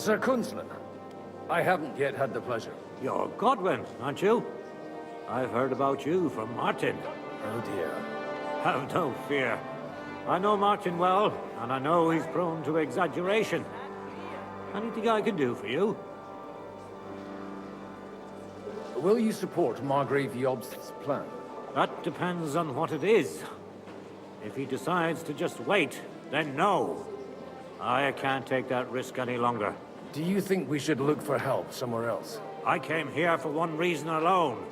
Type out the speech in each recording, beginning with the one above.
Sir Kunzman, I haven't yet had the pleasure. You're Godwin, aren't you? I've heard about you from Martin. Oh dear. Have no fear. I know Martin well, and I know he's prone to exaggeration. Anything I can do for you? Will you support Margrave Yobst's plan? That depends on what it is. If he decides to just wait, then no. I can't take that risk any longer. Do you think we should look for help somewhere else? I came here for one reason alone.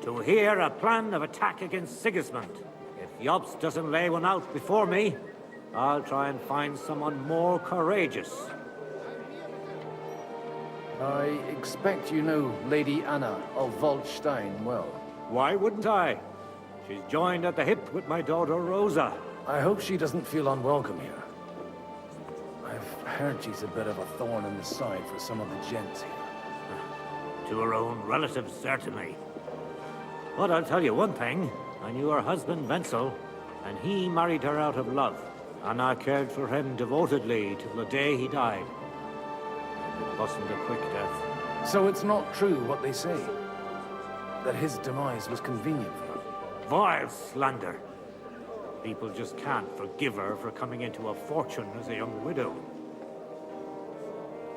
To hear a plan of attack against Sigismund. If Jobst doesn't lay one out before me, I'll try and find someone more courageous. I expect you know Lady Anna of Waldstein well. Why wouldn't I? She's joined at the hip with my daughter Rosa. I hope she doesn't feel unwelcome here. I've heard she's a bit of a thorn in the side for some of the gents here. To her own relatives, certainly. But I'll tell you one thing. I knew her husband, Wenzel, and he married her out of love. And I cared for him devotedly till the day he died. It wasn't a quick death. So it's not true what they say? That his demise was convenient for you? Vile slander. People just can't forgive her for coming into a fortune as a young widow.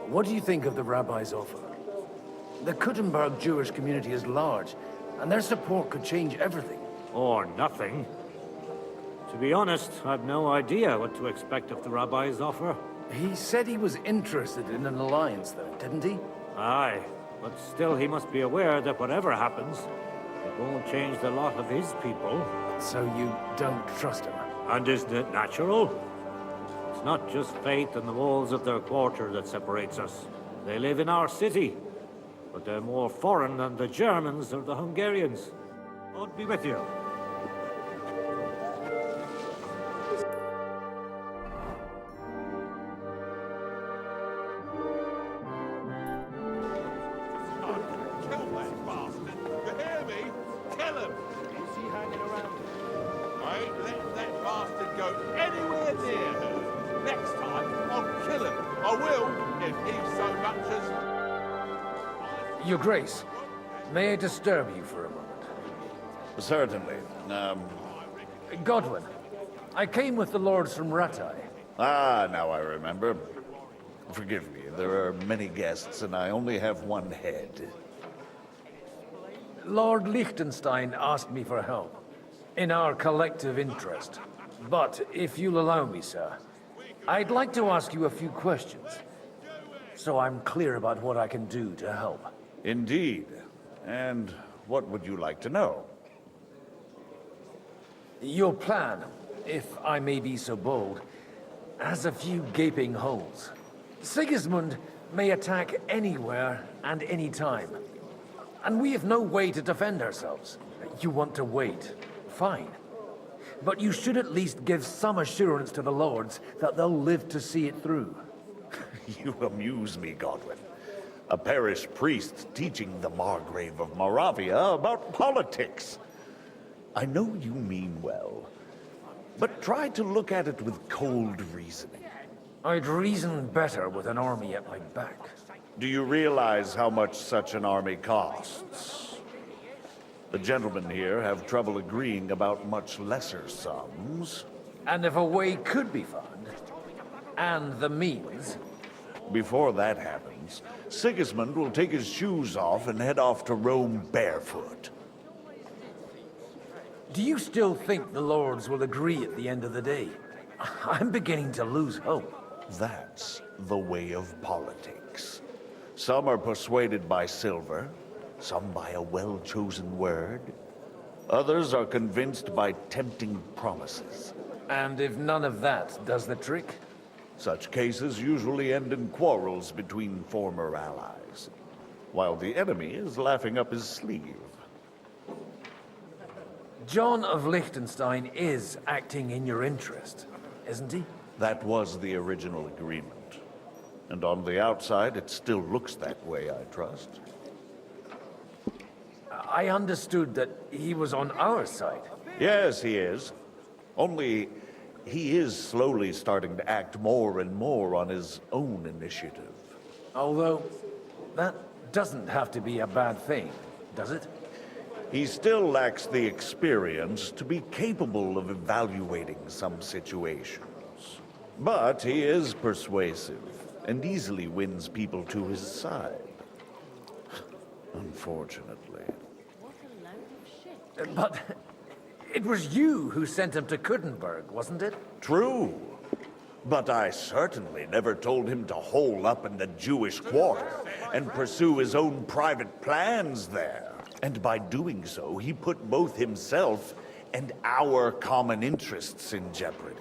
What do you think of the rabbi's offer? The Kuttenberg Jewish community is large, and their support could change everything. Or nothing. To be honest, I've no idea what to expect of the rabbi's offer. He said he was interested in an alliance, though, didn't he? Aye, but still he must be aware that whatever happens, it won't change the lot of his people. So you don't trust him? And isn't it natural? It's not just faith in the walls of their quarter that separates us. They live in our city, but they're more foreign than the Germans or the Hungarians. God be with you. Your Grace, may I disturb you for a moment? Certainly. Godwin, I came with the lords from Rattay. Ah, now I remember. Forgive me, there are many guests, and I only have one head. Lord Liechtenstein asked me for help, in our collective interest. But if you'll allow me, sir, I'd like to ask you a few questions, so I'm clear about what I can do to help. Indeed. And what would you like to know? Your plan, if I may be so bold, has a few gaping holes. Sigismund may attack anywhere and any time, and we have no way to defend ourselves. You want to wait? Fine. But you should at least give some assurance to the lords that they'll live to see it through. You amuse me, Godwin. A parish priest teaching the Margrave of Moravia about politics. I know you mean well, but try to look at it with cold reasoning. I'd reason better with an army at my back. Do you realize how much such an army costs? The gentlemen here have trouble agreeing about much lesser sums. And if a way could be found, and the means... Before that happens, Sigismund will take his shoes off and head off to Rome barefoot. Do you still think the lords will agree at the end of the day? I'm beginning to lose hope. That's the way of politics. Some are persuaded by silver, some by a well-chosen word. Others are convinced by tempting promises. And if none of that does the trick? Such cases usually end in quarrels between former allies, while the enemy is laughing up his sleeve. John of Liechtenstein is acting in your interest, isn't he? That was the original agreement. And on the outside, it still looks that way, I trust. I understood that he was on our side. Yes, he is. Only, he is slowly starting to act more and more on his own initiative. Although, that doesn't have to be a bad thing, does it? He still lacks the experience to be capable of evaluating some situations. But he is persuasive and easily wins people to his side. Unfortunately. But it was you who sent him to Kuttenberg, wasn't it? True. But I certainly never told him to hole up in the Jewish quarter and pursue his own private plans there. And by doing so, he put both himself and our common interests in jeopardy.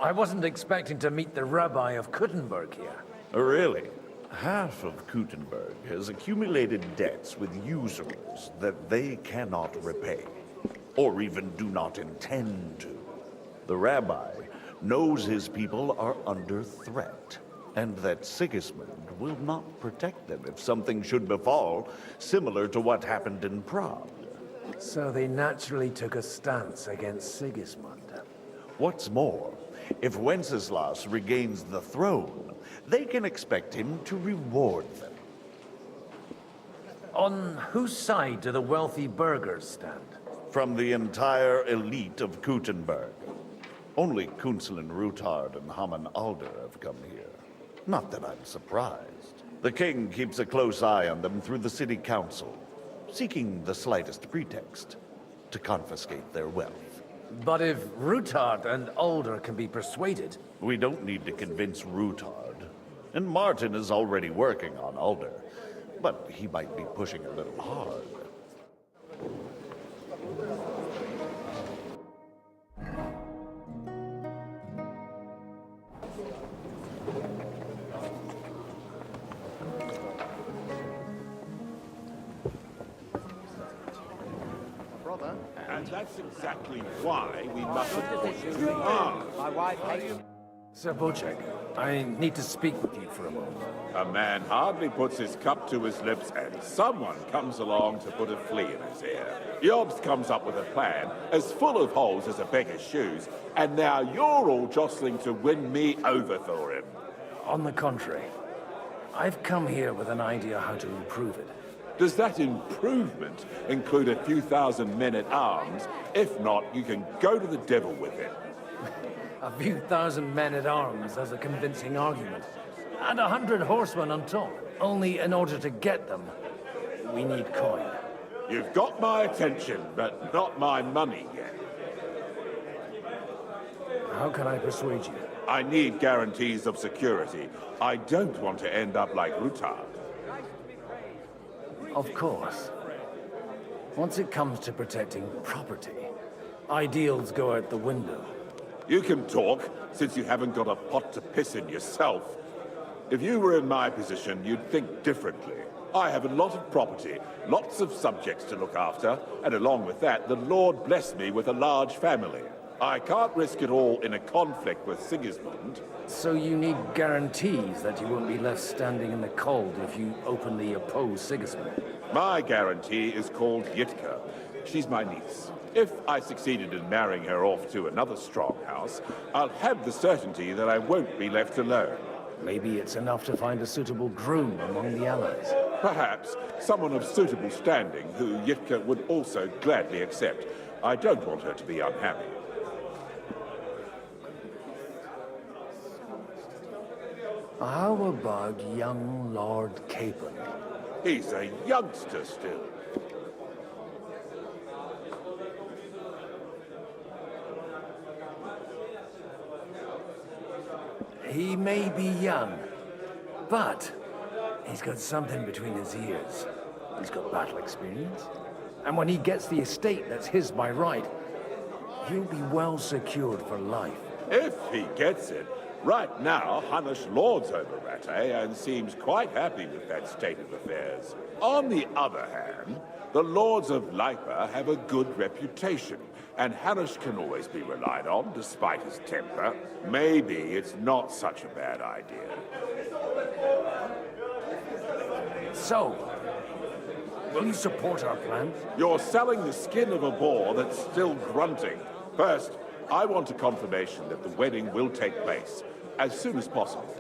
I wasn't expecting to meet the rabbi of Kuttenberg here. Really? Half of Kuttenberg has accumulated debts with usurers that they cannot repay, or even do not intend to. The rabbi knows his people are under threat, and that Sigismund will not protect them if something should befall, similar to what happened in Prague. So they naturally took a stance against Sigismund. What's more, if Wenceslas regains the throne, they can expect him to reward them. On whose side do the wealthy burghers stand? From the entire elite of Kuttenberg. Only Kunzelin Rutard and Haman Alder have come here. Not that I'm surprised. The king keeps a close eye on them through the city council, seeking the slightest pretext to confiscate their wealth. But if Rutard and Alder can be persuaded... We don't need to convince Rutard. And Martin is already working on Alder. But he might be pushing a little hard. And that's exactly why we mustn't push too hard. My wife hates... Sir Bocek, I need to speak with you for a moment. A man hardly puts his cup to his lips and someone comes along to put a flea in his ear. Jobst comes up with a plan as full of holes as a beggar's shoes, and now you're all jostling to win me over for him. On the contrary, I've come here with an idea how to improve it. Does that improvement include a few thousand men-at-arms? If not, you can go to the devil with it. A few thousand men-at-arms as a convincing argument. And 100 horsemen on top. Only in order to get them, we need coin. You've got my attention, but not my money yet. How can I persuade you? I need guarantees of security. I don't want to end up like Rutard. Of course. Once it comes to protecting property, ideals go out the window. You can talk, since you haven't got a pot to piss in yourself. If you were in my position, you'd think differently. I have a lot of property, lots of subjects to look after, and along with that, the Lord blessed me with a large family. I can't risk it all in a conflict with Sigismund. So you need guarantees that you won't be left standing in the cold if you openly oppose Sigismund. My guarantee is called Yitka. She's my niece. If I succeeded in marrying her off to another strong house, I'll have the certainty that I won't be left alone. Maybe it's enough to find a suitable groom among the allies. Perhaps someone of suitable standing who Yitka would also gladly accept. I don't want her to be unhappy. How about young Lord Capon? He's a youngster still. He may be young, but he's got something between his ears. He's got battle experience. And when he gets the estate that's his by right, he'll be well secured for life. If he gets it. Right now, Hanush lords over Rattay and seems quite happy with that state of affairs. On the other hand, the lords of Lipa have a good reputation, and Hanush can always be relied on despite his temper. Maybe it's not such a bad idea. So, will you support our plan? You're selling the skin of a boar that's still grunting. First, I want a confirmation that the wedding will take place as soon as possible.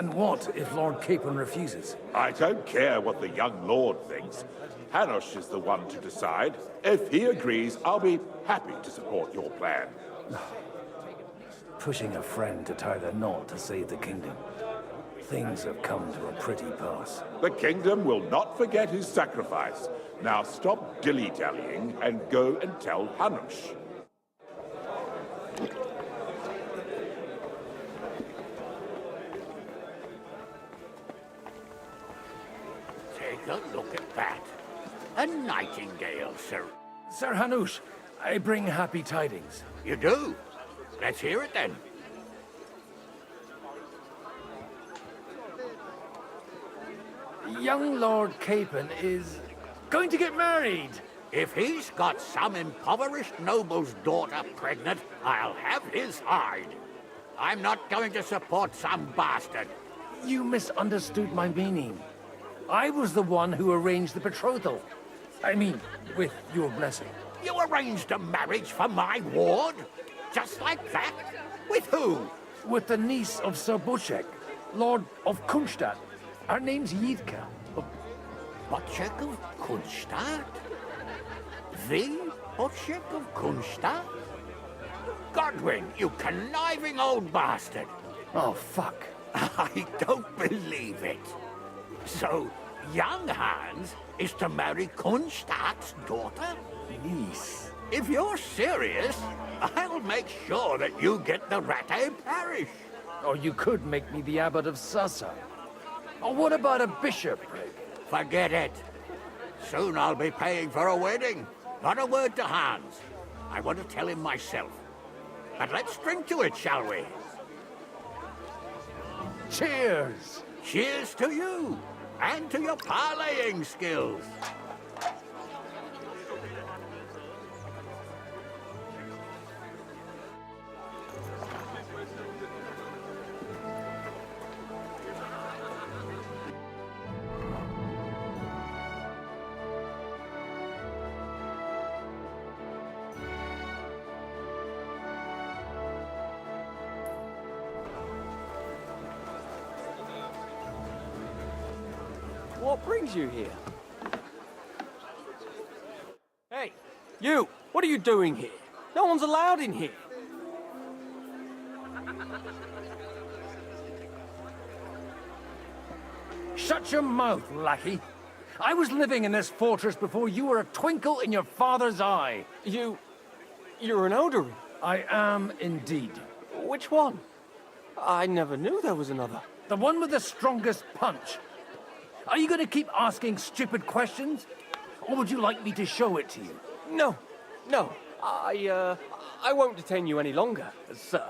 And what if Lord Capon refuses? I don't care what the young lord thinks. Hanush is the one to decide. If he agrees, I'll be happy to support your plan. Pushing a friend to tie the knot to save the kingdom. Things have come to a pretty pass. The kingdom will not forget his sacrifice. Now stop dilly-dallying and go and tell Hanush. Take a look at that. A nightingale, sir. Sir Hanush, I bring happy tidings. You do? Let's hear it then. Young Lord Capon is going to get married. If he's got some impoverished noble's daughter pregnant, I'll have his hide. I'm not going to support some bastard. You misunderstood my meaning. I was the one who arranged the betrothal. I mean, with your blessing. You arranged a marriage for my ward? Just like that? With who? With the niece of Sir Bochek, Lord of Kunstadt. Her name's Yidka. Bochek of Kunstadt? The Bochek of Kunstadt? Godwin, you conniving old bastard! Oh, fuck. I don't believe it. So, young Hans is to marry Kunstadt's daughter? Niece. If you're serious, I'll make sure that you get the Rattay parish. Or you could make me the abbot of Sassa. Or what about a bishopric? Forget it. Soon I'll be paying for a wedding. Not a word to Hans. I want to tell him myself. But let's drink to it, shall we? Cheers! Cheers to you, and to your parleying skills. What brings you here? Hey, you! What are you doing here? No one's allowed in here. Shut your mouth, lackey. I was living in this fortress before you were a twinkle in your father's eye. You're an Odory. I am indeed. Which one? I never knew there was another. The one with the strongest punch. Are you going to keep asking stupid questions? Or would you like me to show it to you? No, I won't detain you any longer, sir.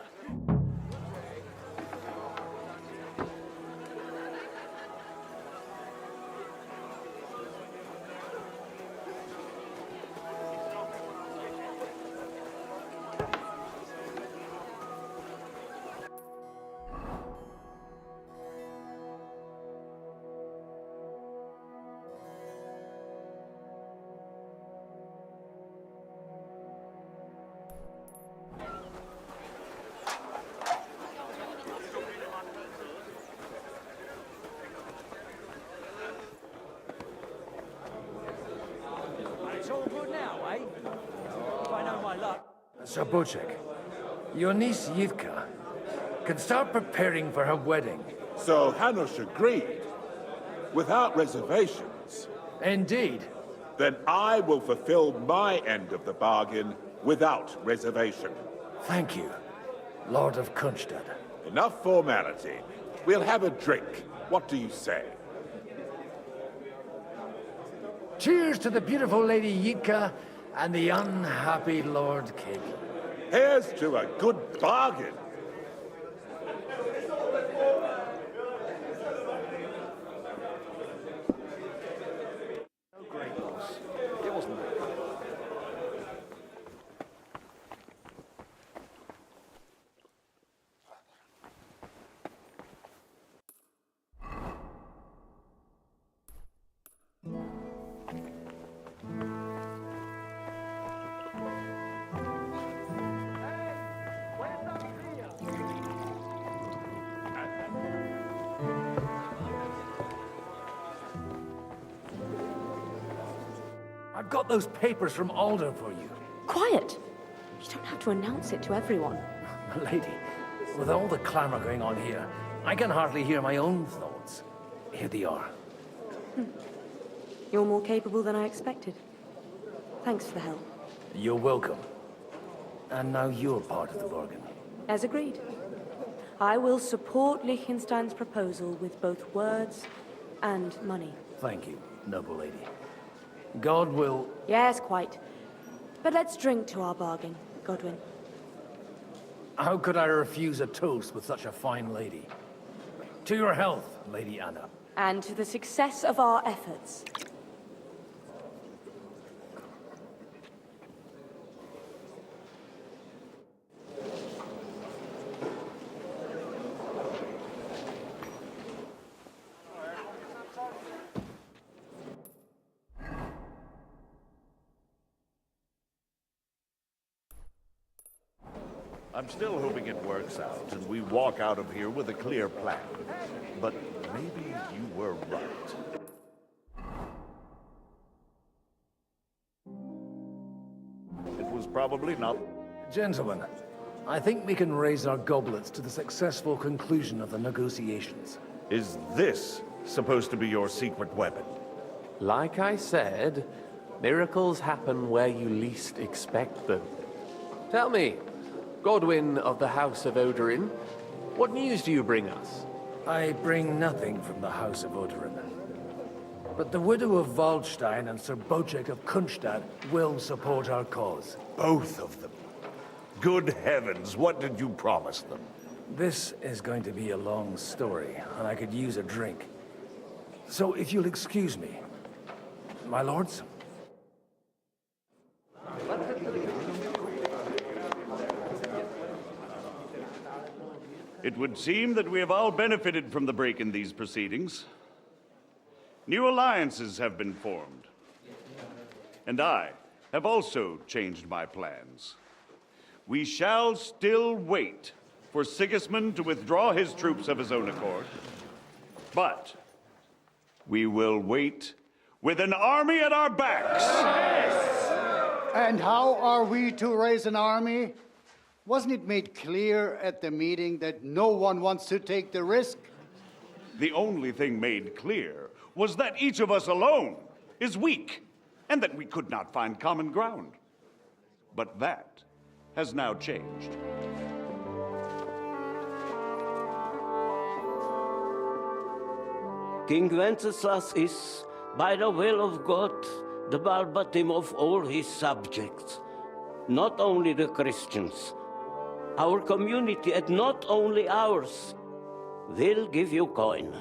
It's all good now, eh? If I know my luck. Sir Bochek, your niece Yidka can start preparing for her wedding. So Hanush agreed, without reservations. Indeed. Then I will fulfill my end of the bargain without reservation. Thank you, Lord of Kunstadt. Enough formality. We'll have a drink. What do you say? Cheers to the beautiful Lady Yidka and the unhappy Lord Capon. Here's to a good bargain. It wasn't. I've got those papers from Alder for you. Quiet! You don't have to announce it to everyone. Lady, with all the clamor going on here, I can hardly hear my own thoughts. Here they are. You're more capable than I expected. Thanks for the help. You're welcome. And now you're part of the bargain. As agreed. I will support Liechtenstein's proposal with both words and money. Thank you, noble lady. God will... Yes, quite. But let's drink to our bargain, Godwin. How could I refuse a toast with such a fine lady? To your health, Lady Anna. And to the success of our efforts. I'm still hoping it works out and we walk out of here with a clear plan. But maybe you were right. It was probably not... Gentlemen, I think we can raise our goblets to the successful conclusion of the negotiations. Is this supposed to be your secret weapon? Like I said, miracles happen where you least expect them. Tell me, Godwin of the House of Odorin, what news do you bring us? I bring nothing from the House of Odorin. But the widow of Waldstein and Sir Bocek of Kunstad will support our cause. Both of them. Good heavens, what did you promise them? This is going to be a long story, and I could use a drink. So if you'll excuse me, my lords? It would seem that we have all benefited from the break in these proceedings. New alliances have been formed. And I have also changed my plans. We shall still wait for Sigismund to withdraw his troops of his own accord. But we will wait with an army at our backs. And how are we to raise an army? Wasn't it made clear at the meeting that no one wants to take the risk? The only thing made clear was that each of us alone is weak, and that we could not find common ground. But that has now changed. King Wenceslas is, by the will of God, the Balbatim of all his subjects, not only the Christians. Our community, and not only ours, will give you coin.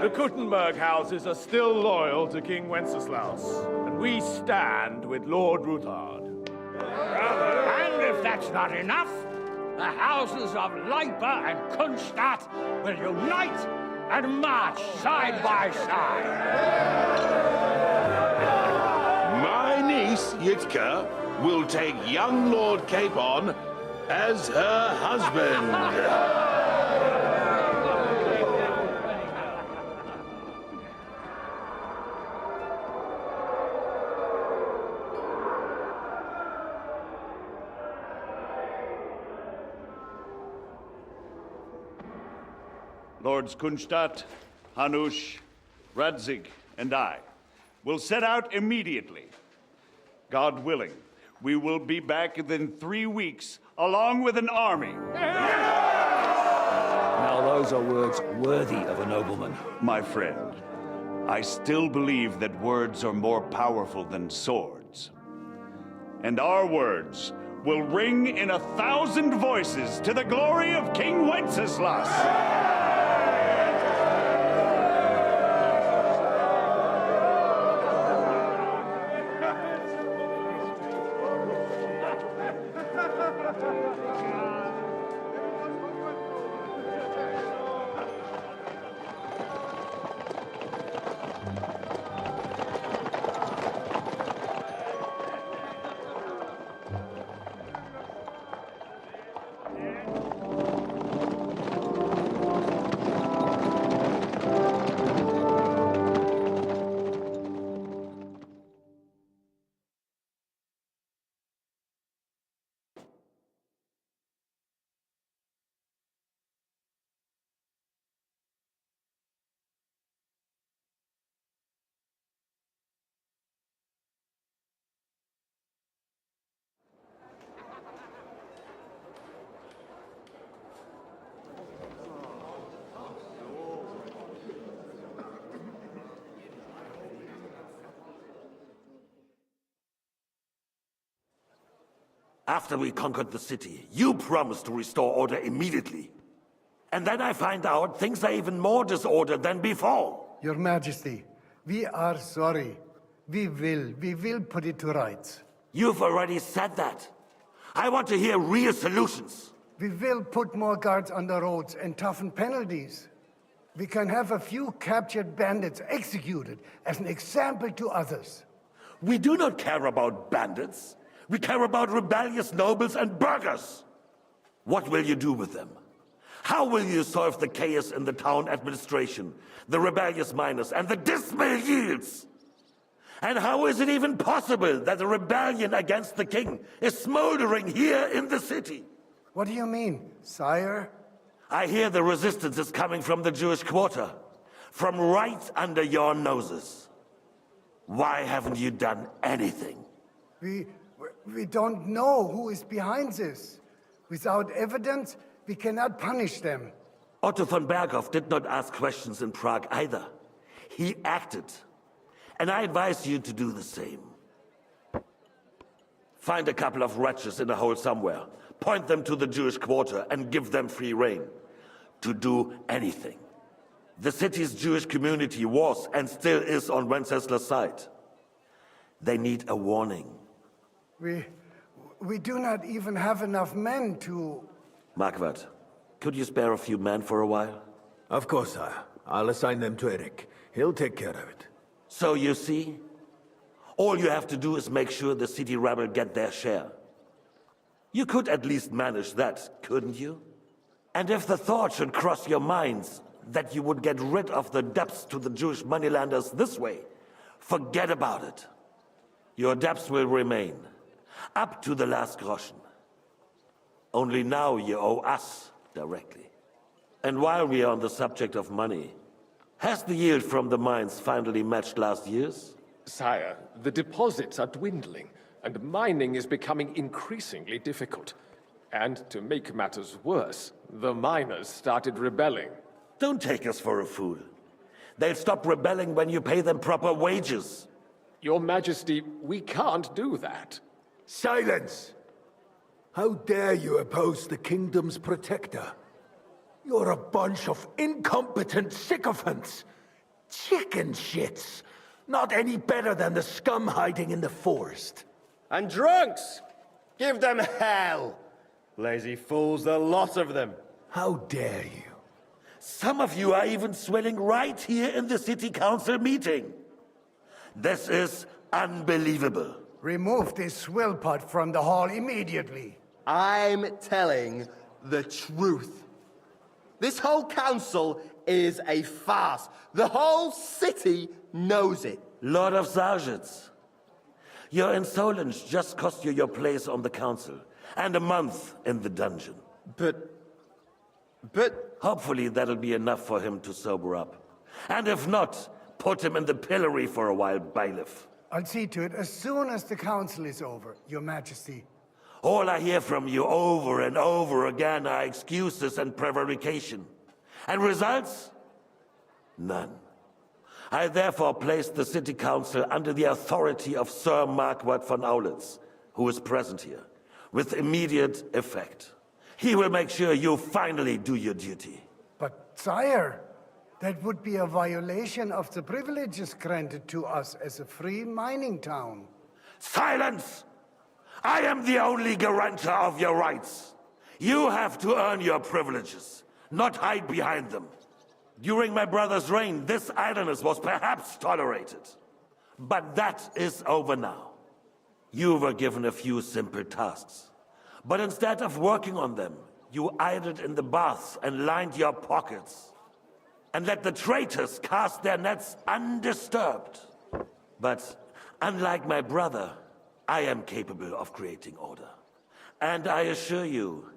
The Kuttenberg houses are still loyal to King Wenceslaus, and we stand with Lord Ruthard. And if that's not enough, the houses of Leipa and Kunstadt will unite and march side by side. My niece, Yitka, will take young Lord Capon as her husband. Lords Kunstadt, Hanush, Radzig, and I will set out immediately. God willing, we will be back within 3 weeks, along with an army. Now those are words worthy of a nobleman. My friend, I still believe that words are more powerful than swords. And our words will ring in 1,000 voices to the glory of King Wenceslas. After we conquered the city, you promised to restore order immediately. And then I find out things are even more disordered than before. Your Majesty, we are sorry. We will put it to rights. You've already said that. I want to hear real solutions. We will put more guards on the roads and toughen penalties. We can have a few captured bandits executed as an example to others. We do not care about bandits. We care about rebellious nobles and burghers. What will you do with them? How will you solve the chaos in the town administration, the rebellious miners, and the dismal yields? And how is it even possible that a rebellion against the king is smoldering here in the city? What do you mean, sire? I hear the resistance is coming from the Jewish quarter, from right under your noses. Why haven't you done anything? We don't know who is behind this. Without evidence, we cannot punish them. Otto von Berghoff did not ask questions in Prague either. He acted. And I advise you to do the same. Find a couple of wretches in a hole somewhere, point them to the Jewish quarter, and give them free rein to do anything. The city's Jewish community was and still is on Wenceslas' side. They need a warning. We do not even have enough men to... Marquardt, could you spare a few men for a while? Of course, sire. I'll assign them to Eric. He'll take care of it. So you see, all you have to do is make sure the city rebel get their share. You could at least manage that, couldn't you? And if the thought should cross your minds that you would get rid of the debts to the Jewish moneylenders this way, forget about it. Your debts will remain, up to the last groschen. Only now you owe us directly. And while we are on the subject of money, has the yield from the mines finally matched last year's? Sire, the deposits are dwindling, and mining is becoming increasingly difficult. And to make matters worse, the miners started rebelling. Don't take us for a fool. They'll stop rebelling when you pay them proper wages. Your Majesty, we can't do that. Silence! How dare you oppose the kingdom's protector? You're a bunch of incompetent sycophants. Chicken shits. Not any better than the scum hiding in the forest. And drunks! Give them hell! Lazy fools, the lot of them. How dare you? Some of you are even swelling right here in the city council meeting. This is unbelievable. Remove this swill pot from the hall immediately. I'm telling the truth. This whole council is a farce. The whole city knows it. Lord of Sargitz, your insolence just cost you your place on the council and a month in the dungeon. But... Hopefully that'll be enough for him to sober up. And if not, put him in the pillory for a while, bailiff. I'll see to it as soon as the council is over, Your Majesty. All I hear from you over and over again are excuses and prevarication. And results? None. I therefore place the city council under the authority of Sir Marquardt von Aulitz, who is present here, with immediate effect. He will make sure you finally do your duty. But, sire, that would be a violation of the privileges granted to us as a free mining town. Silence! I am the only guarantor of your rights. You have to earn your privileges, not hide behind them. During my brother's reign, this idleness was perhaps tolerated. But that is over now. You were given a few simple tasks. But instead of working on them, you idled in the baths and lined your pockets. And let the traitors cast their nets undisturbed. But unlike my brother, I am capable of creating order. And I assure you,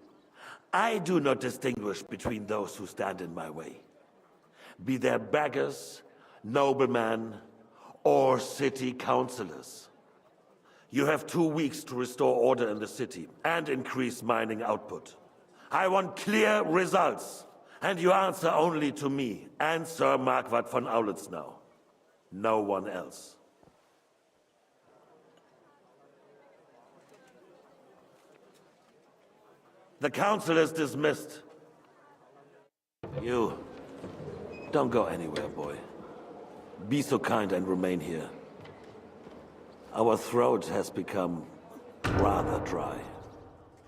I do not distinguish between those who stand in my way. Be they beggars, noblemen, or city councillors. You have 2 weeks to restore order in the city and increase mining output. I want clear results, and you answer only to me and Sir Marquardt von Aulitz now. No one else. The council is dismissed. You, don't go anywhere, boy. Be so kind and remain here. Our throat has become rather dry.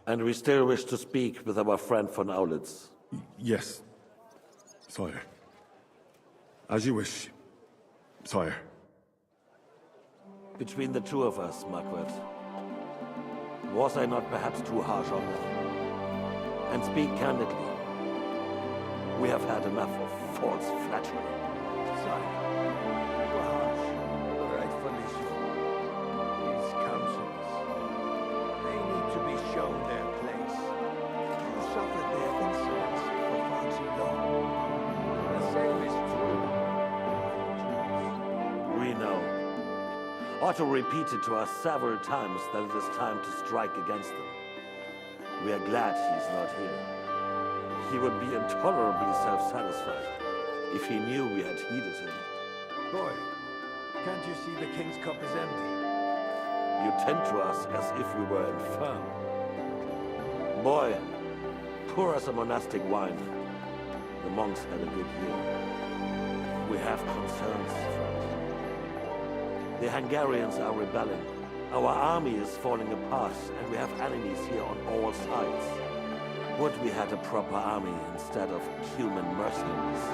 And we still wish to speak with our friend von Aulitz. Yes, sire. As you wish, sire. Between the two of us, Margaret, was I not perhaps too harsh on them? And speak candidly, we have had enough of false flattery. Sire, you are harsh, but rightfully so. These councils, they need to be shown their place. You suffered their insolence for far too long. The same is true. We know. Otto repeated to us several times that it is time to strike against them. We are glad he's not here. He would be intolerably self-satisfied if he knew we had heeded him. Boy, can't you see the king's cup is empty? You tend to us as if we were infirm. Boy, pour us a monastic wine. The monks had a good year. We have concerns, friend. The Hungarians are rebelling. Our army is falling apart, and we have enemies here on all sides. Would we had a proper army instead of human mercenaries?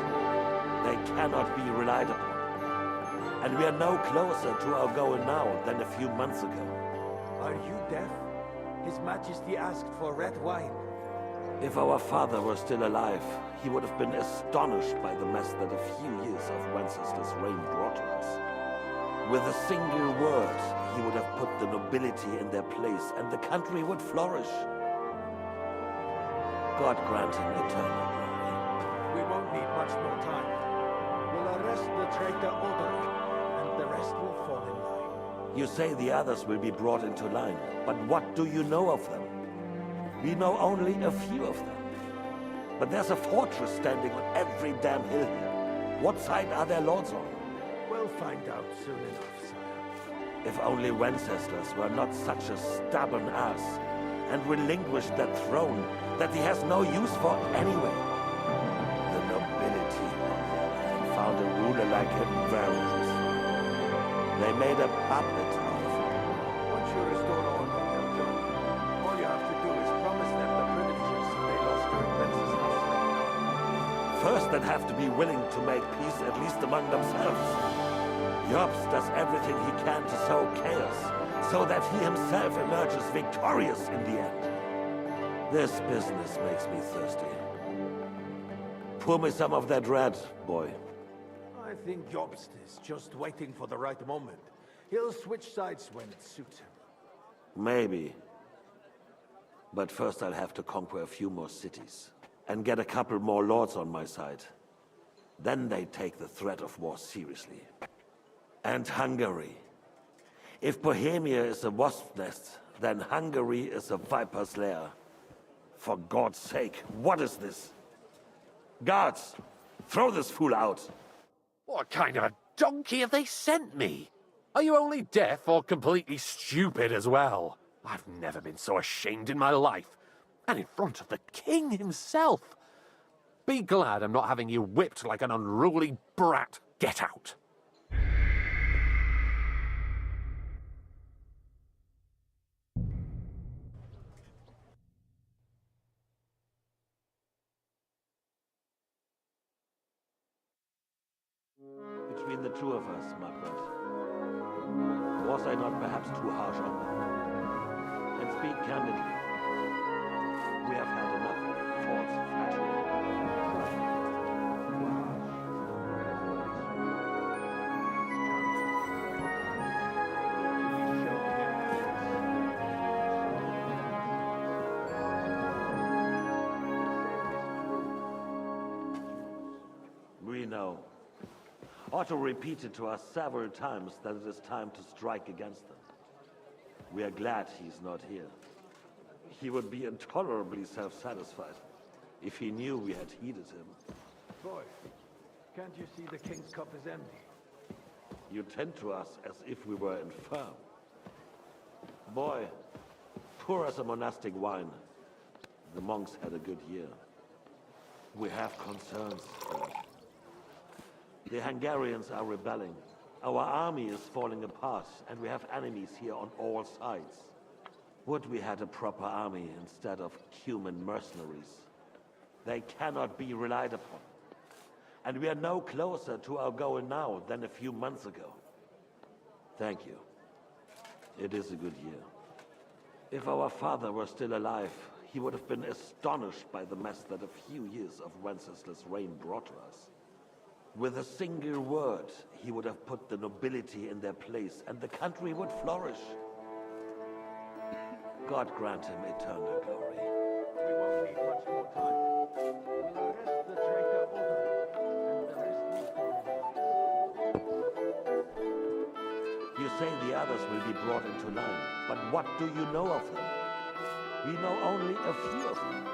They cannot be relied upon. And we are no closer to our goal now than a few months ago. Are you deaf? His Majesty asked for red wine. If our father were still alive, he would have been astonished by the mess that a few years of Wenceslas' reign brought to us. With a single word, he would have put the nobility in their place, and the country would flourish. God grant him eternal glory. We won't need much more time. We'll arrest the traitor Odoric, and the rest will fall in line. You say the others will be brought into line, but what do you know of them? We know only a few of them. But there's a fortress standing on every damn hill here. What side are their lords on? We'll find out soon enough, sire. If only Wenceslas were not such a stubborn ass, and relinquished that throne that he has no use for anyway. The nobility, on the other hand, found a ruler like him very useful. They made a puppet of him. Once you restore order, they'll join you. All you have to do is promise them the privileges they lost during Wenceslas' reign. First, they'd have to be willing to make peace at least among themselves. Jobs does everything he can to sow chaos, so that he himself emerges victorious in the end. This business makes me thirsty. Pour me some of that red, boy. I think Jobst is just waiting for the right moment. He'll switch sides when it suits him. Maybe. But first I'll have to conquer a few more cities, and get a couple more lords on my side. Then they take the threat of war seriously. And Hungary. If Bohemia is a wasp's nest, then Hungary is a viper's lair. For God's sake, what is this? Guards, throw this fool out. What kind of a donkey have they sent me? Are you only deaf or completely stupid as well? I've never been so ashamed in my life. And in front of the king himself. Be glad I'm not having you whipped like an unruly brat. Get out. Between the two of us, Margaret, was I not perhaps too harsh on them? And speak candidly, we have had enough of false flattery. We know. Otto repeated to us several times that it is time to strike against them. We are glad he's not here. He would be intolerably self-satisfied if he knew we had heeded him. Boy, can't you see the king's cup is empty? You tend to us as if we were infirm. Boy, pour us a monastic wine. The monks had a good year. We have concerns. The Hungarians are rebelling. Our army is falling apart, and we have enemies here on all sides. Would we had a proper army instead of human mercenaries. They cannot be relied upon. And we are no closer to our goal now than a few months ago. Thank you. It is a good year. If our father were still alive, he would have been astonished by the mess that a few years of Wenceslas' reign brought to us. With a single word, he would have put the nobility in their place, and the country would flourish. God grant him eternal glory. We won't need much more time. We'll arrest the traitor Odin, and the rest will follow. You say the others will be brought into line, but what do you know of them? We know only a few of them.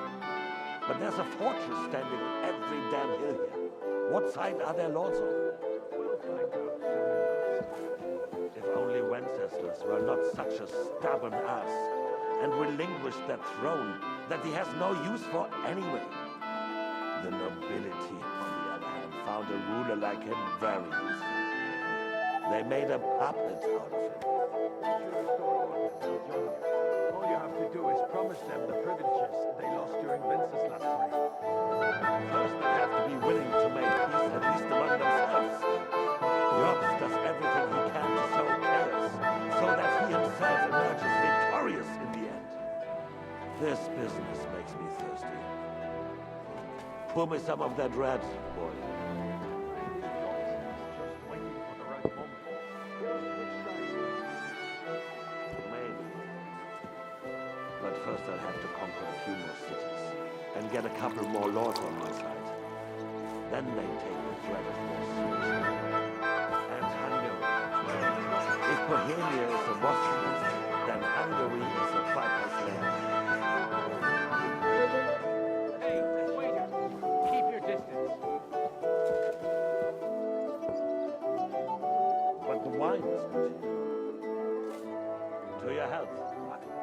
But there's a fortress standing on every damn hill here. What side are their lords on? We'll find out soon. If only Wenceslas were not such a stubborn ass, and relinquished that throne that he has no use for anyway. The nobility, on the other hand, found a ruler like him very useful. They made a puppet out of him. All you have to do is promise them the privileges they lost during Wenceslas' reign. First, they have to be willing to make peace, at least among themselves. Jobs does everything he can to sow chaos, so that he himself emerges victorious in the end. This business makes me thirsty. Pour me some of that red, boy. Maybe. But first I'll have to conquer a few more cities, and get a couple more lords on my side. Then they take the threat of war seriously. And Hungary. If Bohemia is a boss, then Hungary is a viper's lair. Hey, waiter! Keep your distance. But the wine is good here. To your health, Martin.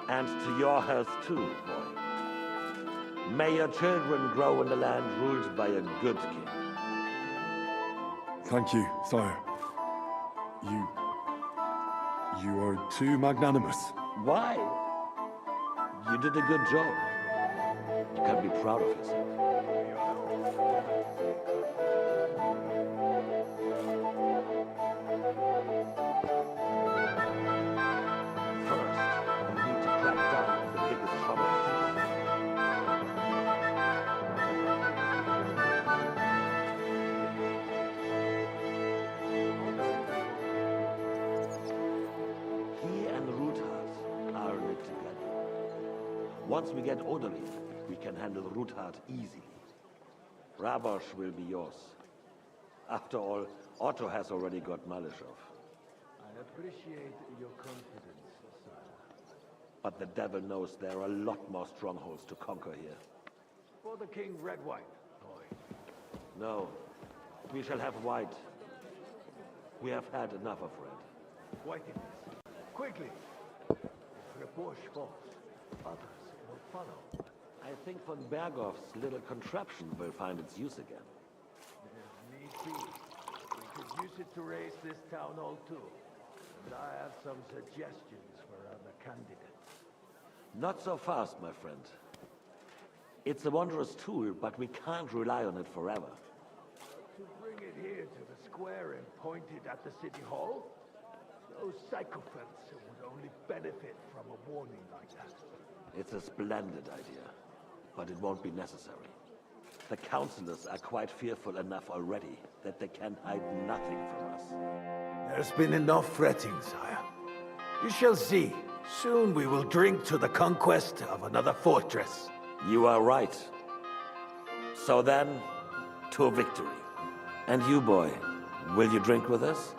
And to your health too, boy. May your children grow in a land ruled by a good king. Thank you, sire. You are too magnanimous. Why? You did a good job. You can be proud of yourself. Once we get Odolin, we can handle Ruthard easily. Rabosh will be yours. After all, Otto has already got Malishov. I appreciate your confidence, sire. But the devil knows there are a lot more strongholds to conquer here. For the king, red wine, boy. No, we shall have white. We have had enough of red. White it is. Quickly! If Rabosh falls, others will follow. I think von Berghoff's little contraption will find its use again. If need be, we could use it to raise this town hall too. And I have some suggestions for other candidates. Not so fast, my friend. It's a wondrous tool, but we can't rely on it forever. To bring it here to the square and point it at the city hall? Those sycophants would only benefit from a warning like that. It's a splendid idea, but it won't be necessary. The councillors are quite fearful enough already that they can hide nothing from us. There's been enough fretting, sire. You shall see. Soon we will drink to the conquest of another fortress. You are right. So then, to victory. And you, boy, will you drink with us?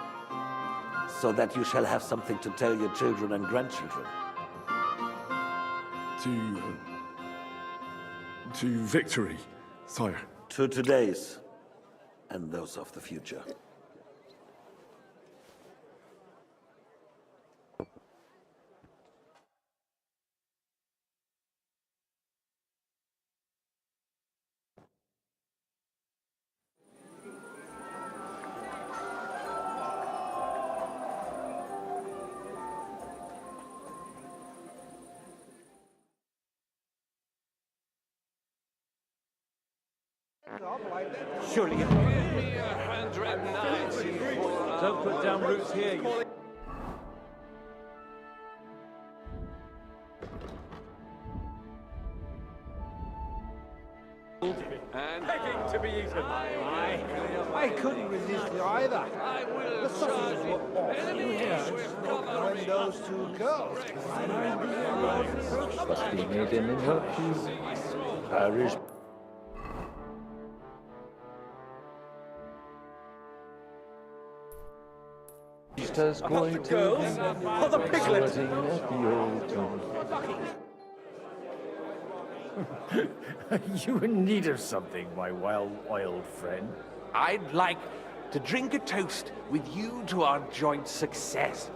So that you shall have something to tell your children and grandchildren. To victory, sire. To today's, and those of the future. Surely you... Don't put down roots here. And begging to be eaten. I couldn't resist you either. The sausages were awful. When those two girls... Must be made in Irish. Going to girls? Or the piglet? Are you in need of something, my wild friend? I'd like to drink a toast with you to our joint success.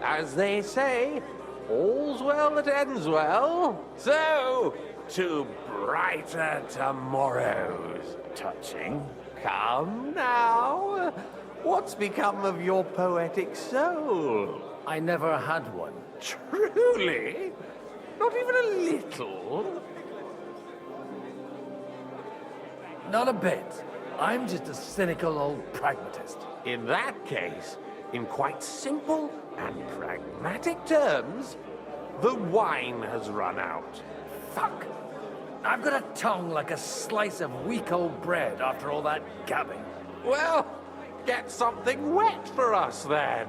As they say, all's well that ends well. So, to brighter tomorrows. Touching. Come now. What's become of your poetic soul? I never had one. Truly? Not even a little? Not a bit. I'm just a cynical old pragmatist. In that case, in quite simple and pragmatic terms, the wine has run out. Fuck. I've got a tongue like a slice of weak old bread after all that gabbing. Well, get something wet for us then.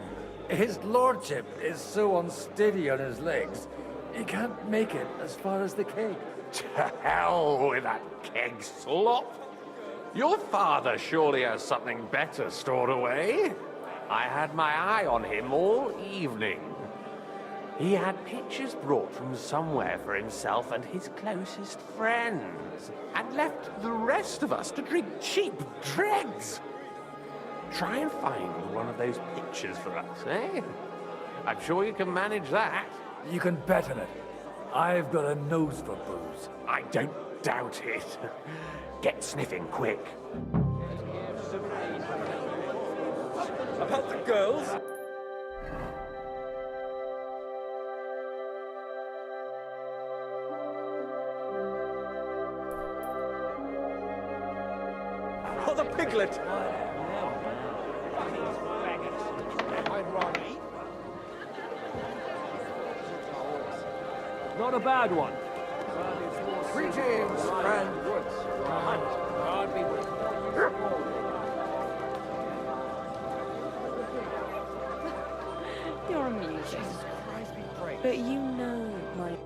His lordship is so unsteady on his legs, he can't make it as far as the keg. To hell with that keg slop. Your father surely has something better stored away. I had my eye on him all evening. He had pictures brought from somewhere for himself and his closest friends, and left the rest of us to drink cheap dregs. Try and find one of those pictures for us, eh? I'm sure you can manage that. You can bet on it. I've got a nose for booze. I don't doubt it. Get sniffing quick. About the girls? Or the piglet? Not a bad one. Greetings, friend. You're amusing. But you know my...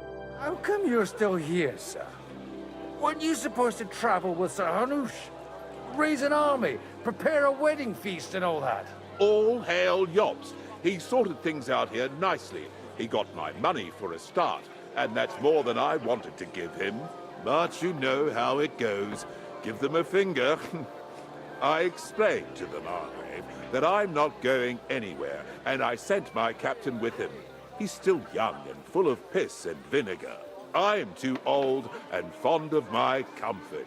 How come you're still here, sir? Weren't you supposed to travel with Sir Hanush? Raise an army, prepare a wedding feast and all that? All hail Yops. He sorted things out here nicely. He got my money for a start, and that's more than I wanted to give him. But you know how it goes. Give them a finger. I explained to the Margrave that I'm not going anywhere, and I sent my captain with him. He's still young and full of piss and vinegar. I'm too old and fond of my comfort.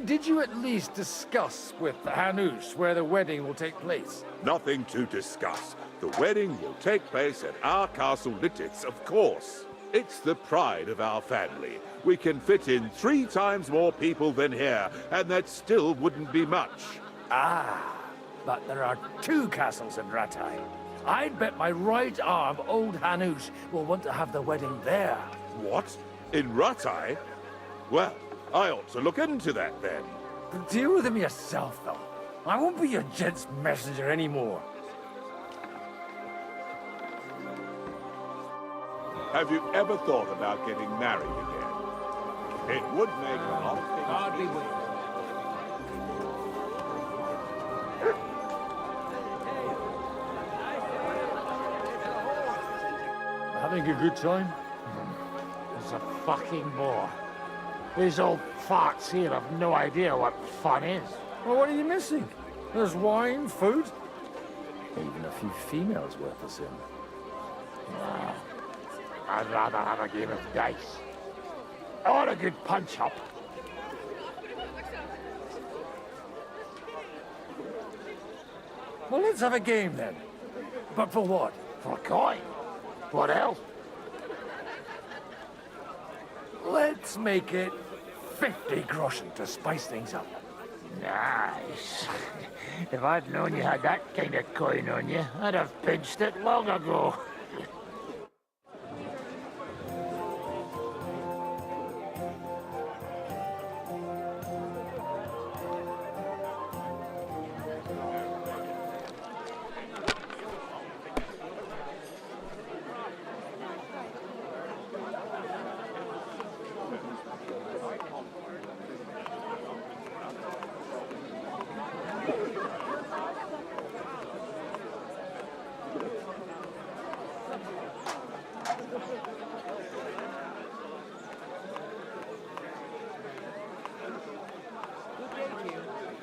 Did you at least discuss with Hanush where the wedding will take place? Nothing to discuss. The wedding will take place at our castle Littitz, of course. It's the pride of our family. We can fit in 3 times more people than here, and that still wouldn't be much. Ah, but there are 2 castles in Rattay. I'd bet my right arm old Hanush will want to have the wedding there. What? In Rattay? Well, I ought to look into that then. Deal with him yourself, though. I won't be your gent's messenger anymore. Have you ever thought about getting married again? It would make a lot of things. Hardly wait. Having a good time? It's a fucking bore. These old farts here have no idea what fun is. Well, what are you missing? There's wine, food, even a few females worth the sin. Nah, I'd rather have a game of dice. Or a good punch-up. Well, let's have a game then. But for what? For coin. What else? Let's make it 50 groschen to spice things up. Nice. If I'd known you had that kind of coin on you, I'd have pinched it long ago.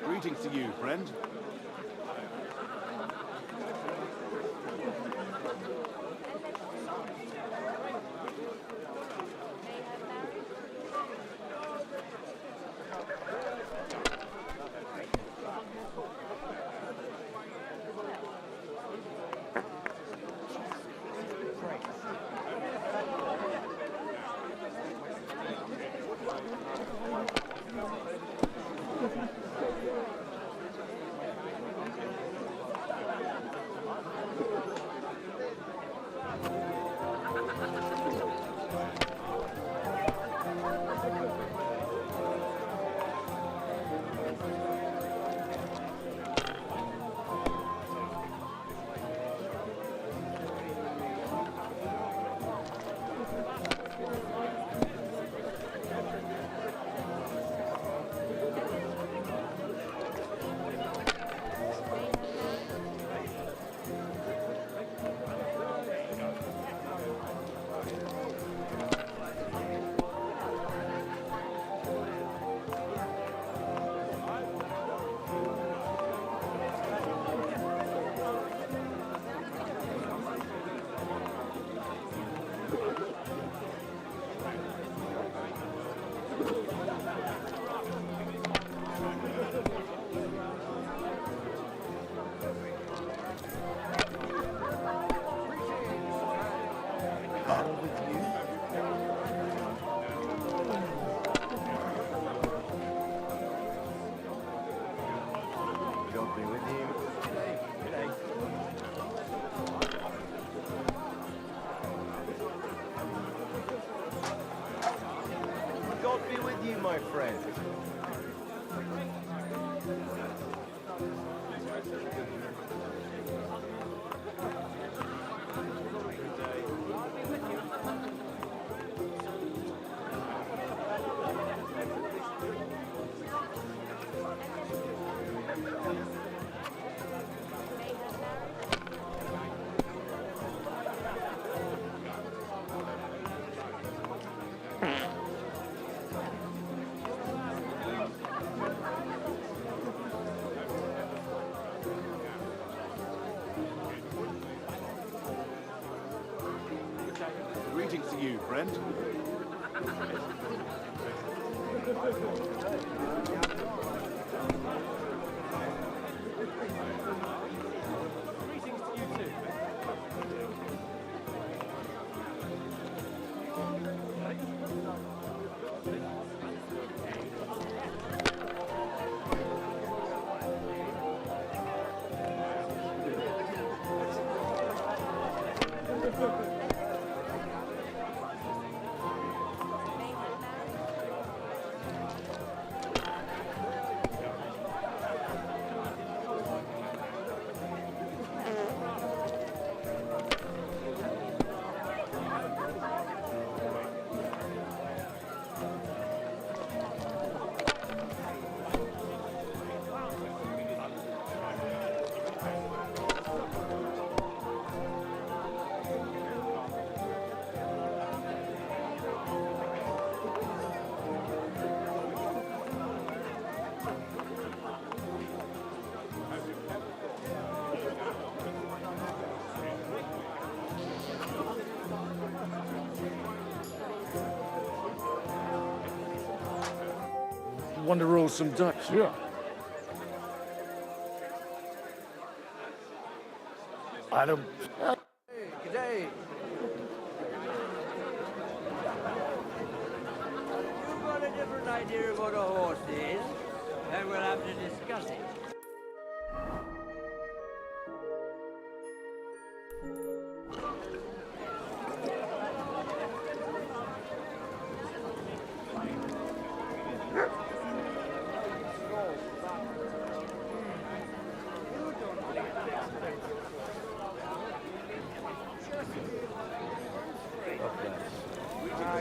Greetings to you, friend. God be with you, my friend. Greetings to you, friend. Want to roll some dice? Sure. I don't... Good day. You've got a different idea of what a horse is, then we'll have to discuss it.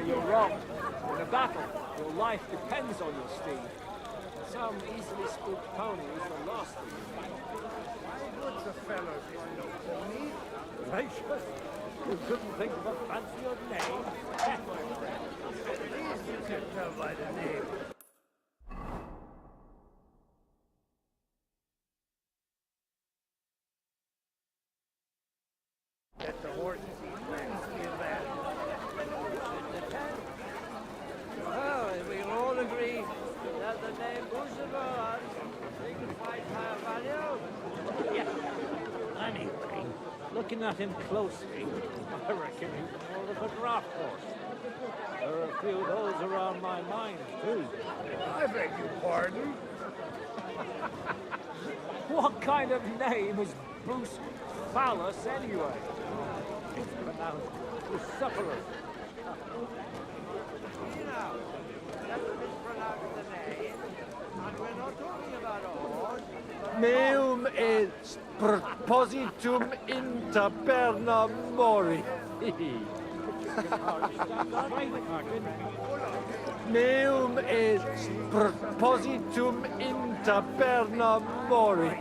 You're wrong. In a battle, your life depends on your steed. Some easily spooked pony is the last thing you need. What's a fellow's kind of pony? Gracious, you couldn't think of a fancier name? At least you can tell by the name. That the horses eat immensely bad. Well, we'll all agree that the name Boucheron signifies higher value. Yes. Anyway, looking at him closely, I reckon he's more of a draft horse. There are a few of those around my mind, too. I beg your pardon? What kind of name is Bruce Phallus anyway? It's pronounced Bucephalus. You know, just mispronounce the name, and we're not talking about a horse. Meum est propositum inter perna mori. Meum est propositum inter perna mori.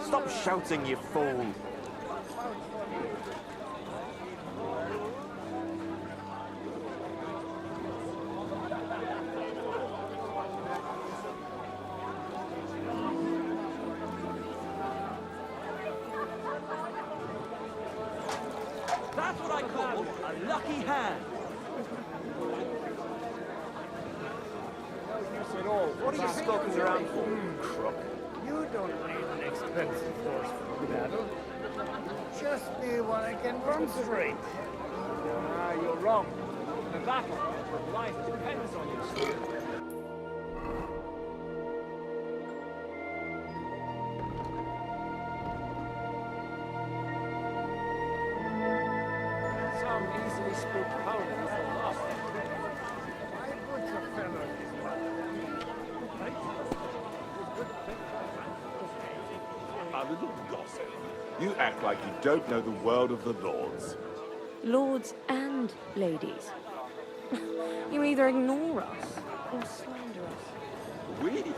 Stop shouting, you fool. That's what I call a lucky hand. What are you skulking around for, crook? You don't need an expensive horse for battle. Just need one that can run straight. You're wrong. In a battle, life depends on your steed. Some easily spooked pony is the last thing you need. Why puts a fellow in his A little gossip. You act like you don't know the world of the lords. Lords and ladies. You either ignore us or slander us. We?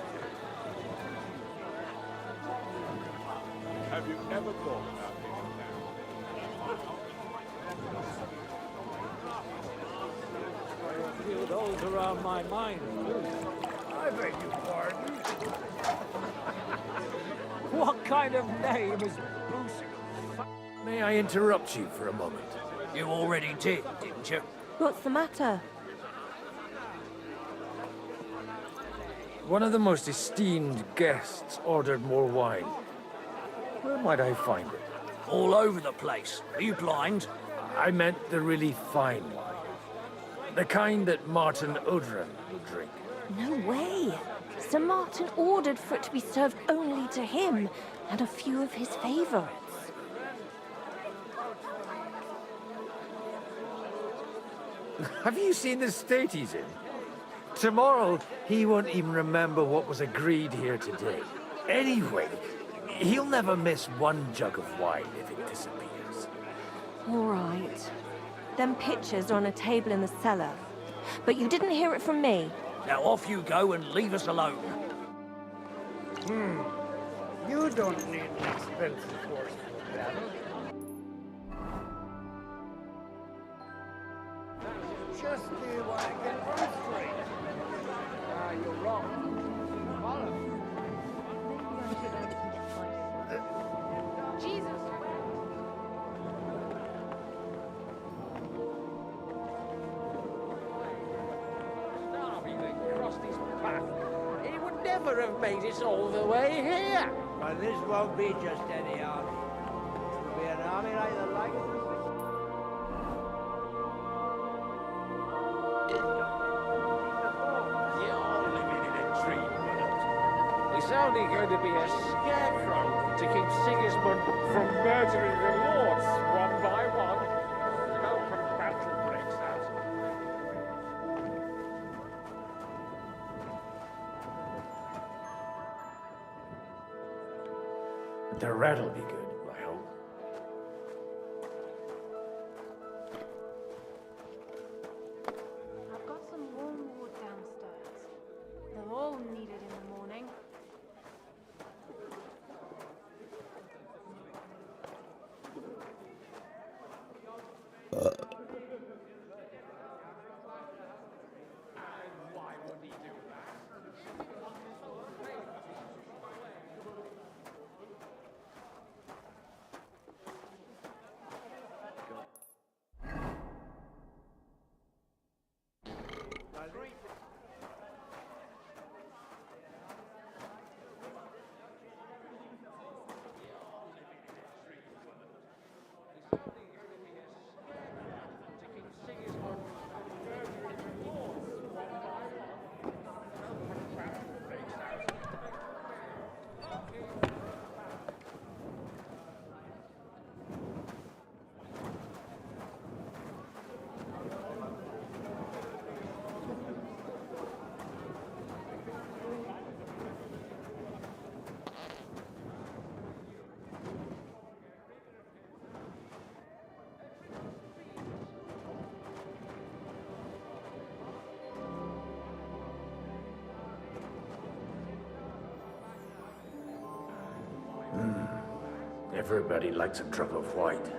Have you ever thought about There are a few of those around my mind, too. I beg your pardon? What kind of name is Bruce? May I interrupt you for a moment? You already did, didn't you? What's the matter? One of the most esteemed guests ordered more wine. Where might I find it? All over the place. Are you blind? I meant the really fine wine. The kind that Martin Udran would drink. No way. Sir Martin ordered for it to be served only to him and a few of his favorites. Have you seen the state he's in? Tomorrow, he won't even remember what was agreed here today. Anyway, he'll never miss one jug of wine if it disappears. All right. Them pictures are on a table in the cellar. But you didn't hear it from me. Now off you go and leave us alone. You don't need an expensive horse for battle. Just need one that can run straight. You're wrong. Follow. Jesus. Darby that crossed his path. He would never have made it all the way here. But this won't be just any army. It'll be an army like the likes of us. It's only going to be a scarecrow to keep Sigismund from murdering the lords one by one. An open battle breaks out. The rat'll be good, I hope. I've got some warm wood downstairs. They'll all need it in the morning. Everybody likes a drop of white.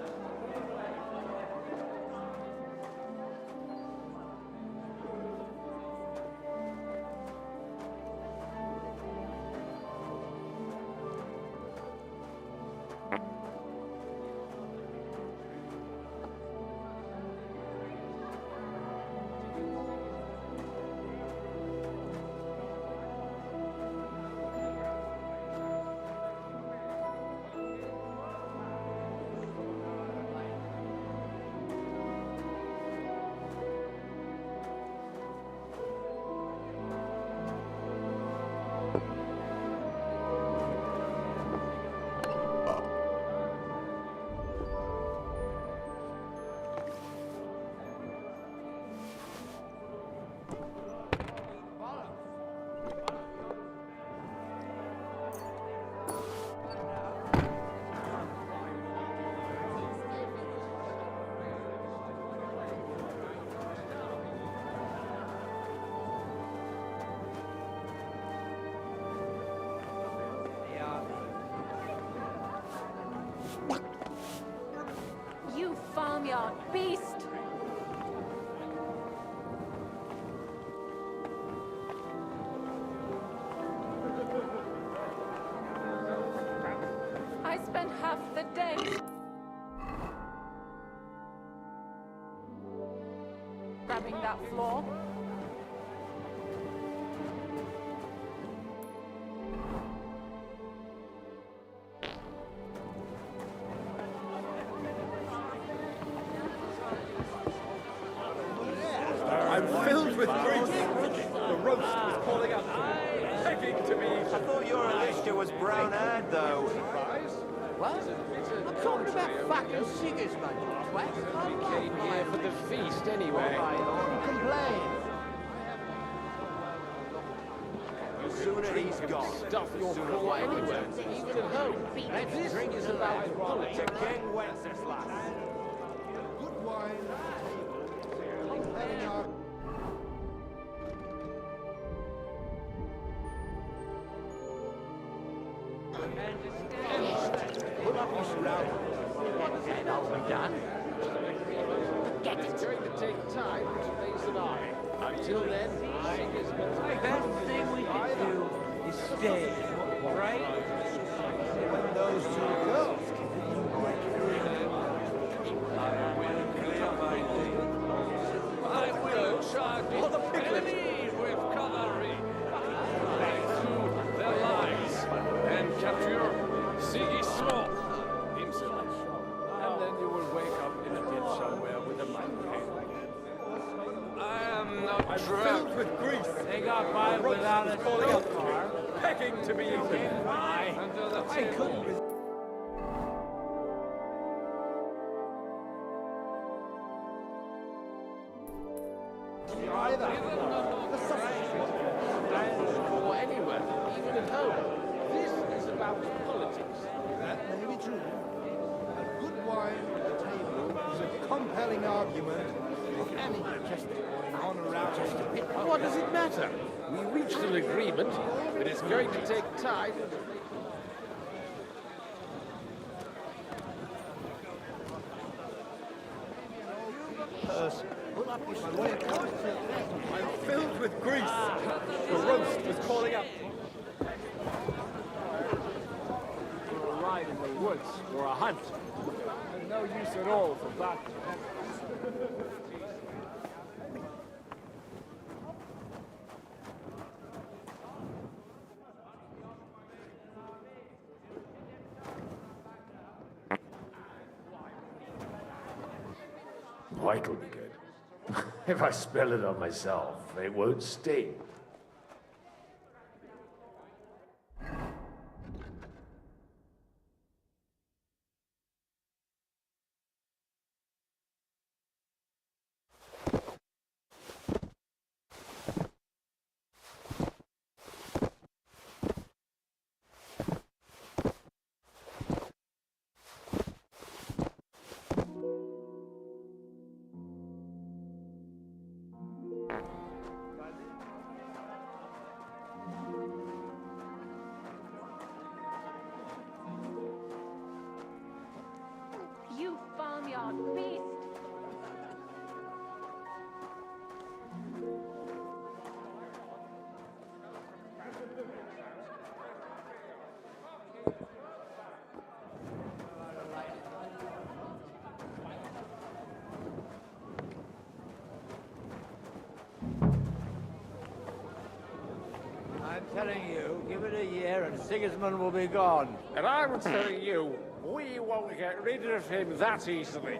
You farmyard beast! I spent half the day grabbing that floor. I'm filled with grief. The roast was calling out to me, begging to be eaten. I thought your Alicia was brown-haired, though. What? I'm talking about fucking Sigismund, you twat. We came here for the feast anyway. Don't complain. The sooner he's gone, Stuff your claw anywhere, even at home. And this drink is allowed to bullet. to King Wenceslas. Good wine. Put up your shroud. And I'll be done. Forget it. It's going to take time to raise an army. Until then, Sigismund... Best thing we can do is stay, right? When those two girls I will charge the enemy with cavalry. To their lives and capture Sigismund himself. And then you will wake up in a ditch somewhere with a migraine. I am not I'm filled with grief. They got by without a calling out car. begging to be eaten. Why? I couldn't resist. Either. The sausage. Or anywhere, even at home. This is about politics. That may be true. A good wine at the table is a compelling argument for any just going on around us. What does it matter? We reached an agreement, but it's going to take time. I'm filled with grief. The roast was calling out. For a ride in the woods or a hunt. And no use at all for battle. White'll be good. If I spill it on myself, it won't sting. You farmyard beast! I'm telling you, give it a year and Sigismund will be gone. And I'm telling you, we won't get rid of him that easily.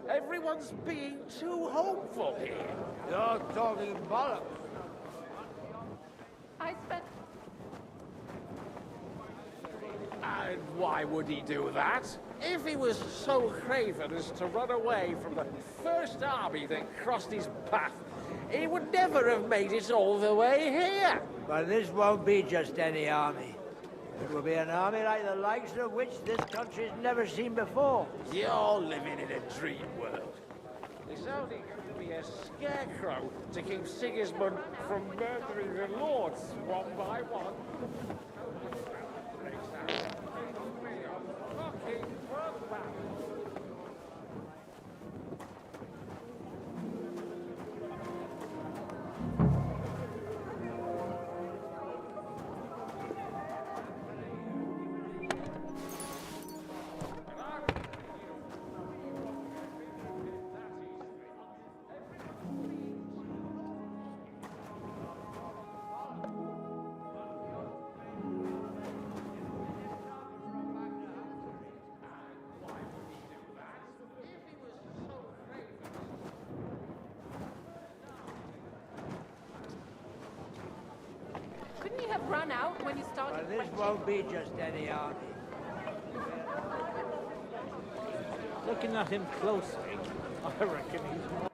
Everyone's being too hopeful here. You're talking bollocks. I spent... And why would he do that? If he was so craven as to run away from the first army that crossed his path, he would never have made it all the way here. But this won't be just any army. It will be an army like the likes of which this country's never seen before. You're living in a dream world. There's only going to be a scarecrow to keep Sigismund from murdering the lords one by one. Couldn't you have run out when you started... But this won't be just any army. Looking at him closely, I reckon he's more...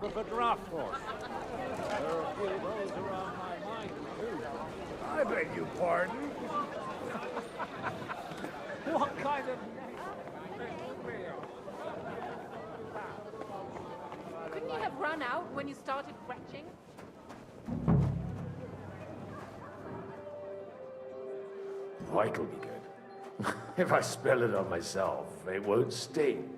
of a draft force. There are a few rows around my mind, too. I beg your pardon. What kind of... Couldn't you have run out when you started retching? White'll be good. If I spill it on myself, it won't sting.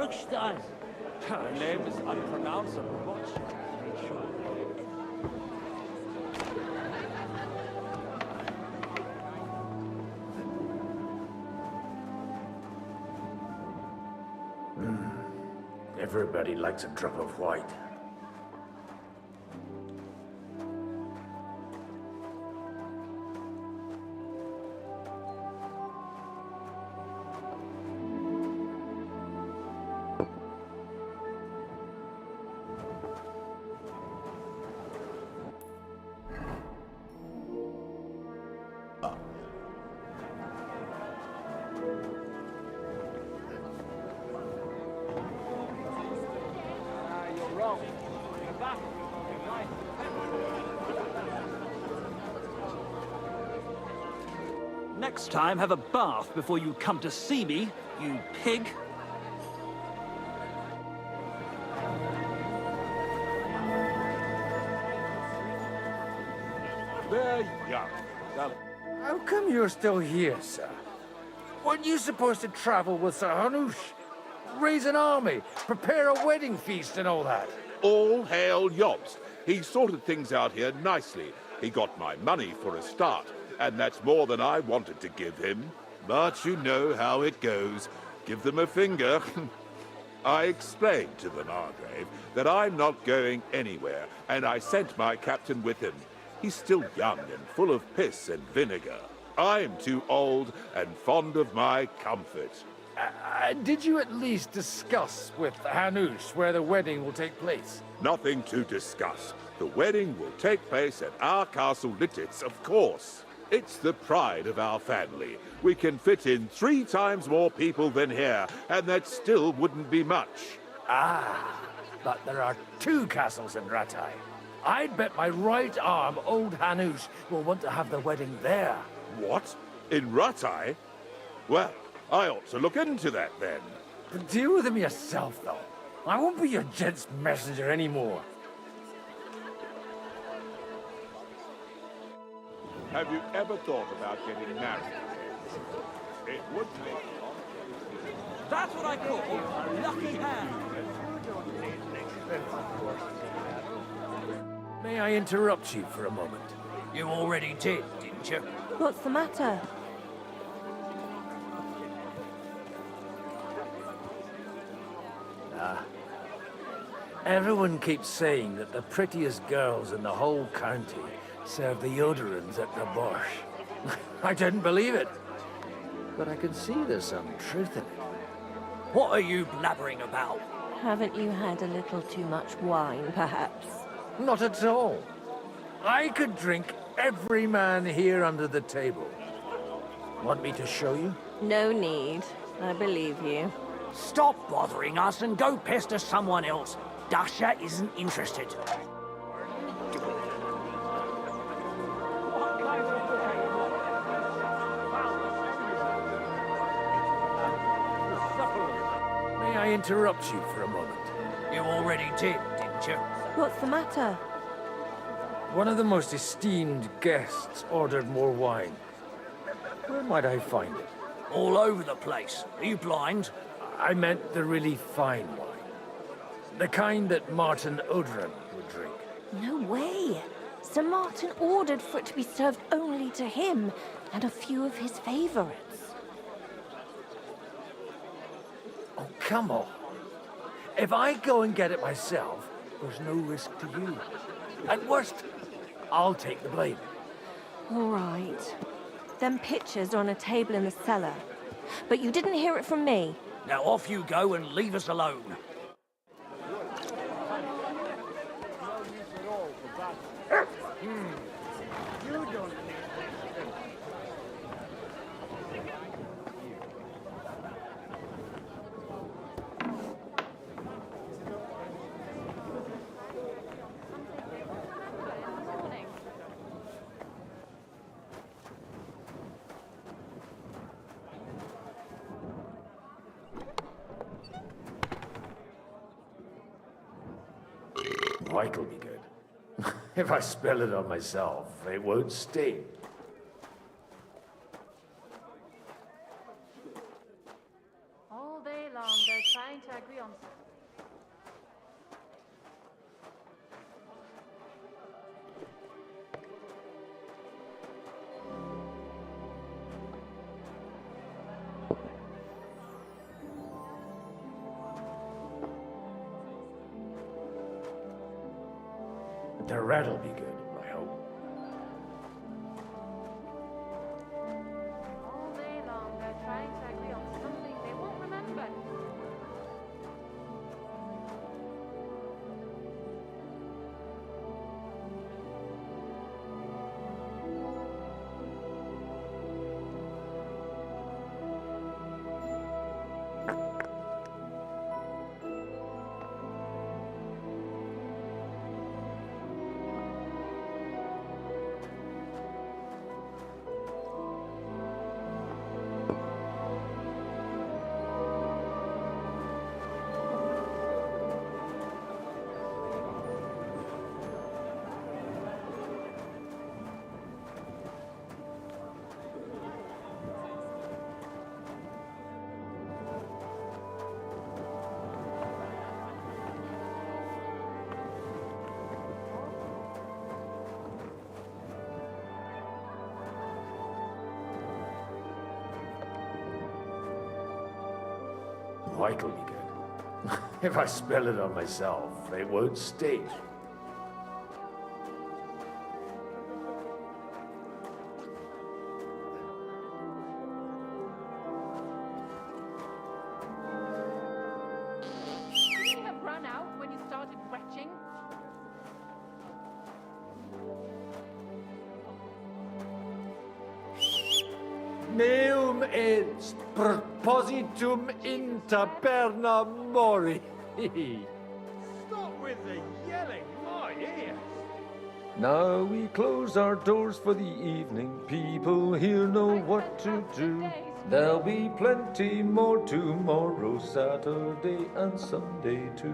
Bruchstein. Her name is unpronounceable. Watch. Everybody likes a drop of white. You're wrong. In a battle, your life depends. Next time, have a bath before you come to see me, you pig. They're young. How come you're still here, sir? Weren't you supposed to travel with Sir Hanush? Raise an army, prepare a wedding feast and all that? All hail Yobs. He sorted things out here nicely. He got my money for a start, and that's more than I wanted to give him. But you know how it goes. Give them a finger. I explained to the Margrave that I'm not going anywhere, and I sent my captain with him. He's still young and full of piss and vinegar. I'm too old and fond of my comfort. Did you at least discuss with Hanush where the wedding will take place? Nothing to discuss. The wedding will take place at our castle Littitz, of course. It's the pride of our family. We can fit in 3 times more people than here, and that still wouldn't be much. Ah, but there are 2 castles in Ratai. I'd bet my right arm old Hanush will want to have the wedding there. What? In Ratai? Well, I ought to look into that then. But deal with him yourself, though. I won't be your gent's messenger anymore. Have you ever thought about getting married? It would take long. That's what I call a lucky hand. May I interrupt you for a moment? You already did, didn't you? What's the matter? Everyone keeps saying that the prettiest girls in the whole county serve the Odorans at the Borscht. I didn't believe it. But I can see there's some truth in it. What are you blabbering about? Haven't you had a little too much wine, perhaps? Not at all. I could drink every man here under the table. Want me to show you? No need. I believe you. Stop bothering us and go pester someone else. Dasha isn't interested. May I interrupt you for a moment? You already did, didn't you? What's the matter? One of the most esteemed guests ordered more wine. Where might I find it? All over the place. Are you blind? I meant the really fine wine. The kind that Martin Odoran would drink. No way. Sir Martin ordered for it to be served only to him and a few of his favorites. Oh, come on. If I go and get it myself, there's no risk to you. At worst, I'll take the blame. All right. Them pictures are on a table in the cellar. But you didn't hear it from me. Now off you go and leave us alone. White'll be good. If I spill it on myself, it won't sting. All day long, they're trying to agree The rat'll be good, I hope. All day long, they're trying to agree on something they won't remember. White'll be good. If I spill it on myself, it won't stay. Did you have run out when you started retching? Meum est propositum inter perna mori. Stop with the yelling, my ear! Now we close our doors for the evening. People here know what to do. There'll be plenty more tomorrow, Saturday and Sunday too.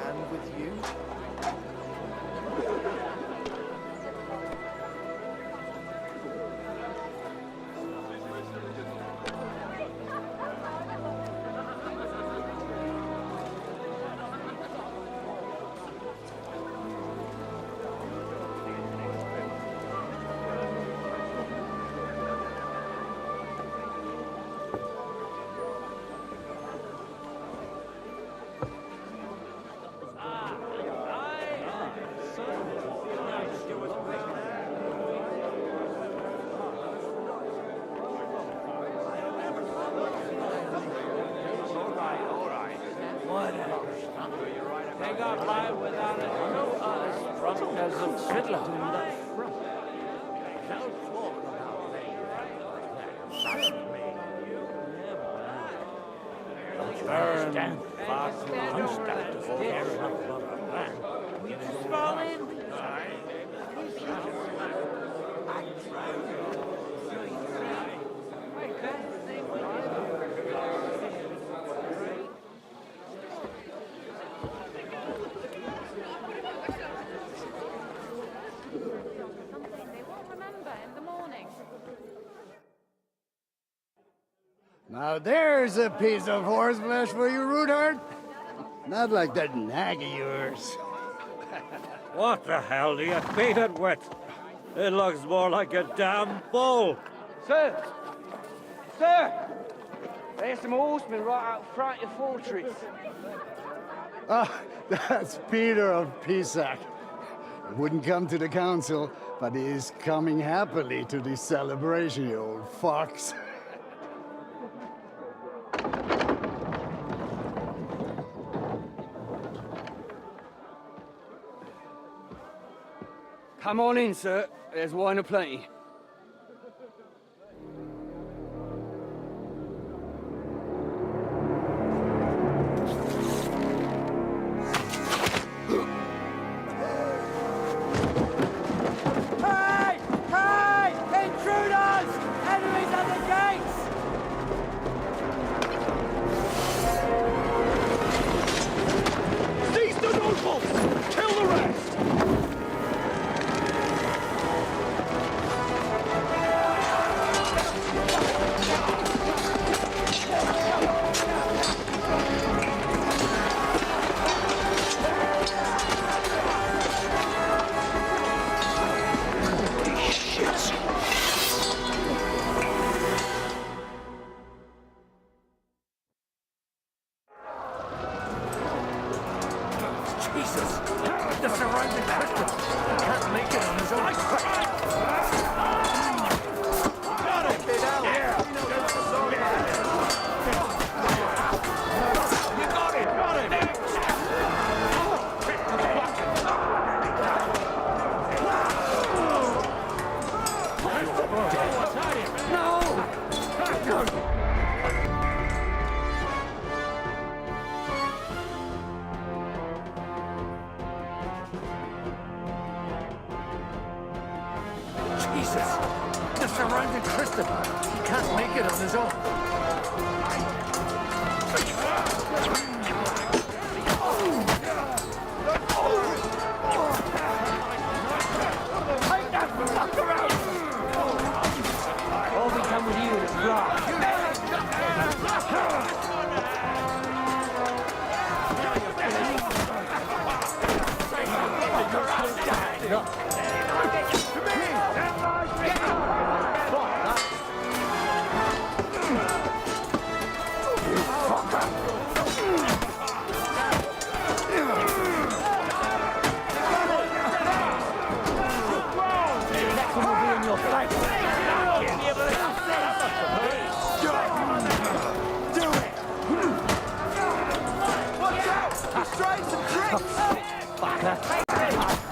And with you? They got by without it. No us front as a fiddler. Don't talk about things like that. Burn, fast, constant, fair enough of a man. Fall in. Something they won't remember in the morning. Now there's a piece of horseflesh for you, Rudhart. Not like that nag of yours. What the hell do you beat it with? It looks more like a damn bull. Sir! Sir! There's some horsemen right out front of your fortress. Ah, that's Peter of Pisac. He wouldn't come to the council, but he is coming happily to this celebration, you old fox. Come on in, sir. There's wine aplenty. Hey! Hey! Intruders! Enemies at the gates! Jesus! The surrounding Christian! He can't make it on his own. Got it! Get out! Yeah! You got it! Got it! Jesus! The surrounding Christian! He can't make it on his own. Take that fucker out! All we come with you is wrong.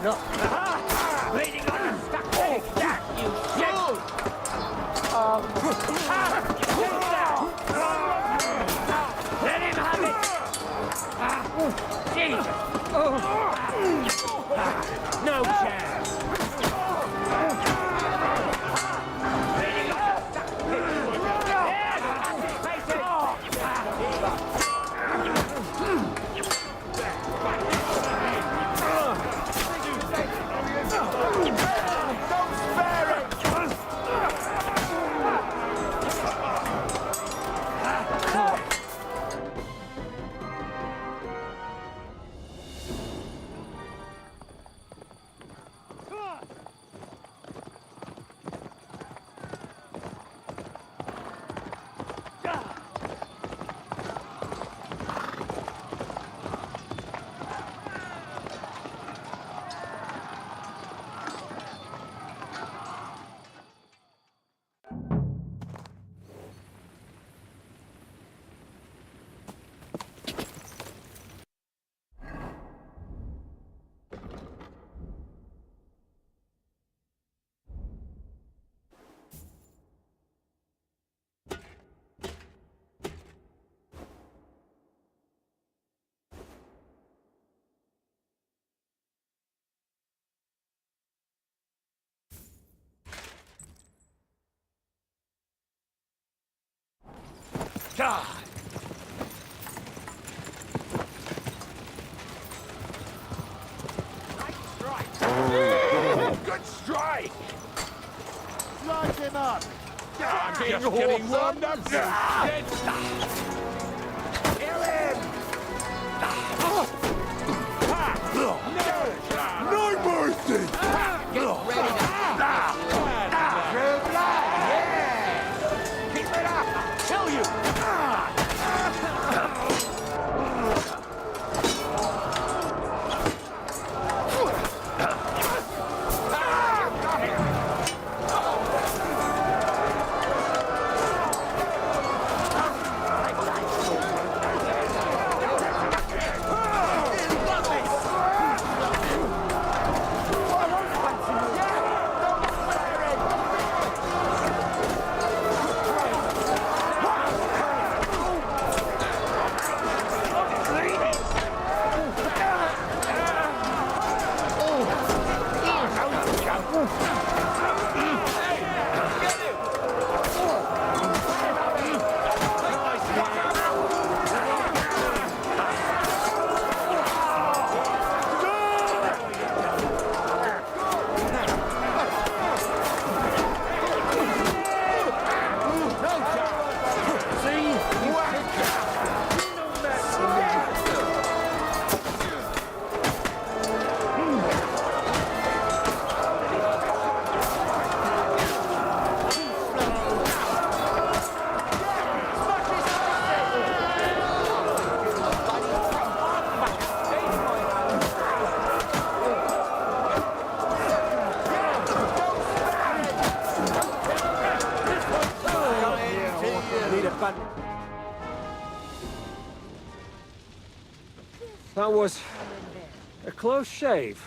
No. Bleeding on a stuck leg. That you shoot. Let him have it. Jesus. No chance. Bleeding on a stuck God! Good strike! Slice him up! I'm just getting warmed up. Kill him! No mercy! Get ready to... True blood, yeah! Keep it up! I'll kill you! That was a close shave.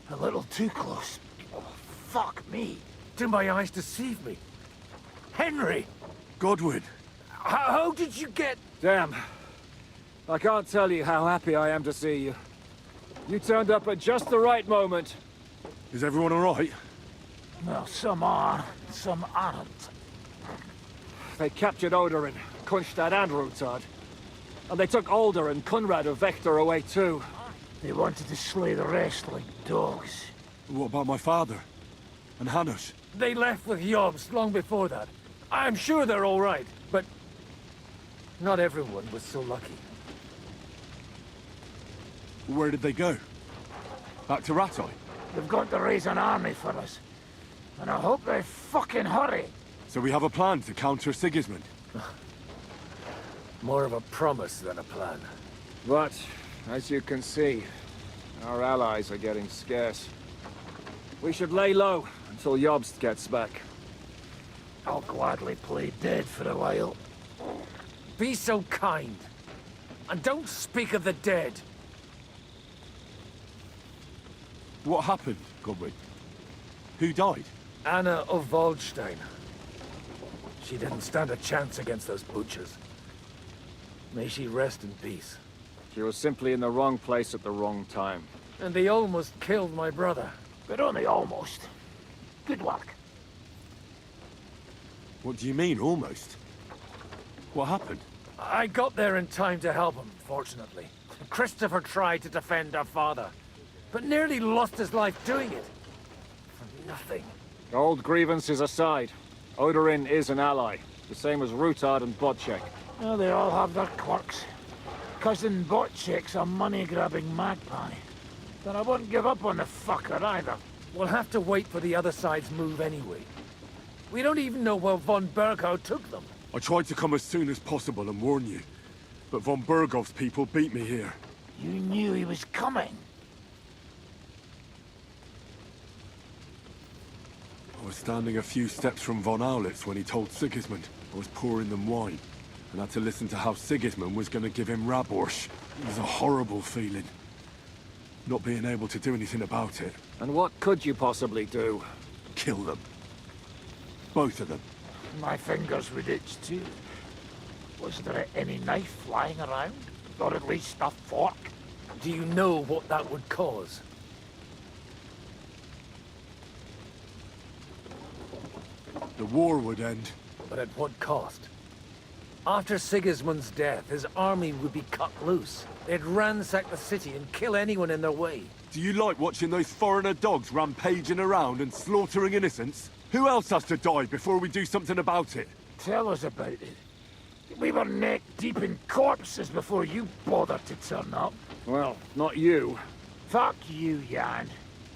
A little too close. Oh, fuck me. Do my eyes deceive me? Henry! Godwin! How did you get... Damn. I can't tell you how happy I am to see you. You turned up at just the right moment. Is everyone all right? Well, some are, some aren't. They captured Odorin, Kunstad and Rutard. And they took Alder and Kunrad of Vector away too. They wanted to slay the rest like dogs. What about my father? And Hanush? They left with Yobs long before that. I'm sure they're all right, but... not everyone was so lucky. Where did they go? Back to Rattay? They've got to raise an army for us. And I hope they fucking hurry. So we have a plan to counter Sigismund? More of a promise than a plan. But, as you can see, our allies are getting scarce. We should lay low until Jobst gets back. I'll gladly play dead for a while. Be so kind. And don't speak of the dead. What happened, Godwin? Who died? Anna of Waldstein. She didn't stand a chance against those butchers. May she rest in peace. She was simply in the wrong place at the wrong time. And they almost killed my brother. But only almost. Good work. What do you mean, almost? What happened? I got there in time to help him, fortunately. Christopher tried to defend our father, but nearly lost his life doing it. For nothing. Old grievances aside, Odorin is an ally, the same as Rutard and Botchek. Well, they all have their quirks. Cousin Botchek's a money-grabbing magpie. But I wouldn't give up on the fucker either. We'll have to wait for the other side's move anyway. We don't even know where von Berghow took them. I tried to come as soon as possible and warn you, but von Bergov's people beat me here. You knew he was coming. I was standing a few steps from von Aulitz when he told Sigismund I was pouring them wine, and had to listen to how Sigismund was going to give him Raborsch. It was a horrible feeling, not being able to do anything about it. And what could you possibly do? Kill them. Both of them. My fingers would itch too. Was there any knife flying around? Or at least a fork? Do you know what that would cause? The war would end. But at what cost? After Sigismund's death, his army would be cut loose. They'd ransack the city and kill anyone in their way. Do you like watching those foreigner dogs rampaging around and slaughtering innocents? Who else has to die before we do something about it? Tell us about it. We were neck deep in corpses before you bothered to turn up. Well, not you. Fuck you, Jan.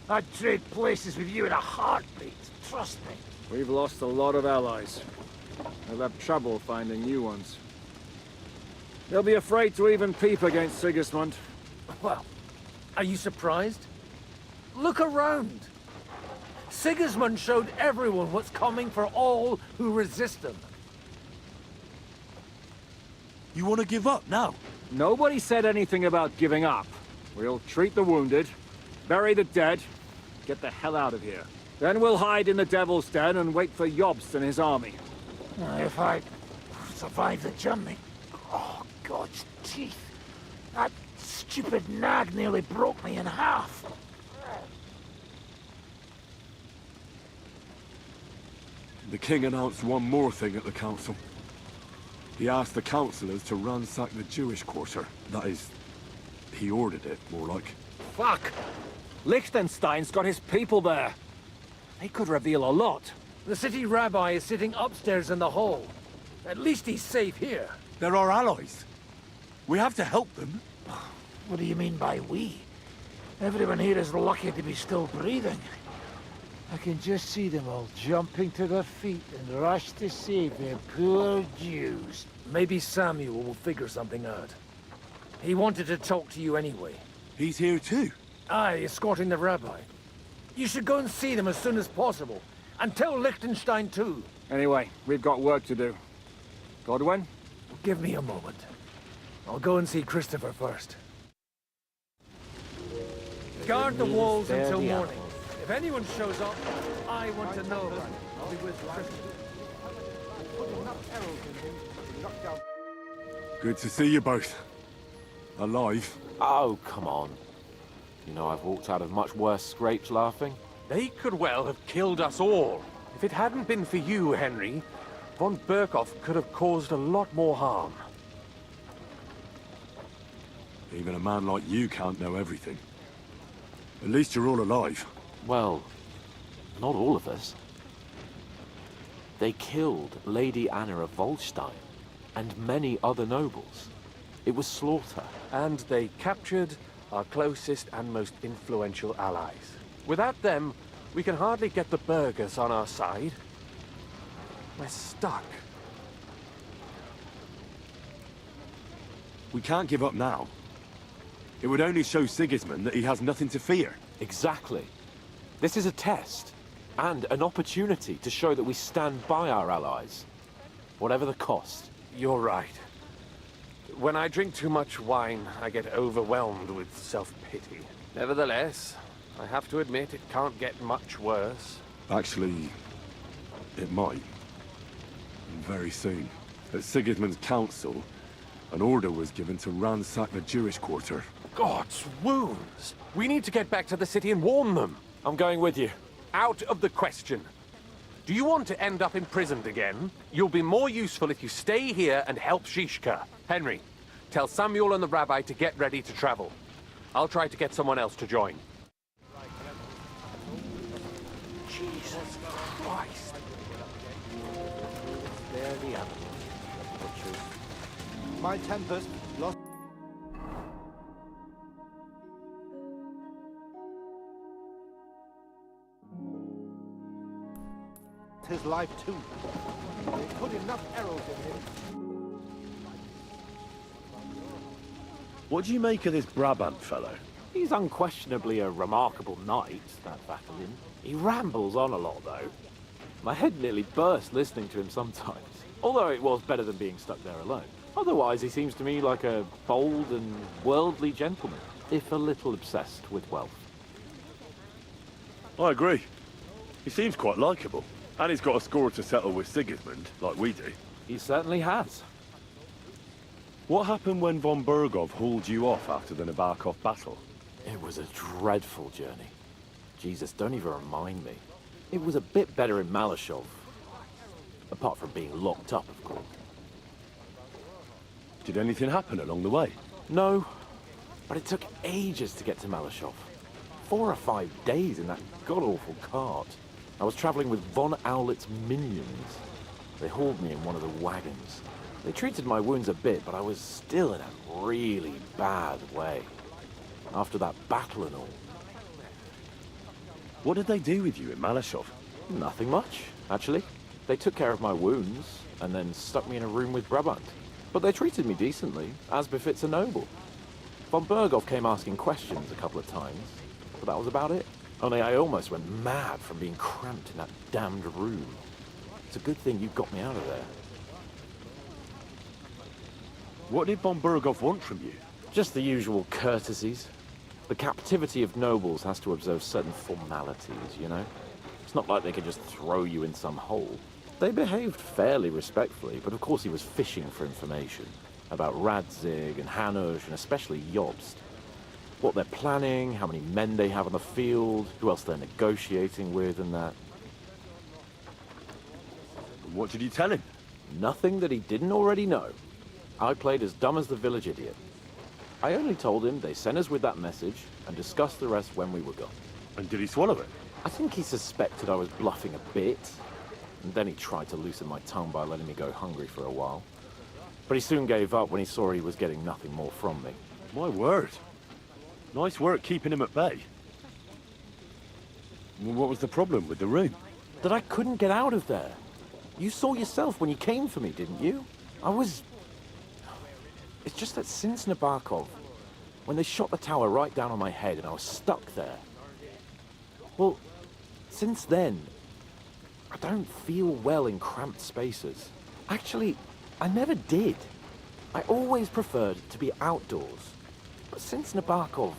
I'd trade places with you in a heartbeat. Trust me. We've lost a lot of allies. They'll have trouble finding new ones. They'll be afraid to even peep against Sigismund. Well, are you surprised? Look around. Sigismund showed everyone what's coming for all who resist him. You want to give up now? Nobody said anything about giving up. We'll treat the wounded, bury the dead, get the hell out of here. Then we'll hide in the Devil's Den and wait for Jobst and his army. If I survive the journey... Oh, God's teeth. That stupid nag nearly broke me in half. The king announced one more thing at the council. He asked the councillors to ransack the Jewish quarter. That is, he ordered it, more like. Fuck! Liechtenstein's got his people there. They could reveal a lot. The city rabbi is sitting upstairs in the hall. At least he's safe here. They're our allies. We have to help them. What do you mean by we? Everyone here is lucky to be still breathing. I can just see them all jumping to their feet and rush to save their poor Jews. Maybe Samuel will figure something out. He wanted to talk to you anyway. He's here too? Aye, escorting the rabbi. You should go and see them as soon as possible. And tell Liechtenstein too. Anyway, we've got work to do. Godwin? Give me a moment. I'll go and see Christopher first. Guard the walls Spare until the morning. If anyone shows up, I want to know about it. I'll be with Christopher. Good to see you both. Alive. Oh, come on. You know I've walked out of much worse scrapes laughing. They could well have killed us all. If it hadn't been for you, Henry, von Berkhoff could have caused a lot more harm. Even a man like you can't know everything. At least you're all alive. Well, not all of us. They killed Lady Anna of Volstein and many other nobles. It was slaughter. And they captured our closest and most influential allies. Without them, we can hardly get the burghers on our side. We're stuck. We can't give up now. It would only show Sigismund that he has nothing to fear. Exactly. This is a test, and an opportunity to show that we stand by our allies, whatever the cost. You're right. When I drink too much wine, I get overwhelmed with self-pity. Nevertheless, I have to admit it can't get much worse. Actually, it might. And very soon. At Sigismund's council, an order was given to ransack the Jewish quarter. God's wounds! We need to get back to the city and warn them. I'm going with you. Out of the question. Do you want to end up imprisoned again? You'll be more useful if you stay here and help Shishka. Henry, tell Samuel and the rabbi to get ready to travel. I'll try to get someone else to join. Jesus Christ! Spare the animals. Butchers. My tempest lost. His life too. They put enough arrows in him. What do you make of this Brabant fellow? He's unquestionably a remarkable knight, that Vatalin. He rambles on a lot, though. My head nearly burst listening to him sometimes. Although it was better than being stuck there alone. Otherwise, he seems to me like a bold and worldly gentleman, if a little obsessed with wealth. I agree. He seems quite likeable. And he's got a score to settle with Sigismund, like we do. He certainly has. What happened when von Berghoff hauled you off after the Nabokov battle? It was a dreadful journey. Jesus, don't even remind me. It was a bit better in Malashov. Apart from being locked up, of course. Did anything happen along the way? No, but it took ages to get to Malashov. 4 or 5 days in that god-awful cart. I was traveling with von Owlet's minions. They hauled me in one of the wagons. They treated my wounds a bit, but I was still in a really bad way. After that battle and all. What did they do with you in Malashov? Nothing much, actually. They took care of my wounds, and then stuck me in a room with Brabant. But they treated me decently, as befits a noble. Von Berghoff came asking questions a couple of times, but that was about it. Only I almost went mad from being cramped in that damned room. It's a good thing you got me out of there. What did von Berghoff want from you? Just the usual courtesies. The captivity of nobles has to observe certain formalities, you know? It's not like they could just throw you in some hole. They behaved fairly respectfully, but of course he was fishing for information. About Radzig and Hanush, and especially Jobst. What they're planning, how many men they have on the field, who else they're negotiating with and that. What did you tell him? Nothing that he didn't already know. I played as dumb as the village idiot. I only told him they sent us with that message and discussed the rest when we were gone. And did he swallow it? I think he suspected I was bluffing a bit, and then he tried to loosen my tongue by letting me go hungry for a while. But he soon gave up when he saw he was getting nothing more from me. My word. Nice work keeping him at bay. Well, what was the problem with the room? That I couldn't get out of there. You saw yourself when you came for me, didn't you? It's just that since Nabokov, when they shot the tower right down on my head and I was stuck there. Well, since then, I don't feel well in cramped spaces. Actually, I never did. I always preferred to be outdoors. But since Nabokov,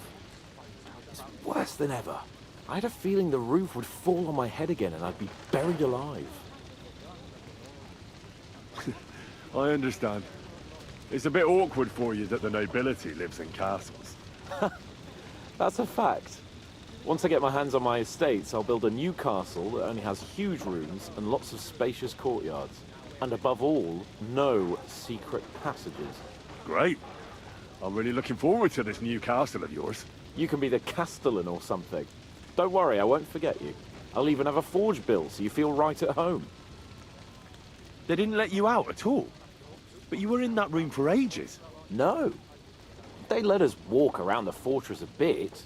it's worse than ever. I had a feeling the roof would fall on my head again and I'd be buried alive. I understand. It's a bit awkward for you that the nobility lives in castles. That's a fact. Once I get my hands on my estates, I'll build a new castle that only has huge rooms and lots of spacious courtyards. And above all, no secret passages. Great. I'm really looking forward to this new castle of yours. You can be the castellan or something. Don't worry, I won't forget you. I'll even have a forge built so you feel right at home. They didn't let you out at all? But you were in that room for ages. No. They let us walk around the fortress a bit.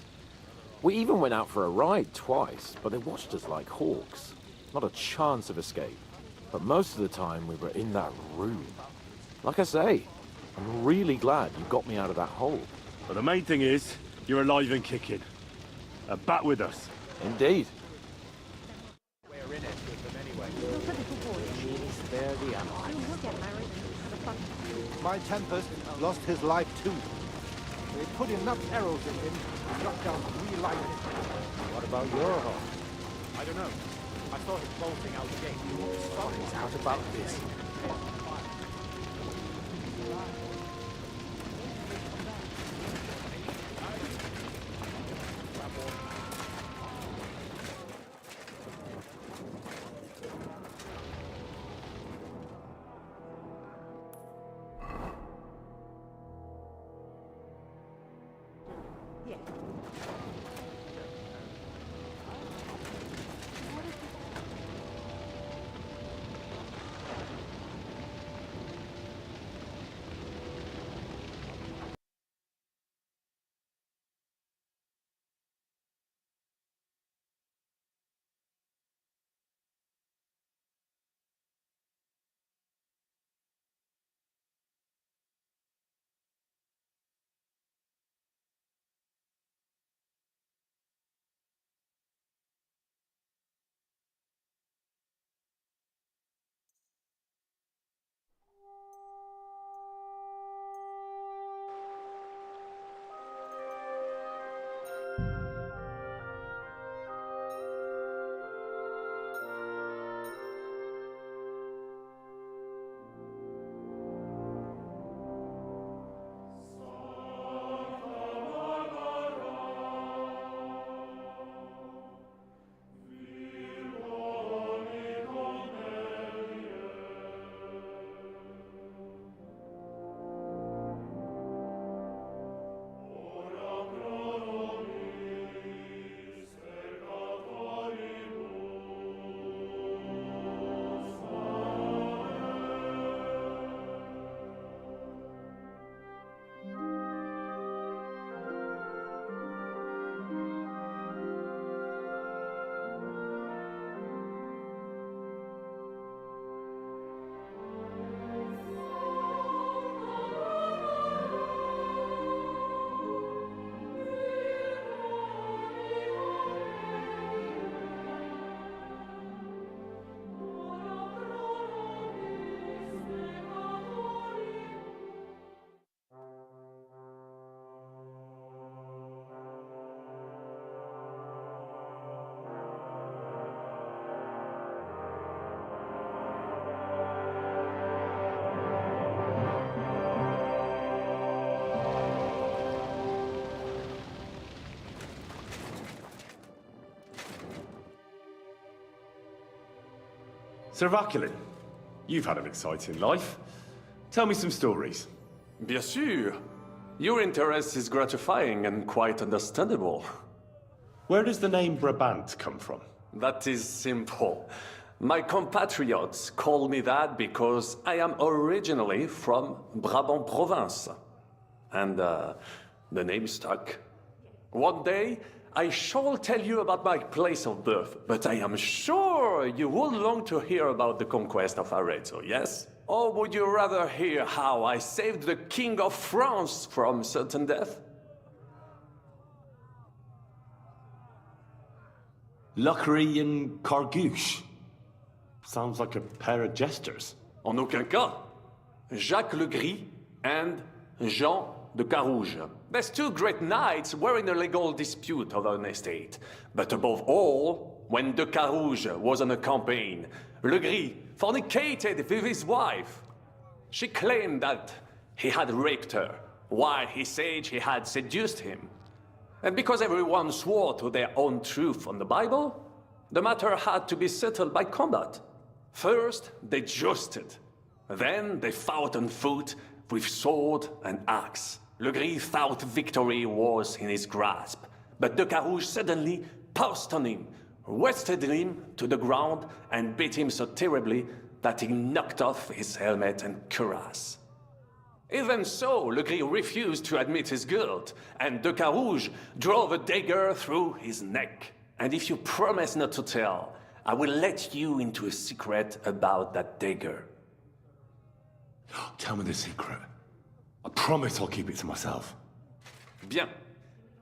We even went out for a ride twice, but they watched us like hawks. Not a chance of escape. But most of the time we were in that room. Like I say, I'm really glad you got me out of that hole. But the main thing is, you're alive and kicking. And back with us. Indeed. We're in it with them anyway. They're the allies. My Tempest lost his life too. They put enough arrows in him to knock down 3 lightning. What about your home? I don't know. I saw him bolting out the gate. What out about this? Sir Vaculin, you've had an exciting life. Tell me some stories. Bien sûr. Your interest is gratifying and quite understandable. Where does the name Brabant come from? That is simple. My compatriots call me that because I am originally from Brabant province. And the name stuck. One day, I shall tell you about my place of birth, but I am sure you would long to hear about the conquest of Arezzo, yes? Or would you rather hear how I saved the King of France from certain death? Luckry and Cargouche. Sounds like a pair of jesters. En aucun cas. Jacques Le Gris and Jean de Carouge. There's two great knights were in a legal dispute over an estate. But above all, when de Carouge was on a campaign, Le Gris fornicated with his wife. She claimed that he had raped her, while he said he had seduced him. And because everyone swore to their own truth on the Bible, the matter had to be settled by combat. First, they jousted. Then they fought on foot with sword and axe. Le Gris thought victory was in his grasp, but de Carouge suddenly pounced on him, wrestled him to the ground, and beat him so terribly that he knocked off his helmet and cuirass. Even so, Le Gris refused to admit his guilt, and de Carouge drove a dagger through his neck. And if you promise not to tell, I will let you into a secret about that dagger. Tell me the secret. I promise I'll keep it to myself. Bien.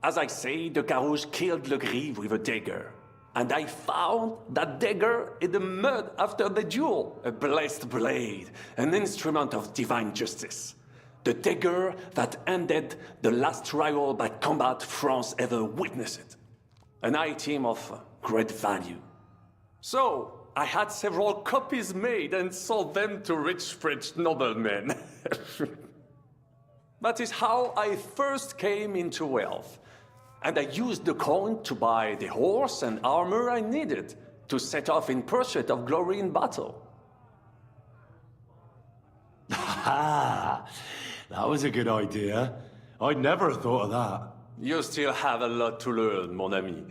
As I say, de Carouge killed Le Gris with a dagger. And I found that dagger in the mud after the duel. A blessed blade, an instrument of divine justice. The dagger that ended the last trial by combat France ever witnessed. An item of great value. So, I had several copies made and sold them to rich French noblemen. That is how I first came into wealth. And I used the coin to buy the horse and armor I needed to set off in pursuit of glory in battle. Ha! That was a good idea. I'd never have thought of that. You still have a lot to learn, mon ami.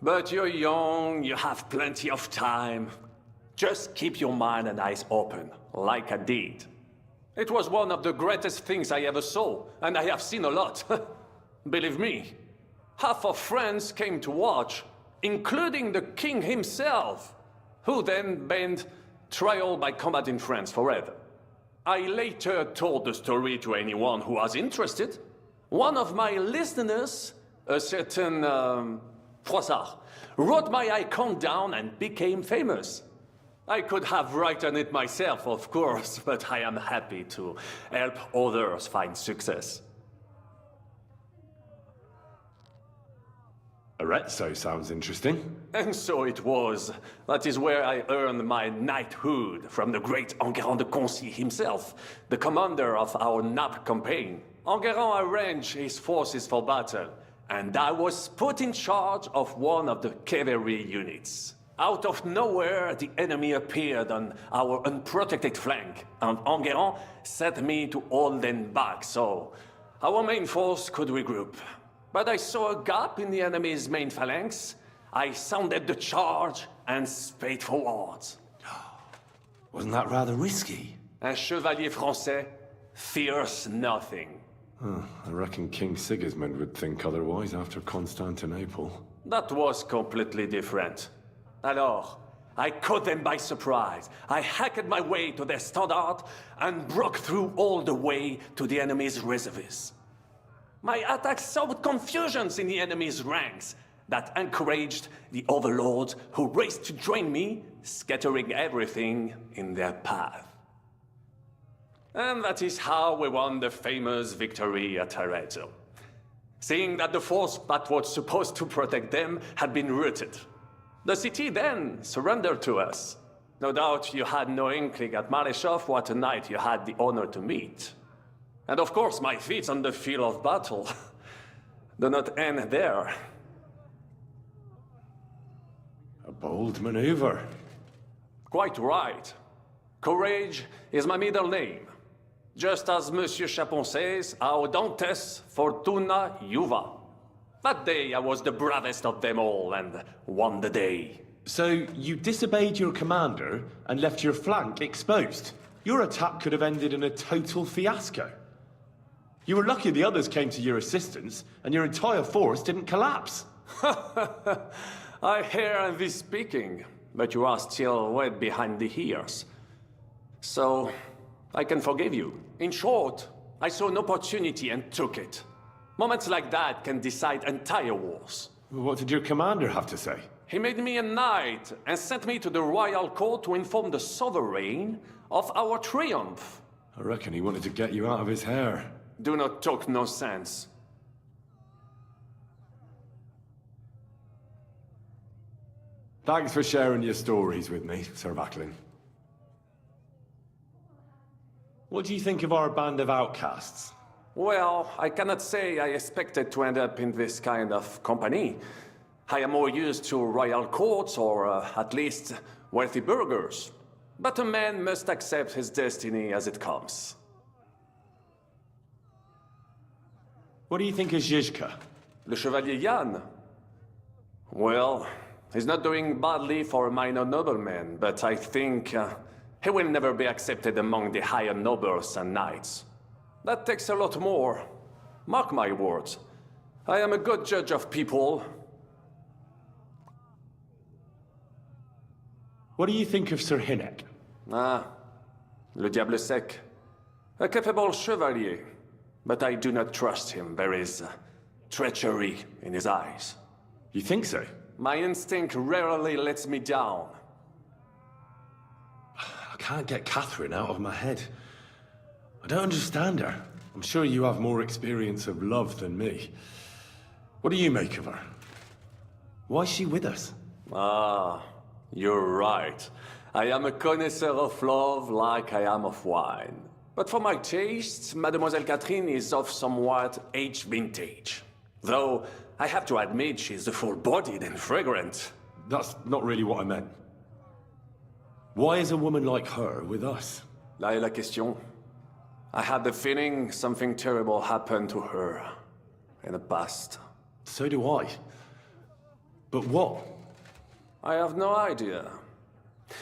But you're young, you have plenty of time. Just keep your mind and eyes open, like I did. It was one of the greatest things I ever saw, and I have seen a lot. Believe me, half of France came to watch, including the king himself, who then banned trial by combat in France forever. I later told the story to anyone who was interested. One of my listeners, a certain Froissart, wrote my icon down and became famous. I could have written it myself, of course, but I am happy to help others find success. Arezzo sounds interesting. And so it was. That is where I earned my knighthood from the great Enguerrand de Concy himself, the commander of our Naples campaign. Enguerrand arranged his forces for battle, and I was put in charge of one of the cavalry units. Out of nowhere, the enemy appeared on our unprotected flank, and Enguerrand set me to hold them back so our main force could regroup. But I saw a gap in the enemy's main phalanx. I sounded the charge and sped forwards. Wasn't that rather risky? Un chevalier français fears nothing. I reckon King Sigismund would think otherwise after Constantinople. That was completely different. Alors, I caught them by surprise. I hacked my way to their standard and broke through all the way to the enemy's reserves. My attack sowed confusions in the enemy's ranks that encouraged the overlords who raced to join me, scattering everything in their path. And that is how we won the famous victory at Arezzo. Seeing that the force that was supposed to protect them had been routed. The city then surrendered to us. No doubt you had no inkling at Maleshov what a knight you had the honor to meet. And of course, my feats on the field of battle do not end there. A bold maneuver. Quite right. Courage is my middle name. Just as Monsieur Chapon says, Audantes Fortuna Juva. That day I was the bravest of them all and won the day. So you disobeyed your commander and left your flank exposed. Your attack could have ended in a total fiasco. You were lucky the others came to your assistance, and your entire force didn't collapse. I hear envy speaking, but you are still wet behind the ears. So, I can forgive you. In short, I saw an opportunity and took it. Moments like that can decide entire wars. What did your commander have to say? He made me a knight and sent me to the royal court to inform the sovereign of our triumph. I reckon he wanted to get you out of his hair. Do not talk nonsense. Thanks for sharing your stories with me, Sir Vacklin. What do you think of our band of outcasts? Well, I cannot say I expected to end up in this kind of company. I am more used to royal courts or at least wealthy burghers. But a man must accept his destiny as it comes. What do you think of Zizka? Le Chevalier Jan? Well, he's not doing badly for a minor nobleman, but I think he will never be accepted among the higher nobles and knights. That takes a lot more. Mark my words. I am a good judge of people. What do you think of Sir Hynek? Le Diable Sec. A capable chevalier, but I do not trust him. There is treachery in his eyes. You think so? My instinct rarely lets me down. I can't get Catherine out of my head. I don't understand her. I'm sure you have more experience of love than me. What do you make of her? Why is she with us? You're right. I am a connoisseur of love like I am of wine. But for my tastes, Mademoiselle Catherine is of somewhat aged vintage. Though, I have to admit she's full-bodied and fragrant. That's not really what I meant. Why is a woman like her with us? Là est la question. I had the feeling something terrible happened to her in the past. So do I. But what? I have no idea.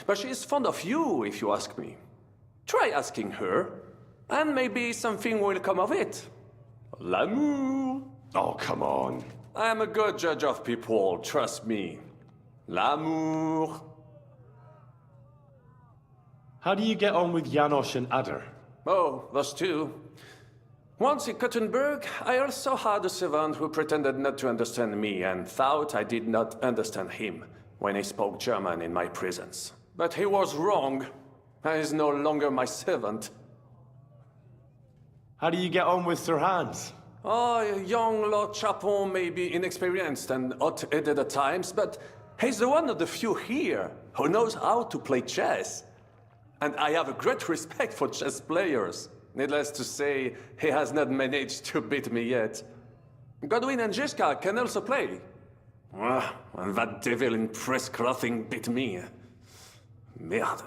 But she is fond of you, if you ask me. Try asking her, and maybe something will come of it. L'amour. Oh, come on. I am a good judge of people, trust me. L'amour. How do you get on with Janosch and Adder? Oh, those two. Once in Kuttenberg, I also had a servant who pretended not to understand me and thought I did not understand him when he spoke German in my presence. But he was wrong. He is no longer my servant. How do you get on with Sir Hans? Oh, young Lord Chapon may be inexperienced and hot-headed at times, but he's the one of the few here who knows how to play chess. And I have a great respect for chess players. Needless to say, he has not managed to beat me yet. Godwin and Jiska can also play. And that devil in press clothing beat me. Merde.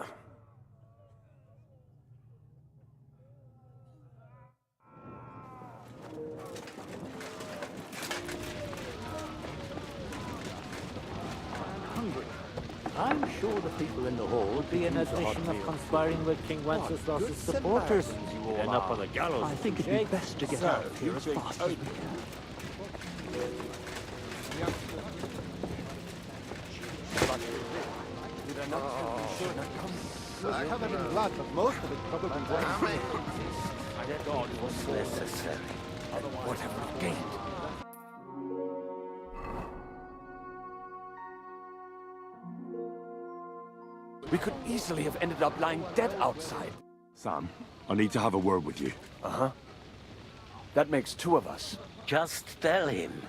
I'm sure the people in the hall would be in a position of conspiring with King Wenceslas's supporters. End up on the gallows. I think it'd be best to get out of here as fast as we can. It's covered in blood, but most of it probably won't. God was necessary. What have we gained? We could easily have ended up lying dead outside. Sam, I need to have a word with you. Uh-huh. That makes two of us. Just tell him.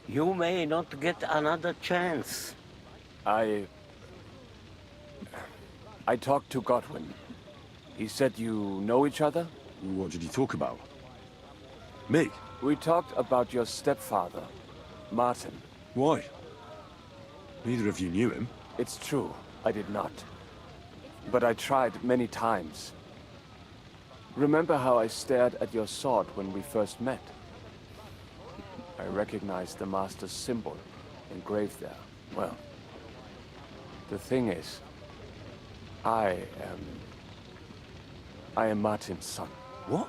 You may not get another chance. I talked to Godwin. He said you know each other? What did you talk about? Me? We talked about your stepfather, Martin. Why? Neither of you knew him. It's true, I did not. But I tried many times. Remember how I stared at your sword when we first met? I recognized the Master's symbol engraved there. Well, the thing is, I am Martin's son. What?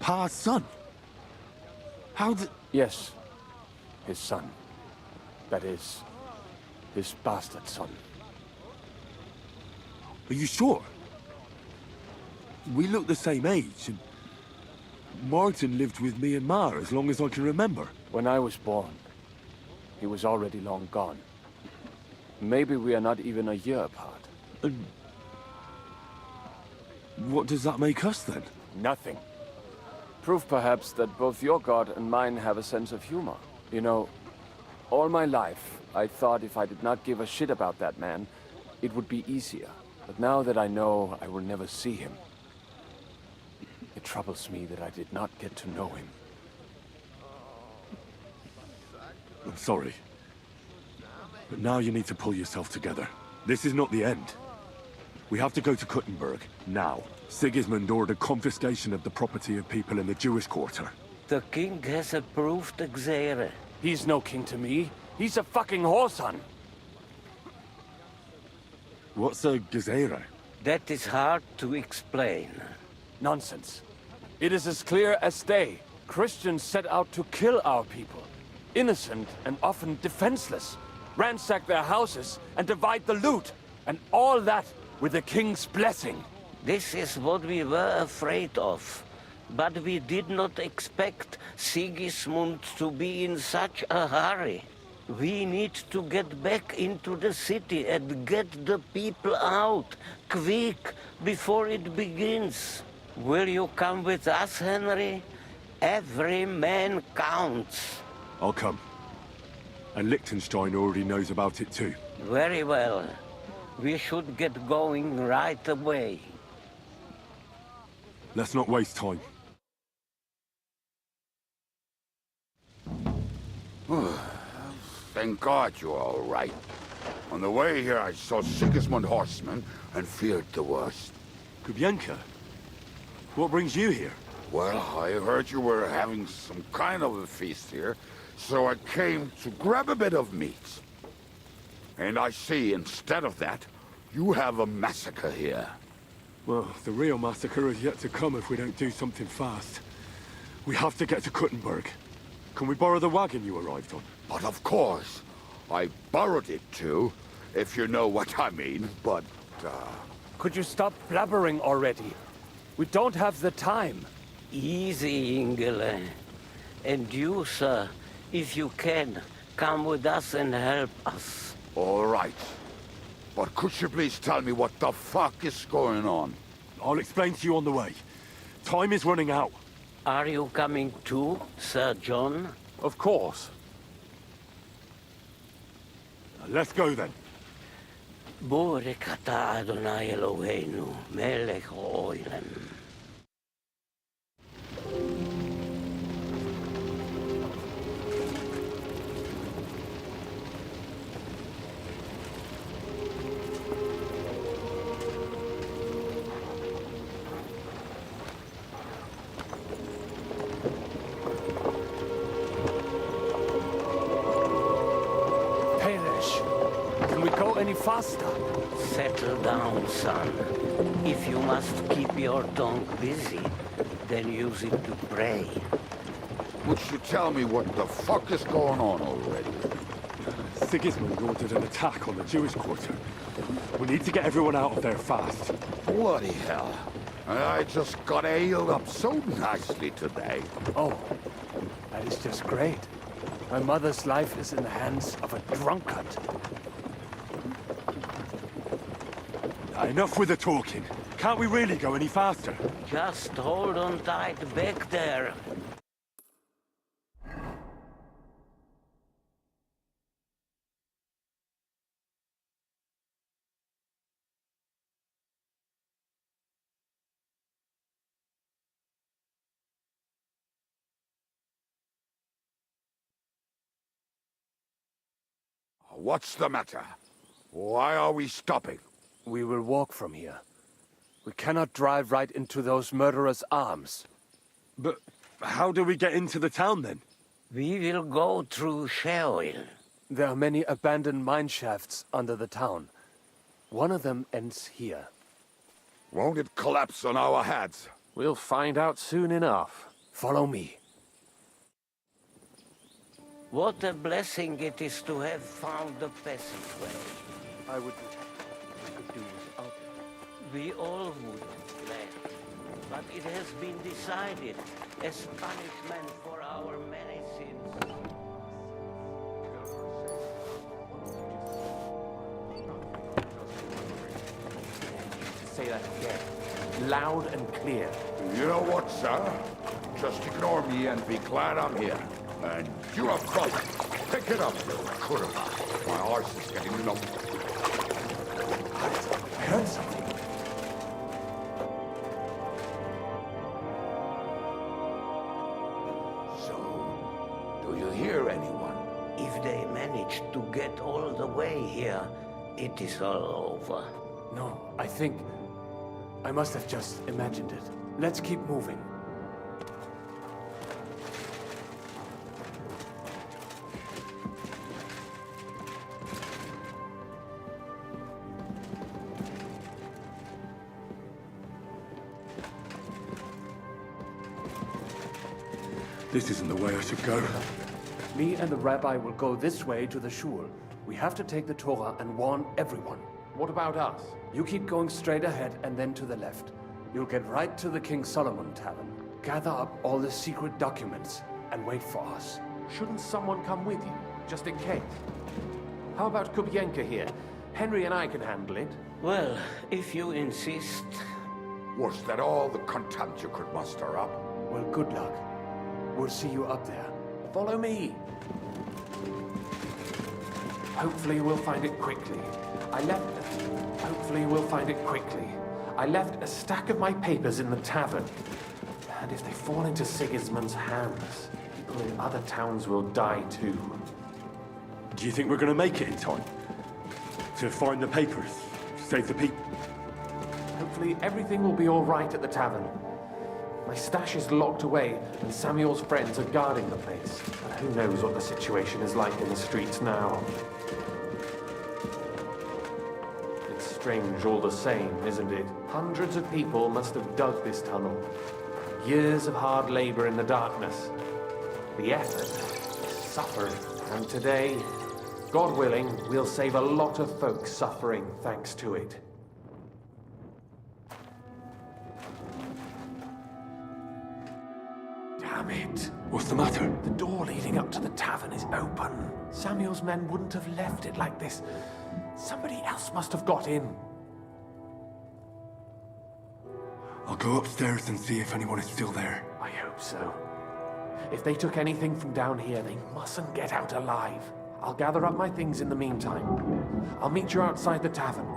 Pa's son? How did... Yes, his son. That is, his bastard son. Are you sure? We look the same age, and Martin lived with me and Ma as long as I can remember. When I was born, he was already long gone. Maybe we are not even a year apart. What does that make us then? Nothing. Proof perhaps that both your god and mine have a sense of humor. You know, all my life, I thought if I did not give a shit about that man, it would be easier. But now that I know I will never see him, it troubles me that I did not get to know him. I'm sorry. But now you need to pull yourself together. This is not the end. We have to go to Kuttenberg, now. Sigismund ordered confiscation of the property of people in the Jewish quarter. The king has approved Xere. He's no king to me. He's a fucking whoreson. What's a Gezerah? That is hard to explain. Nonsense. It is as clear as day. Christians set out to kill our people. Innocent and often defenseless. Ransack their houses and divide the loot. And all that with the king's blessing. This is what we were afraid of. But we did not expect Sigismund to be in such a hurry. We need to get back into the city and get the people out, quick, before it begins. Will you come with us, Henry? Every man counts. I'll come. And Liechtenstein already knows about it too. Very well. We should get going right away. Let's not waste time. Thank God you're all right. On the way here, I saw Sigismund horsemen and feared the worst. Kubienka? What brings you here? Well, I heard you were having some kind of a feast here, so I came to grab a bit of meat. And I see, instead of that, you have a massacre here. Well, the real massacre is yet to come if we don't do something fast. We have to get to Kuttenberg. Can we borrow the wagon you arrived on? But of course. I borrowed it too, if you know what I mean, but, Could you stop blabbering already? We don't have the time. Easy, Ingele. And you, sir, if you can, come with us and help us. All right. But could you please tell me what the fuck is going on? I'll explain to you on the way. Time is running out. Are you coming too, Sir John? Of course. Let's go then. Borekata Adonai Eloheinu, melech haolam. Any faster? Settle down, son. If you must keep your tongue busy, then use it to pray. Would you tell me what the fuck is going on already? Sigismund ordered an attack on the Jewish quarter. We need to get everyone out of there fast. Bloody hell. I just got ailed up so nicely today. Oh, that is just great. My mother's life is in the hands of a drunkard. Enough with the talking. Can't we really go any faster? Just hold on tight back there. What's the matter? Why are we stopping? We will walk from here. We cannot drive right into those murderers' arms. But how do we get into the town then? We will go through Sheol. There are many abandoned mine shafts under the town. One of them ends here. Won't it collapse on our heads? We'll find out soon enough. Follow me. What a blessing it is to have found the passageway. I would do without it. We all would, lad. But it has been decided as punishment for our many sins. Say that again. loud and clear. You know what, sir? Just ignore me and be glad I'm here. And you have brother. Pick it up, little kurva. My horse is getting numb. I heard something. So, do you hear anyone? If they manage to get all the way here, it is all over. No, I think... I must have just imagined it. Let's keep moving. This isn't the way I should go. Me and the rabbi will go this way to the shul. We have to take the Torah and warn everyone. What about us? You keep going straight ahead and then to the left. You'll get right to the King Solomon Tavern. Gather up all the secret documents and wait for us. Shouldn't someone come with you, just in case? How about Kubienka here? Henry and I can handle it. Well, if you insist. Was that all the content you could muster up? Well, good luck. We'll see you up there. Follow me. Hopefully we'll find it quickly. Hopefully we'll find it quickly. I left a stack of my papers in the tavern. And if they fall into Sigismund's hands, people in other towns will die too. Do you think we're going to make it in time? To find the papers? Save the people? Hopefully everything will be all right at the tavern. My stash is locked away, and Samuel's friends are guarding the place. But who knows what the situation is like in the streets now. It's strange all the same, isn't it? Hundreds of people must have dug this tunnel. Years of hard labor in the darkness. The effort, suffering, and today, God willing, we'll save a lot of folks suffering thanks to it. Damn it. What's the matter? The door leading up to the tavern is open. Samuel's men wouldn't have left it like this. Somebody else must have got in. I'll go upstairs and see if anyone is still there. I hope so. If they took anything from down here, they mustn't get out alive. I'll gather up my things in the meantime. I'll meet you outside the tavern.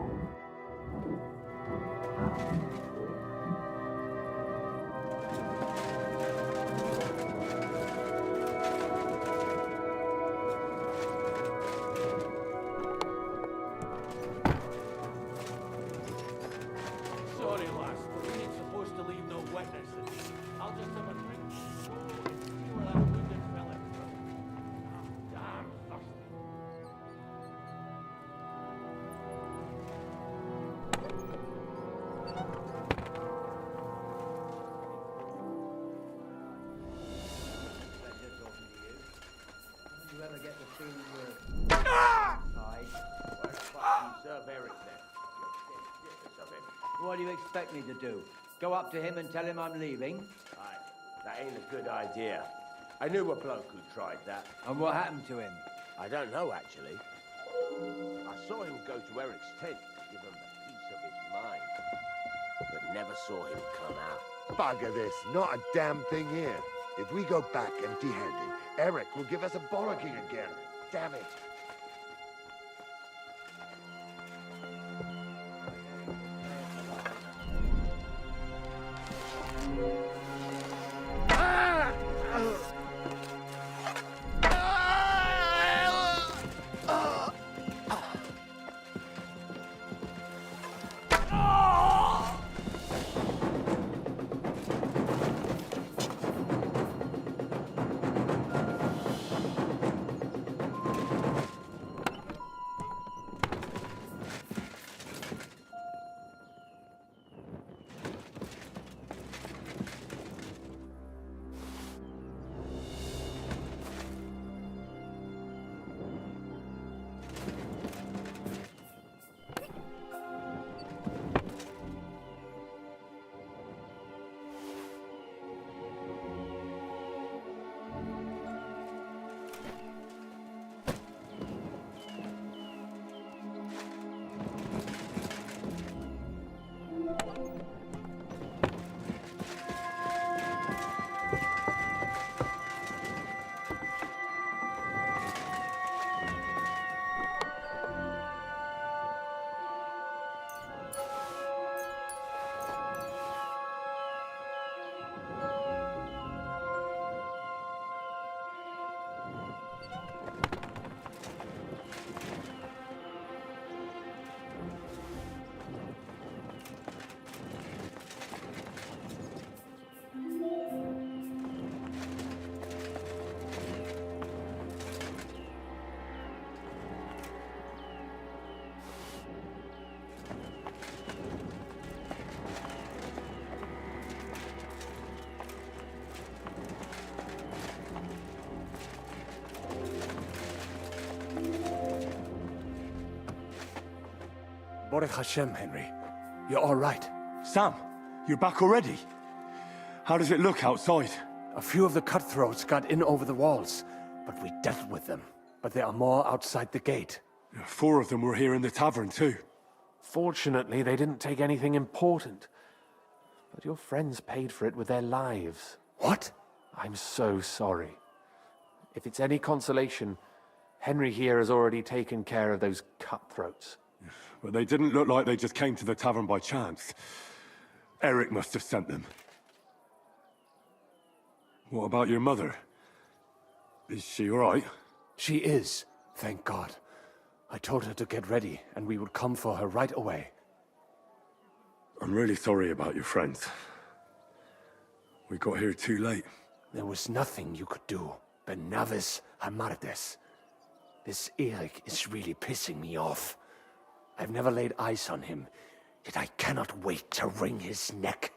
Sorry, lass, but we ain't supposed to leave no witnesses. I'll just have a drink. You were that wounded fella. Damn thirsty. You ever get the feeling you're tied? Serve Eric then. What do you expect me to do? Go up to him and tell him I'm leaving? Aye, that ain't a good idea. I knew a bloke who tried that. And what happened to him? I don't know, actually. I saw him go to Eric's tent to give him a piece of his mind, but never saw him come out. Bugger this, not a damn thing here. If we go back empty-handed, Eric will give us a bollocking again. Damn it. Baruch Hashem, Henry. You're all right. Sam, you're back already? How does it look outside? A few of the cutthroats got in over the walls, but we dealt with them. But there are more outside the gate. 4 of them were here in the tavern too. Fortunately, they didn't take anything important. But your friends paid for it with their lives. What? I'm so sorry. If it's any consolation, Henry here has already taken care of those cutthroats. But they didn't look like they just came to the tavern by chance. Eric must have sent them. What about your mother? Is she all right? She is, thank God. I told her to get ready, and we would come for her right away. I'm really sorry about your friends. We got here too late. There was nothing you could do. Benavis Hamardes. This Eric is really pissing me off. I've never laid eyes on him, yet I cannot wait to wring his neck.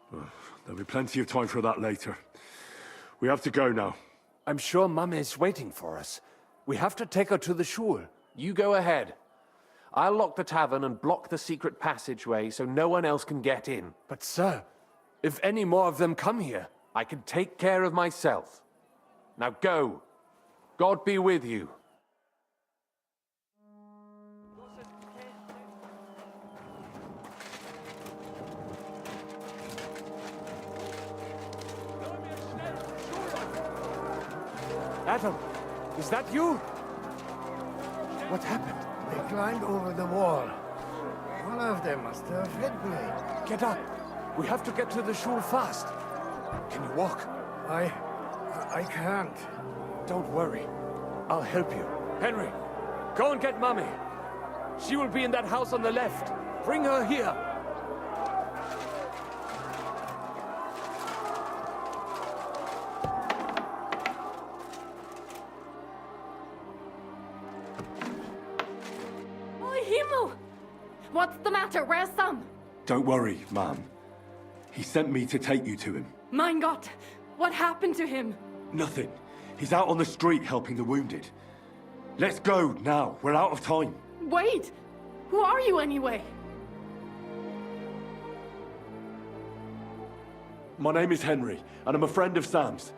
There'll be plenty of time for that later. We have to go now. I'm sure Mum is waiting for us. We have to take her to the shul. You go ahead. I'll lock the tavern and block the secret passageway so no one else can get in. But sir, if any more of them come here, I can take care of myself. Now go. God be with you. Adam, is that you? What happened? They climbed over the wall. One of them must have hit me. Get up. We have to get to the shul fast. Can you walk? I can't. Don't worry. I'll help you. Henry, go and get Mummy. She will be in that house on the left. Bring her here. What's the matter? Where's Sam? Don't worry, Ma'am. He sent me to take you to him. Mein Gott, what happened to him? Nothing. He's out on the street helping the wounded. Let's go now. We're out of time. Wait! Who are you anyway? My name is Henry, and I'm a friend of Sam's.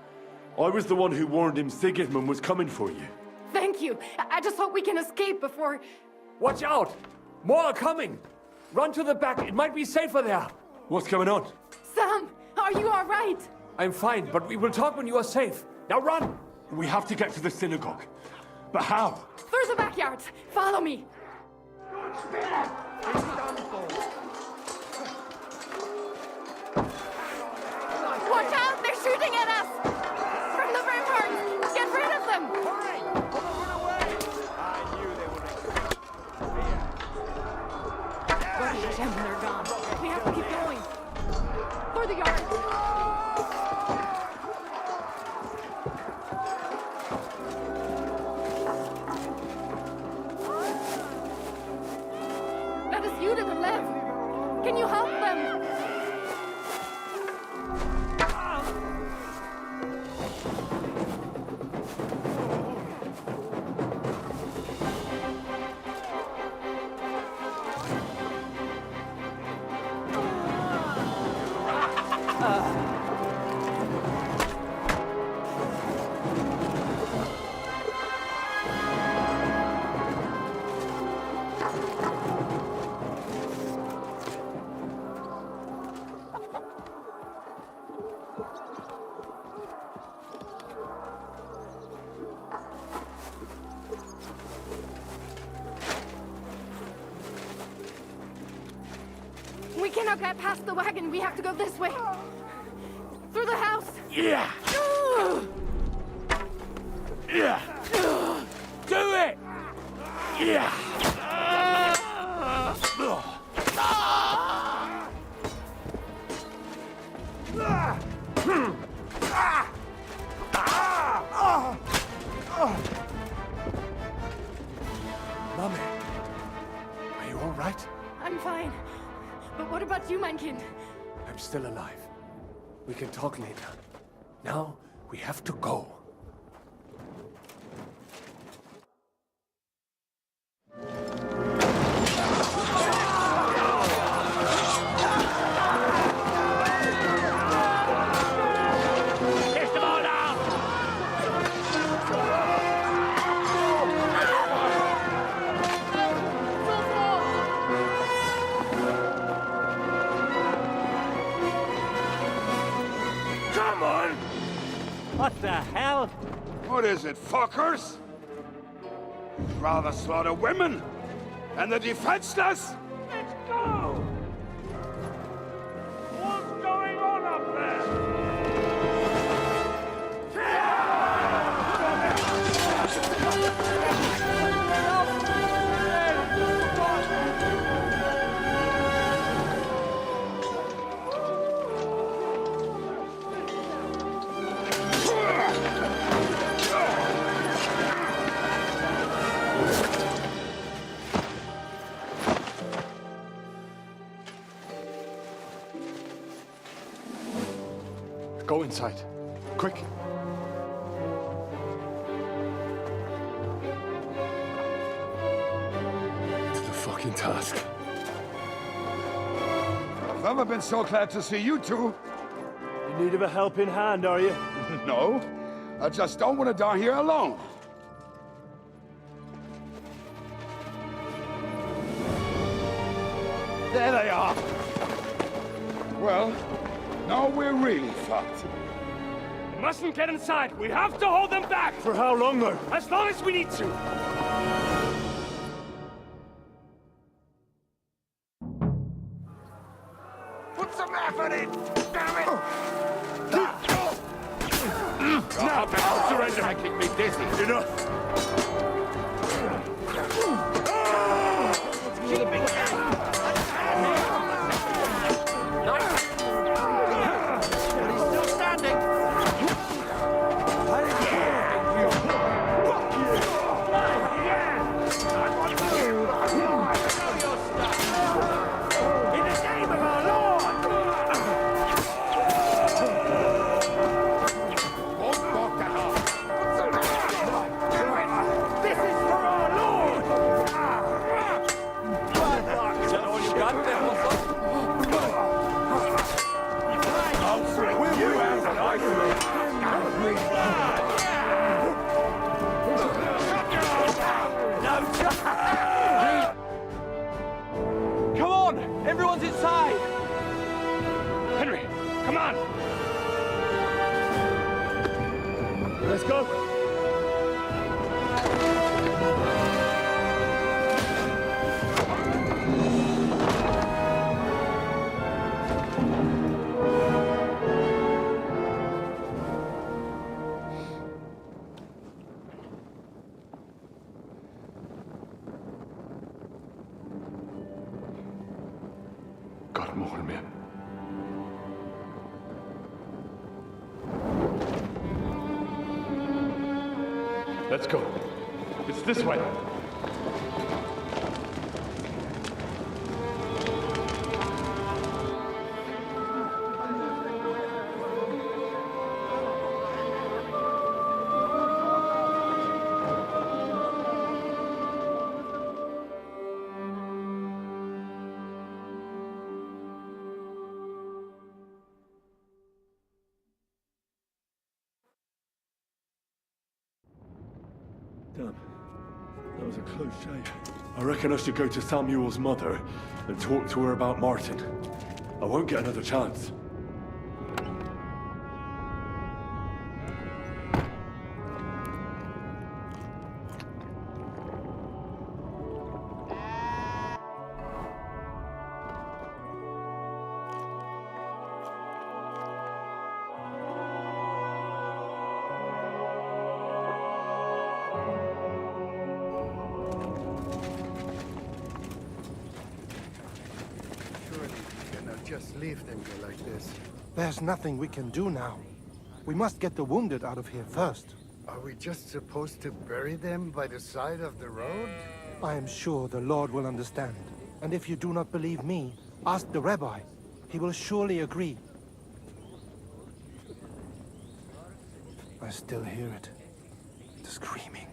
I was the one who warned him Sigismund was coming for you. Thank you. I just hope we can escape before... Watch out! More are coming! Run to the back. It might be safer there. What's going on? Sam, are you all right? I'm fine, but we will talk when you are safe. Now run! We have to get to the synagogue. But how? Through the backyard. Follow me. Watch out! They're shooting at us! From the ramparts! Get rid of them! Hurry! Run away! I knew they would Damn, they're gone. We have to keep going. For the yard. That is you to the left. Can you help them? We cannot get past the wagon. We have to go this way. Through the house. Yeah! Yeah! Do it! Yeah! Mommy, are you all right? I'm fine. But what about you, mein Kind? I'm still alive. We can talk later. Now, we have to go. Come on! What the hell? What is it, fuckers? Rather slaughter women and the defenseless? Let's go! What's going on up there? Go inside. Quick. To the fucking task. I've never been so glad to see you two. In need of a helping hand, are you? No, I just don't want to die here alone. There they are. Well, now we're really fucked. We mustn't get inside. We have to hold them back. For how long, though? As long as we need to. Put some effort in! Damn it! No, surrender! Making me dizzy. Enough. Come on! Everyone's inside! Henry, come on! Let's go! God more me. Let's go. It's this way. Damn. That was a close shave. I reckon I should go to Samuel's mother and talk to her about Martin. I won't get another chance. Just leave them here like this. There's nothing we can do now. We must get the wounded out of here first. Are we just supposed to bury them by the side of the road? I am sure the Lord will understand. And if you do not believe me, ask the rabbi. He will surely agree. I still hear it. The screaming.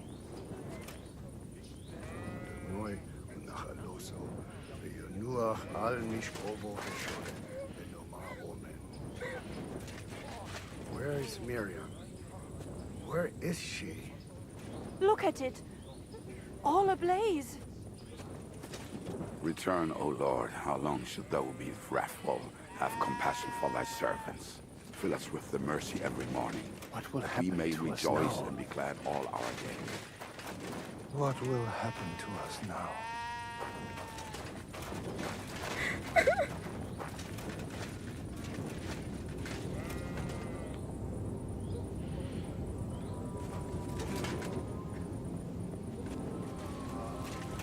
Where is Miriam? Where is she? Look at it. All ablaze. Return, O Lord. How long shalt thou be wrathful? Have compassion for thy servants. fill us with the mercy every morning. What will that happen we may to us rejoice now? and be glad all our days. What will happen to us now?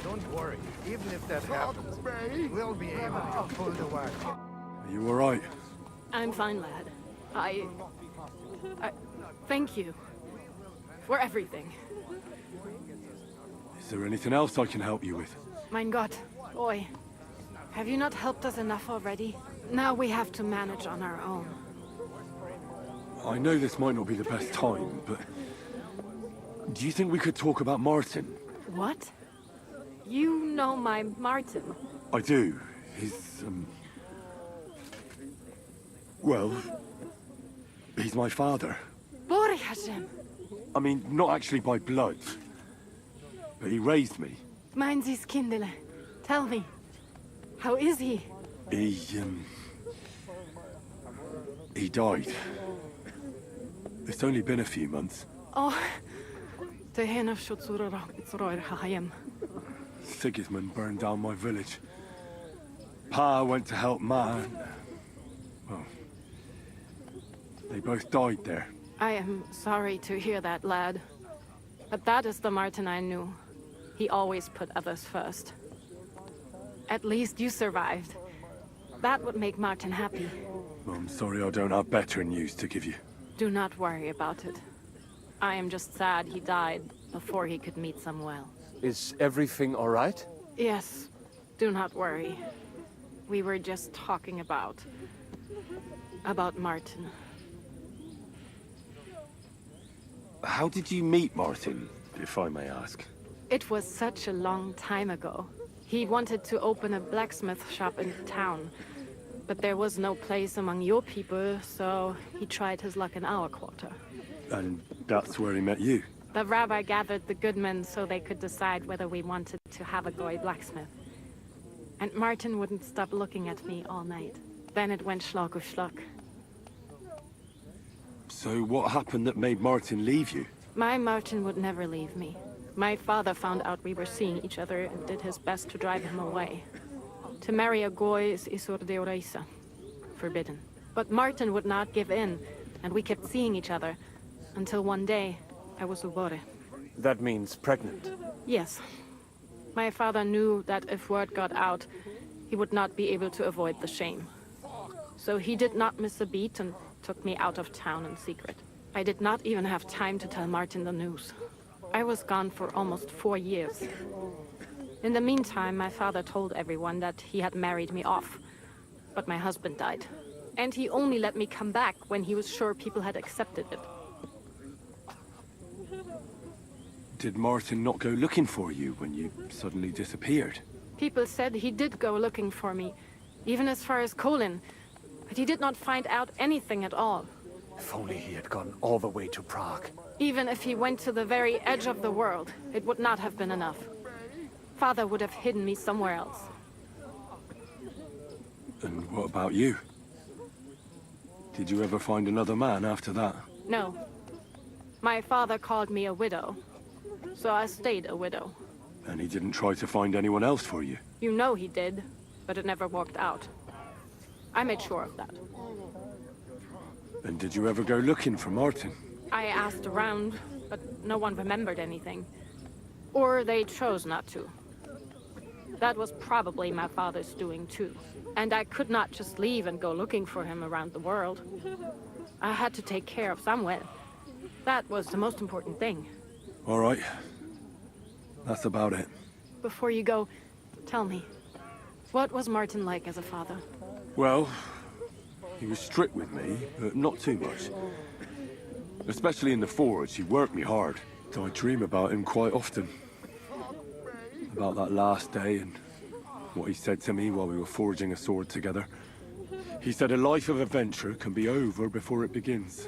Don't worry. Even if that happens, we'll be able to pull the wagon. Are you all right? I'm fine, lad. I thank you for everything. Is there anything else I can help you with? Mein Gott, boy. Have you not helped us enough already? Now we have to manage on our own. I know this might not be the best time, but... do you think we could talk about Martin? What? You know my Martin. I do. He's, well... he's my father. Bore Hashem. I mean, not actually by blood. But he raised me. Mein Sis Kindele. Tell me. How is he? He died. It's only been a few months. Oh. Tehenaf Shutsura Itzroir Hayem. Sigismund burned down my village. Pa went to help Ma. Well, they both died there. I am sorry to hear that, lad. But that is the Martin I knew. He always put others first. At least you survived. That would make Martin happy. I'm sorry I don't have better news to give you. Do not worry about it. I am just sad he died before he could meet Samuel. Is everything all right? Yes. Do not worry. We were just talking about Martin. How did you meet Martin, if I may ask? It was such a long time ago. He wanted to open a blacksmith shop in town, but there was no place among your people, so he tried his luck in our quarter. And that's where he met you? The rabbi gathered the good men so they could decide whether we wanted to have a goy blacksmith. And Martin wouldn't stop looking at me all night. Then it went schlock auf schlock. So what happened that made Martin leave you? My Martin would never leave me. My father found out we were seeing each other and did his best to drive him away. To marry a goy is isur deoraisa, forbidden. But Martin would not give in, and we kept seeing each other, until one day, I was ubore. That means pregnant. Yes. My father knew that if word got out, he would not be able to avoid the shame. So he did not miss a beat and took me out of town in secret. I did not even have time to tell Martin the news. I was gone for almost 4 years. In the meantime, my father told everyone that he had married me off. But my husband died. And he only let me come back when he was sure people had accepted it. Did Martin not go looking for you when you suddenly disappeared? People said he did go looking for me, even as far as Colin. But he did not find out anything at all. If only he had gone all the way to Prague. Even if he went to the very edge of the world, it would not have been enough. Father would have hidden me somewhere else. And what about you? Did you ever find another man after that? No. My father called me a widow, so I stayed a widow. And he didn't try to find anyone else for you? You know he did, but it never worked out. I made sure of that. And did you ever go looking for Martin? I asked around, but no one remembered anything. Or they chose not to. That was probably my father's doing too. And I could not just leave and go looking for him around the world. I had to take care of Samuel. That was the most important thing. All right. That's about it. Before you go, tell me, what was Martin like as a father? Well, he was strict with me, but not too much. Especially in the forge, he worked me hard. I dream about him quite often. About that last day and what he said to me while we were forging a sword together. He said a life of adventure can be over before it begins.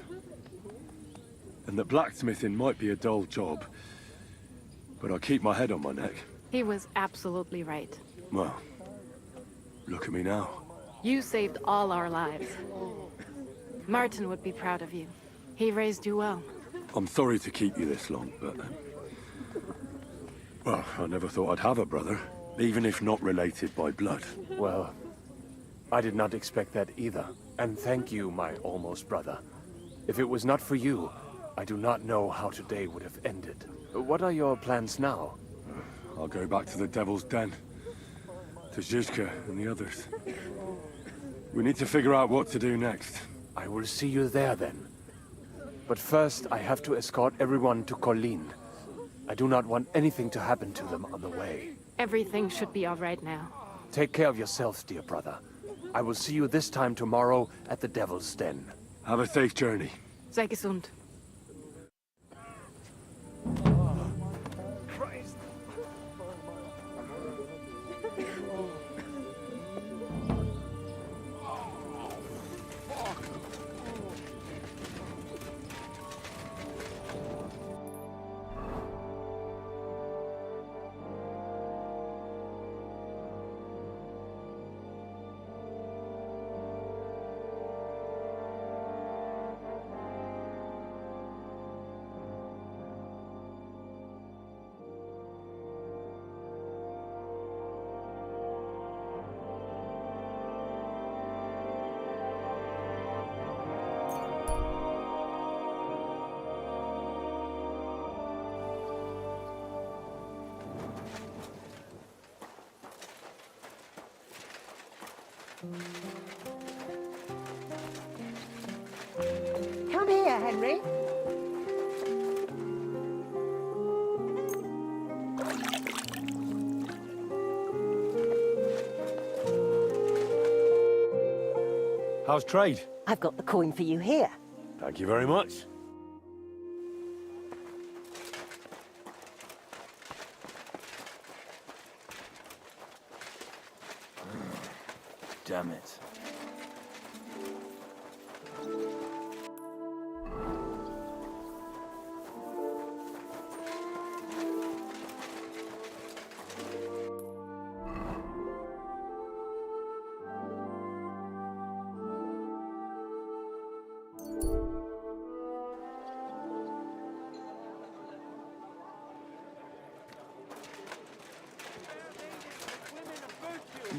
And that blacksmithing might be a dull job, but I keep my head on my neck. He was absolutely right. Well, look at me now. You saved all our lives. Martin would be proud of you. He raised you well. I'm sorry to keep you this long, but... well, I never thought I'd have a brother, even if not related by blood. Well, I did not expect that either. And thank you, my almost brother. If it was not for you, I do not know how today would have ended. What are your plans now? I'll go back to the Devil's Den. To Zizka and the others. We need to figure out what to do next. I will see you there then. But first, I have to escort everyone to Colleen. I do not want anything to happen to them on the way. Everything should be all right now. Take care of yourselves, dear brother. I will see you this time tomorrow at the Devil's Den. Have a safe journey. Sei gesund. Come here, Henry. How's trade? I've got the coin for you here. Thank you very much. Damn it.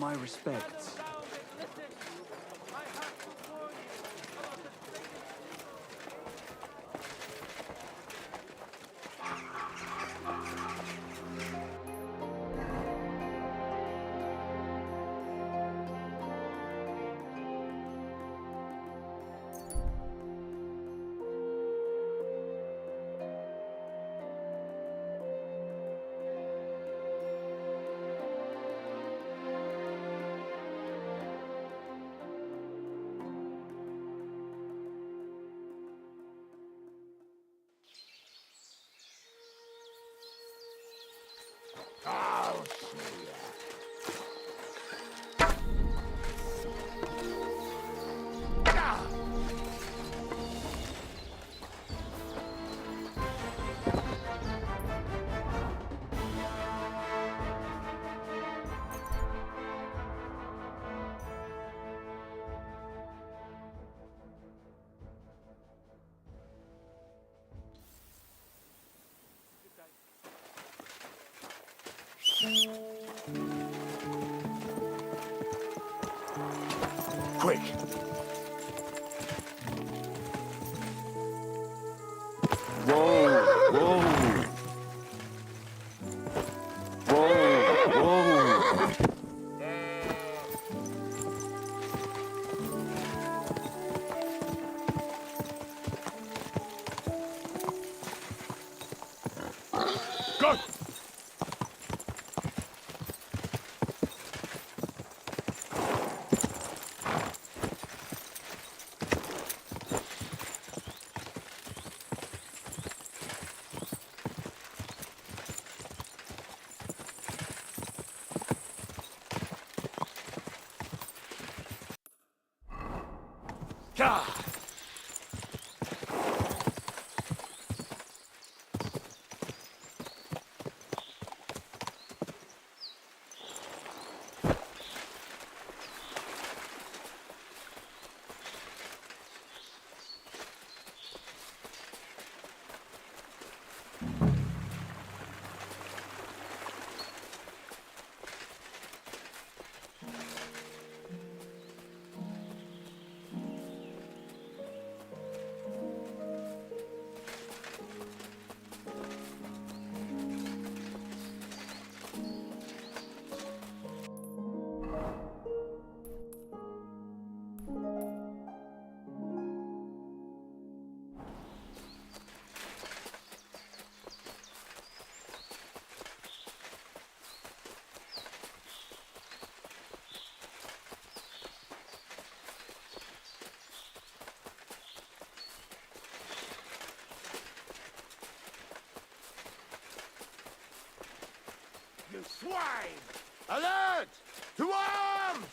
My respects. I'll see ya. Quick! Whoa! Whoa! Whoa! Whoa! Go! swine! Alert! To arms!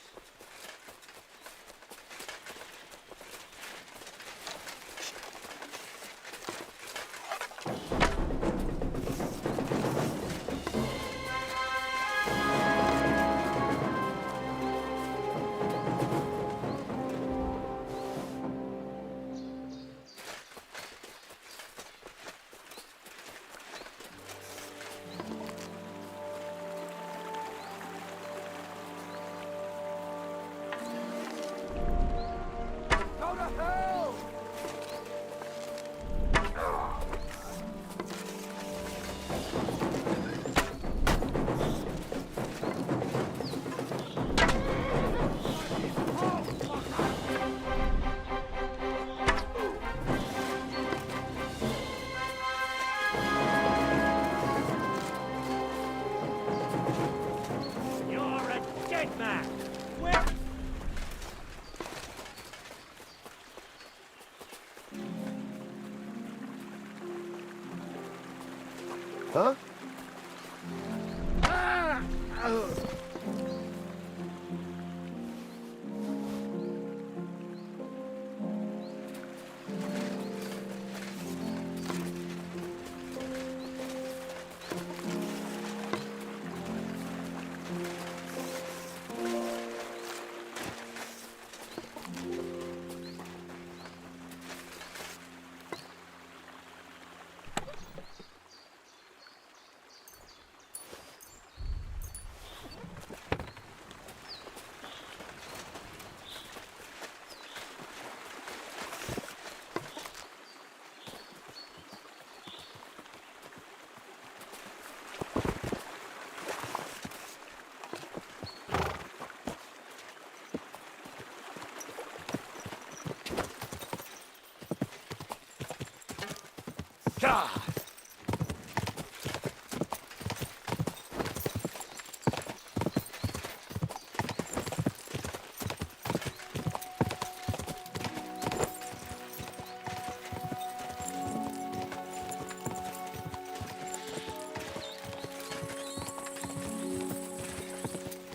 Huh?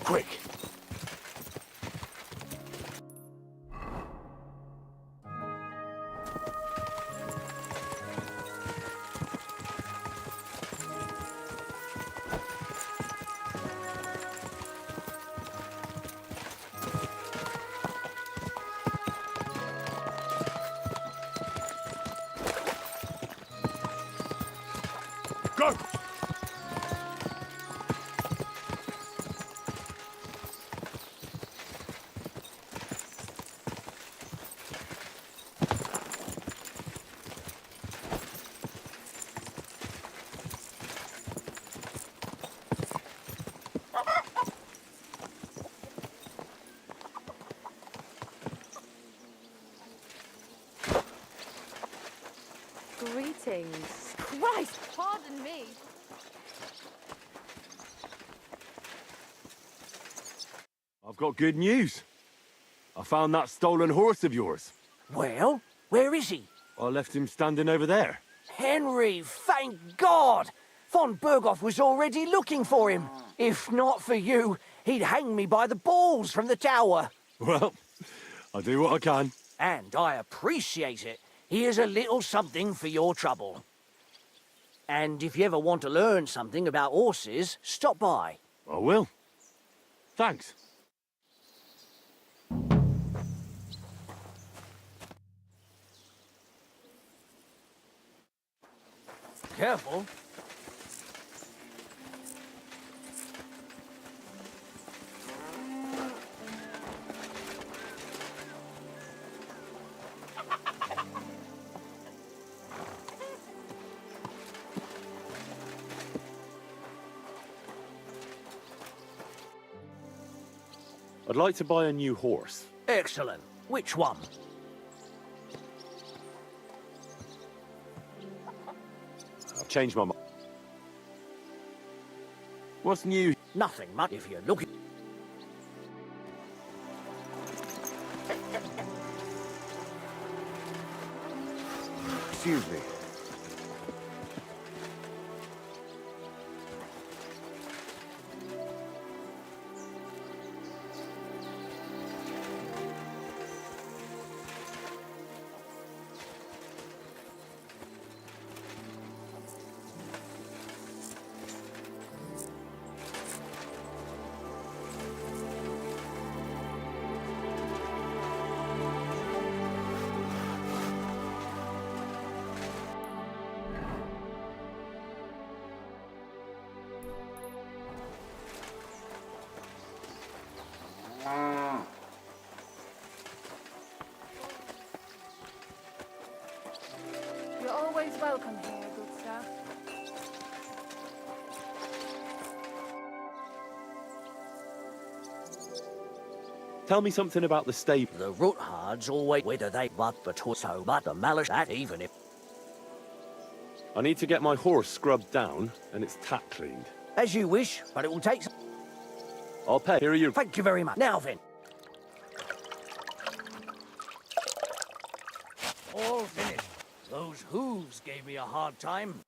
Quick! Go! Greetings. Christ, pardon me. I've got good news. I found that stolen horse of yours. Well, where is he? I left him standing over there. Henry, thank God! Von Berghoff was already looking for him. If not for you, he'd hang me by the balls from the tower. Well, I'll do what I can. And I appreciate it. Here's a little something for your trouble. And if you ever want to learn something about horses, stop by. I will. Thanks. Careful. I'd like to buy a new horse. Excellent. Which one? I've changed my mind. What's new? Nothing much if you're looking. Excuse me. always welcome here, good sir. Tell me something about the stable. The roothards always whether they but between so but the malice that even if I need to get my horse scrubbed down and its tack cleaned. as you wish, but it will take some. I'll pay. Here are you. Thank you very much. Now then. All finished. Those hooves gave me a hard time.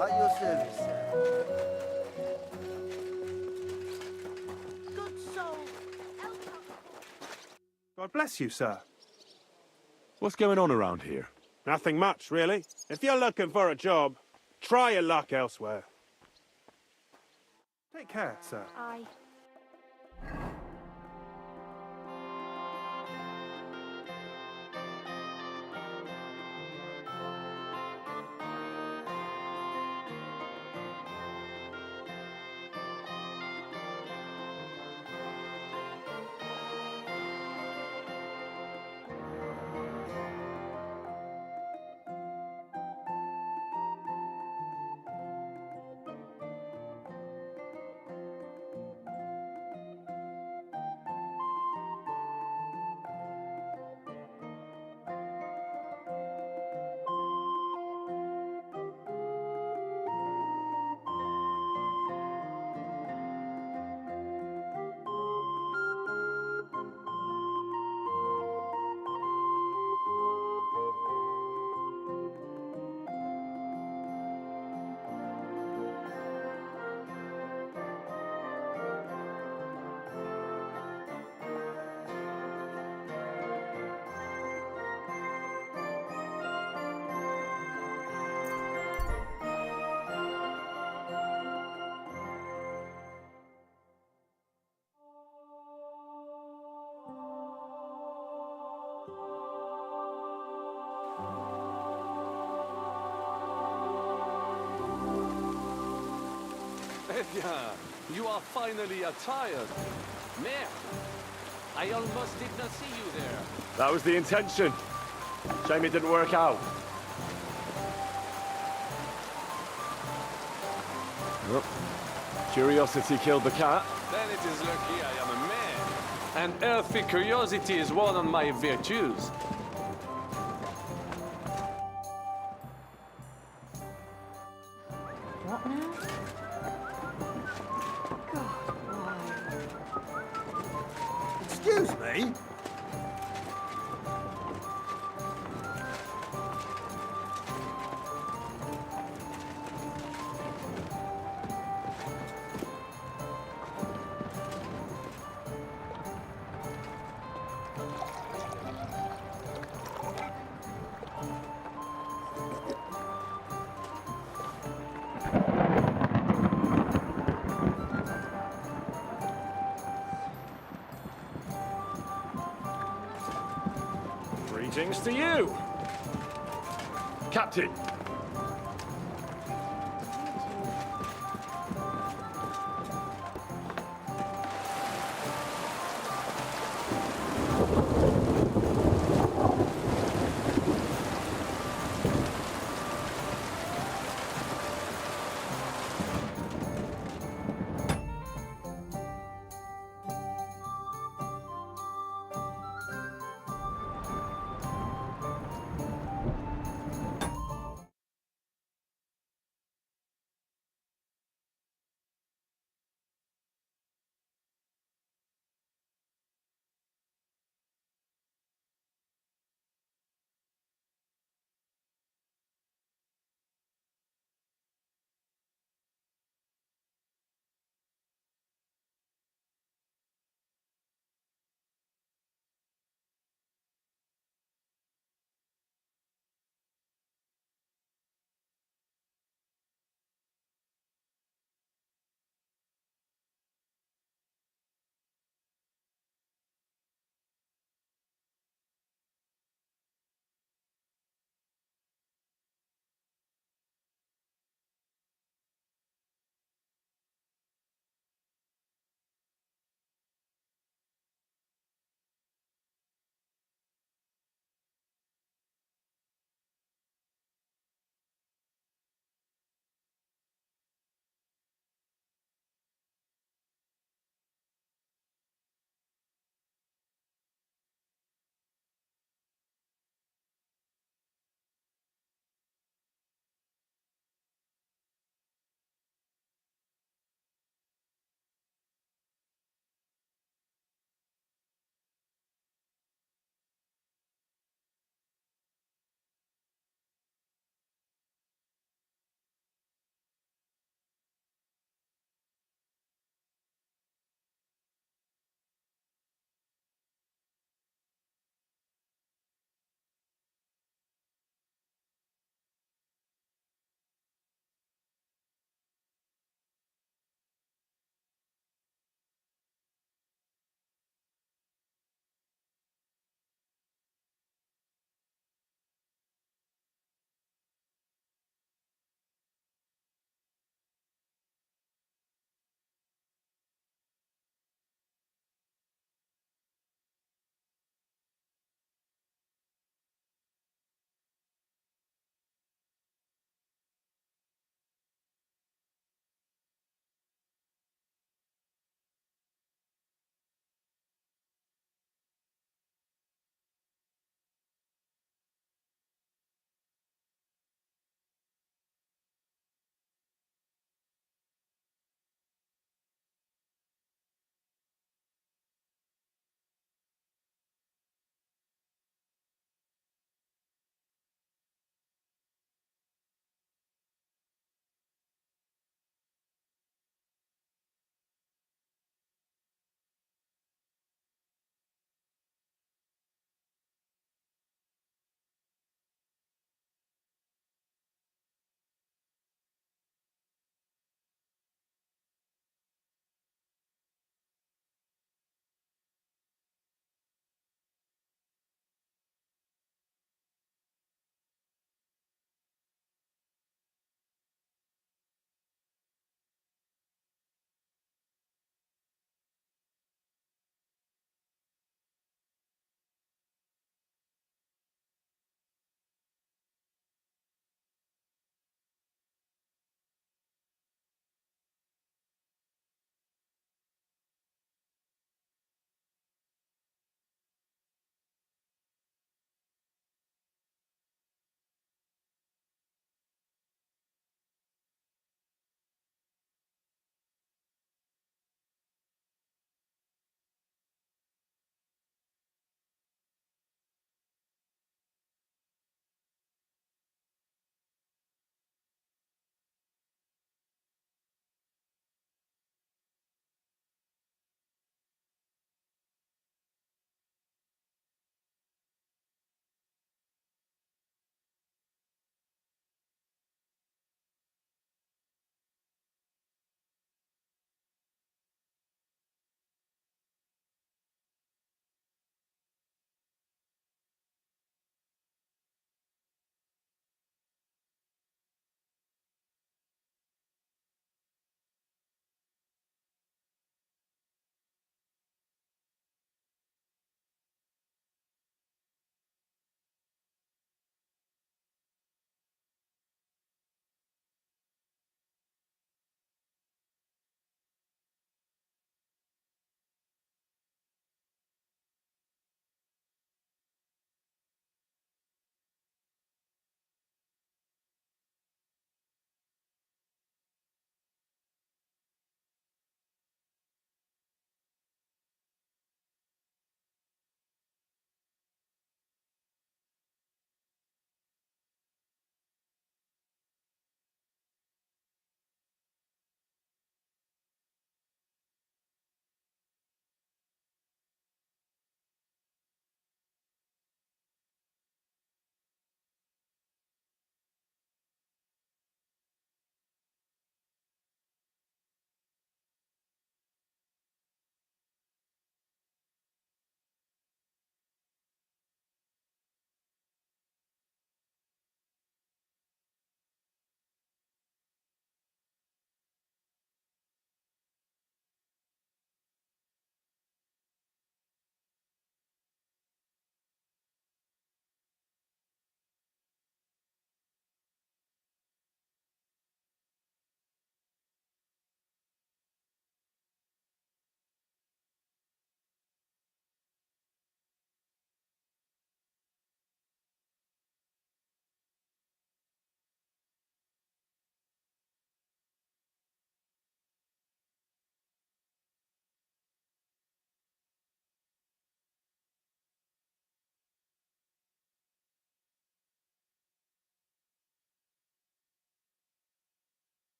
At your service, sir. Good soul. God bless you, sir. What's going on around here? Nothing much, really. If you're looking for a job, try your luck elsewhere. Take care, sir. Aye. Edgar, you are finally attired. Merde, I almost did not see you there. That was the intention. Shame it didn't work out. Well, curiosity killed the cat. Then it is lucky I am a man. And earthly curiosity is one of my virtues. What now? Excuse me? Greetings to you, Captain.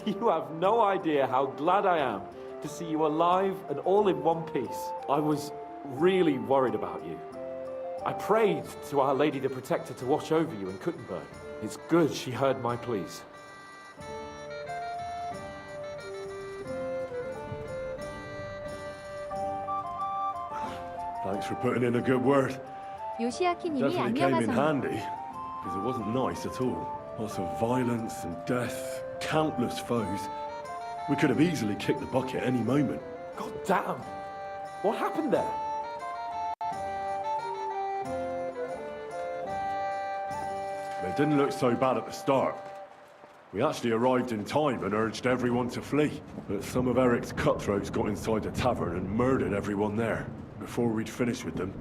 You have no idea how glad I am to see you alive and all in one piece. I was really worried about you. I prayed to Our Lady the Protector to watch over you in Kuttenberg. It's good she heard my pleas. Thanks for putting in a good word. 요시아키님이 Definitely came in 안녕하세요. handy, because it wasn't nice at all. Lots of violence and death, countless foes. We could have easily kicked the bucket any moment. God damn! What happened there? It didn't look so bad at the start. We actually arrived in time and urged everyone to flee. But some of Eric's cutthroats got inside the tavern and murdered everyone there. Before we'd finished with them,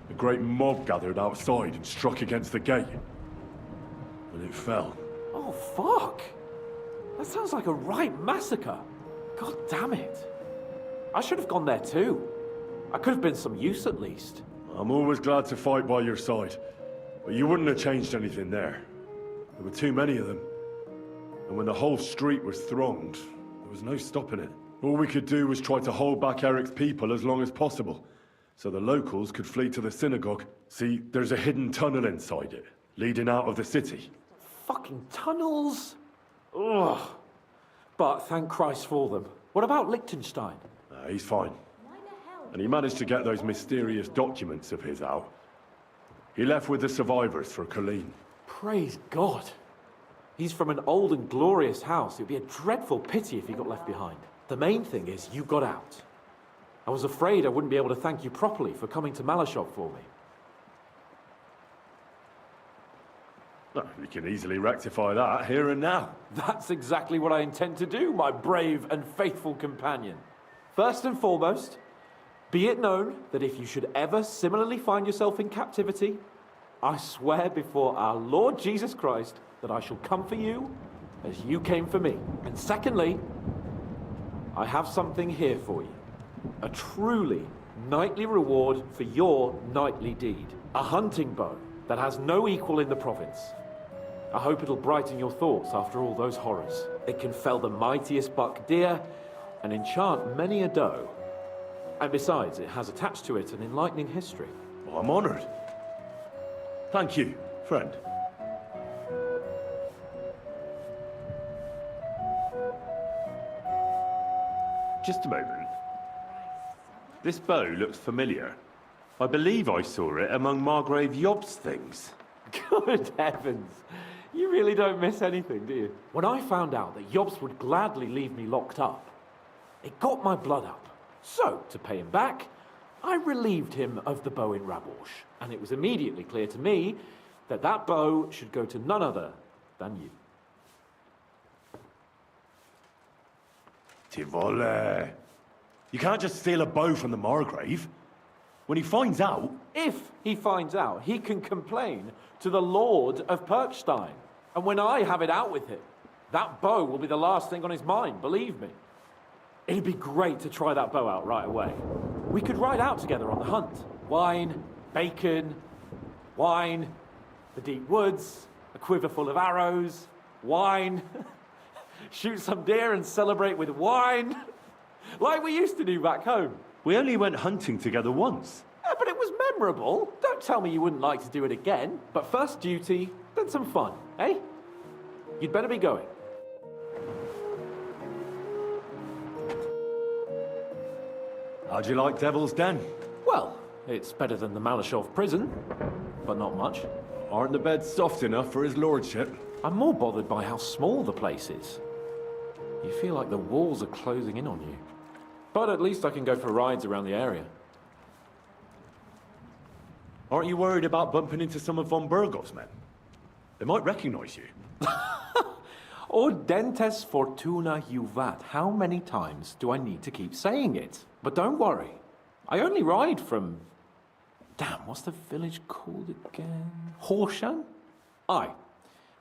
a great mob gathered outside and struck against the gate. And it fell. Oh, fuck! That sounds like a right massacre. God damn it. I should have gone there too. I could have been some use at least. I'm always glad to fight by your side. But you wouldn't have changed anything there. There were too many of them. And when the whole street was thronged, there was no stopping it. All we could do was try to hold back Eric's people as long as possible, so the locals could flee to the synagogue. See, there's a hidden tunnel inside it, leading out of the city. Fucking tunnels! Ugh. But thank Christ for them. What about Liechtenstein? He's fine. And he managed to get those mysterious documents of his out. He left with the survivors for Colleen. Praise God. He's from an old and glorious house. It'd be a dreadful pity if he got left behind. The main thing is you got out. I was afraid I wouldn't be able to thank you properly for coming to Malashov for me. Well, we can easily rectify that here and now. That's exactly what I intend to do, my brave and faithful companion. First and foremost, be it known that if you should ever similarly find yourself in captivity, I swear before our Lord Jesus Christ that I shall come for you as you came for me. And secondly, I have something here for you. A truly knightly reward for your knightly deed. A hunting bow that has no equal in the province. I hope it'll brighten your thoughts after all those horrors. It can fell the mightiest buck deer and enchant many a doe. And besides, it has attached to it an enlightening history. Well, I'm honored. Thank you, friend. Just a moment. This bow looks familiar. I believe I saw it among Margrave Yob's things. Good heavens. You really don't miss anything, do you? When I found out that Yobs would gladly leave me locked up, it got my blood up. So, to pay him back, I relieved him of the bow in Raborsh. And it was immediately clear to me that that bow should go to none other than you. Tivole. You can't just steal a bow from the Margrave. When he finds out... If he finds out, he can complain to the Lord of Perkstein. And when I have it out with him, that bow will be the last thing on his mind, believe me. It'd be great to try that bow out right away. We could ride out together on the hunt. Wine, bacon, wine, the deep woods, a quiver full of arrows, wine, shoot some deer and celebrate with wine, like we used to do back home. We only went hunting together once. Yeah, but it was memorable. Don't tell me you wouldn't like to do it again. But first duty, then some fun, eh? You'd better be going. How'd you like Devil's Den? Well, it's better than the Malashov prison, but not much. Aren't the beds soft enough for his lordship? I'm more bothered by how small the place is. You feel like the walls are closing in on you. But at least I can go for rides around the area. Aren't you worried about bumping into some of von Burgov's men? They might recognize you. Ordentes fortuna juvat. How many times do I need to keep saying it? But don't worry. I only ride from... Damn, what's the village called again? Horshan? Aye.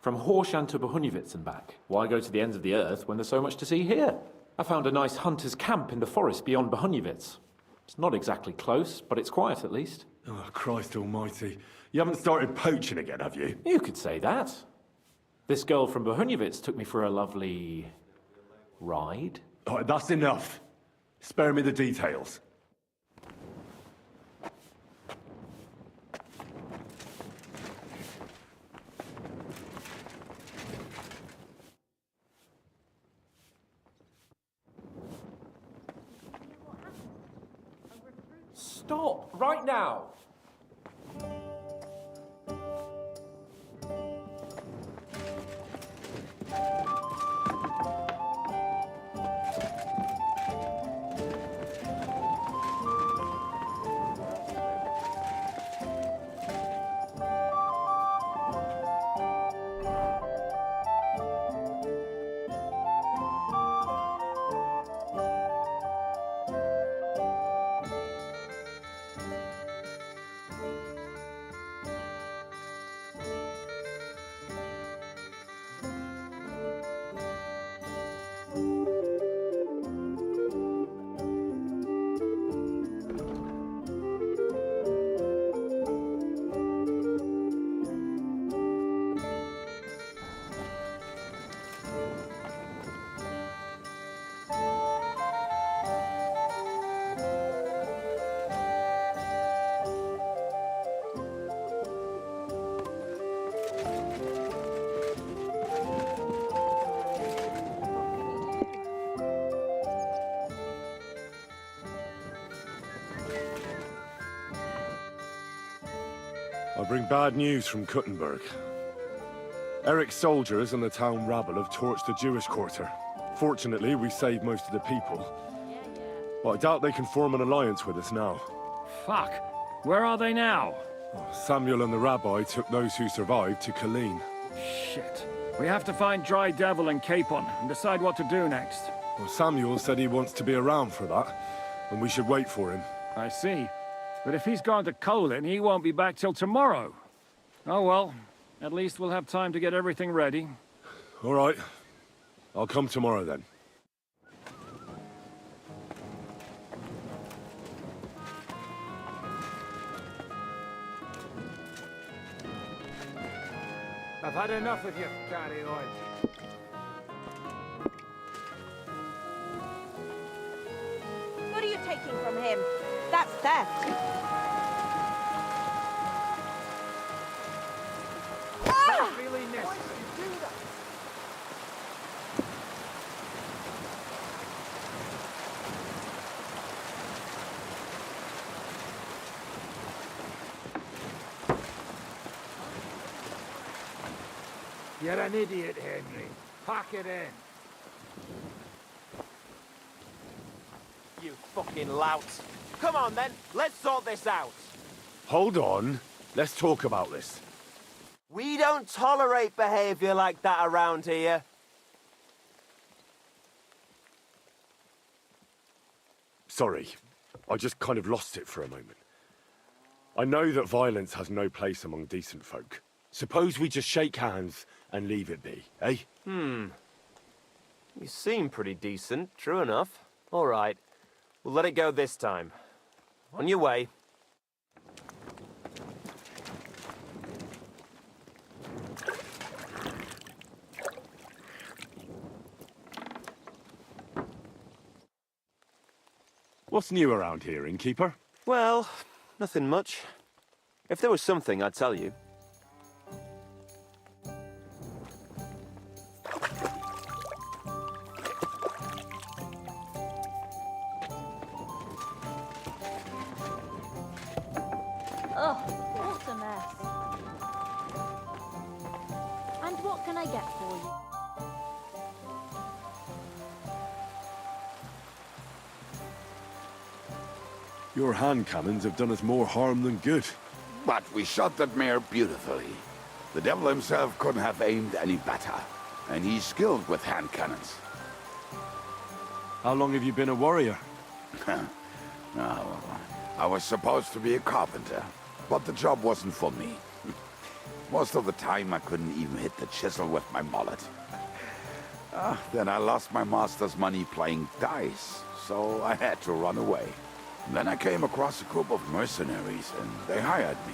From Horshan to Bohunjevitz and back. Why go to the ends of the earth when there's so much to see here? I found a nice hunter's camp in the forest beyond Bohunjevitz. It's not exactly close, but it's quiet at least. Oh, Christ almighty. You haven't started poaching again, have you? You could say that. This girl from Bohunjevitz took me for a lovely... Ride? All right, that's enough. Spare me the details. Stop! Right now! I bring bad news from Kuttenberg. Eric's soldiers and the town rabble have torched the Jewish quarter. Fortunately, we saved most of the people. But I doubt they can form an alliance with us now. Fuck. Where are they now? Samuel and the rabbi took those who survived to Colleen. Shit. We have to find Dry Devil and Capon and decide what to do next. Well, Samuel said he wants to be around for that, and we should wait for him. I see. But if he's gone to Colin, he won't be back till tomorrow. Oh well, at least we'll have time to get everything ready. All right. I'll come tomorrow then. I've had enough of you, carry on. What are you taking from him? That's theft. Not really necessary. You're an idiot, Henry. Pack it in. You fucking lout. Come on then, let's sort this out. Hold on. Let's talk about this. We don't tolerate behavior like that around here. Sorry. I just kind of lost it for a moment. I know that violence has no place among decent folk. Suppose we just shake hands and leave it be, eh? You seem pretty decent, true enough. All right, we'll let it go this time. On your way. What's new around here, innkeeper? Well, nothing much. If there was something, I'd tell you. Oh, what a mess. And what can I get for you? Your hand cannons have done us more harm than good. But we shot that mare beautifully. The devil himself couldn't have aimed any better. And he's skilled with hand cannons. How long have you been a warrior? No, I was supposed to be a carpenter, but the job wasn't for me. Most of the time I couldn't even hit the chisel with my mallet. Then I lost my master's money playing dice, so I had to run away. Then I came across a group of mercenaries, and they hired me.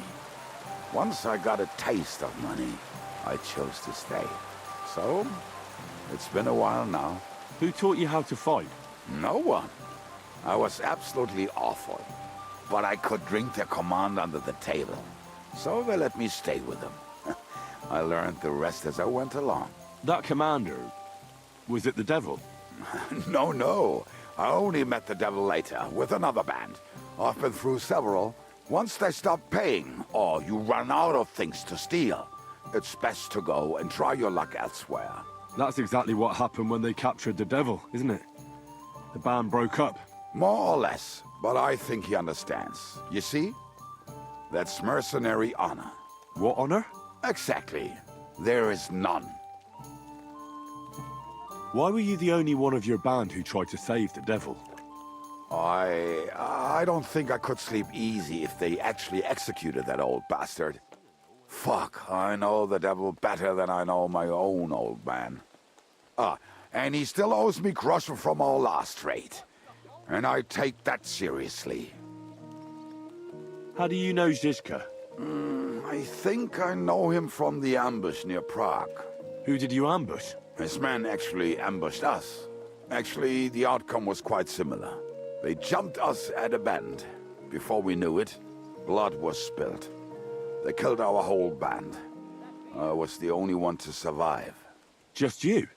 Once I got a taste of money, I chose to stay. So, it's been a while now. Who taught you how to fight? No one. I was absolutely awful. But I could drink their command under the table. So they let me stay with them. I learned the rest as I went along. That commander, was it the devil? No, no. I only met the devil later, with another band. I've been through several. Once they stop paying, or you run out of things to steal, it's best to go and try your luck elsewhere. That's exactly what happened when they captured the devil, isn't it? The band broke up. More or less, but I think he understands. You see? That's mercenary honor. What honor? Exactly. There is none. Why were you the only one of your band who tried to save the devil? I don't think I could sleep easy if they actually executed that old bastard. Fuck, I know the devil better than I know my own old man. And he still owes me groschen from our last raid. And I take that seriously. How do you know Zizka? I think I know him from the ambush near Prague. Who did you ambush? His men actually ambushed us. Actually, the outcome was quite similar. They jumped us at a bend. Before we knew it, blood was spilled. They killed our whole band. I was the only one to survive. Just you?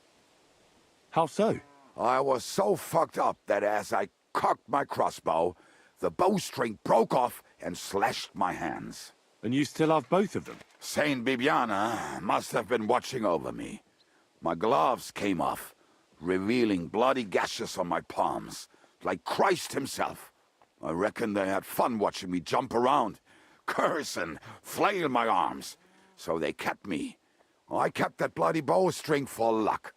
How so? I was so fucked up that as I cocked my crossbow, the bowstring broke off and slashed my hands. And you still have both of them? Saint Bibiana must have been watching over me. My gloves came off, revealing bloody gashes on my palms, like Christ himself. I reckon they had fun watching me jump around, curse and flail my arms. So they kept me. I kept that bloody bowstring for luck.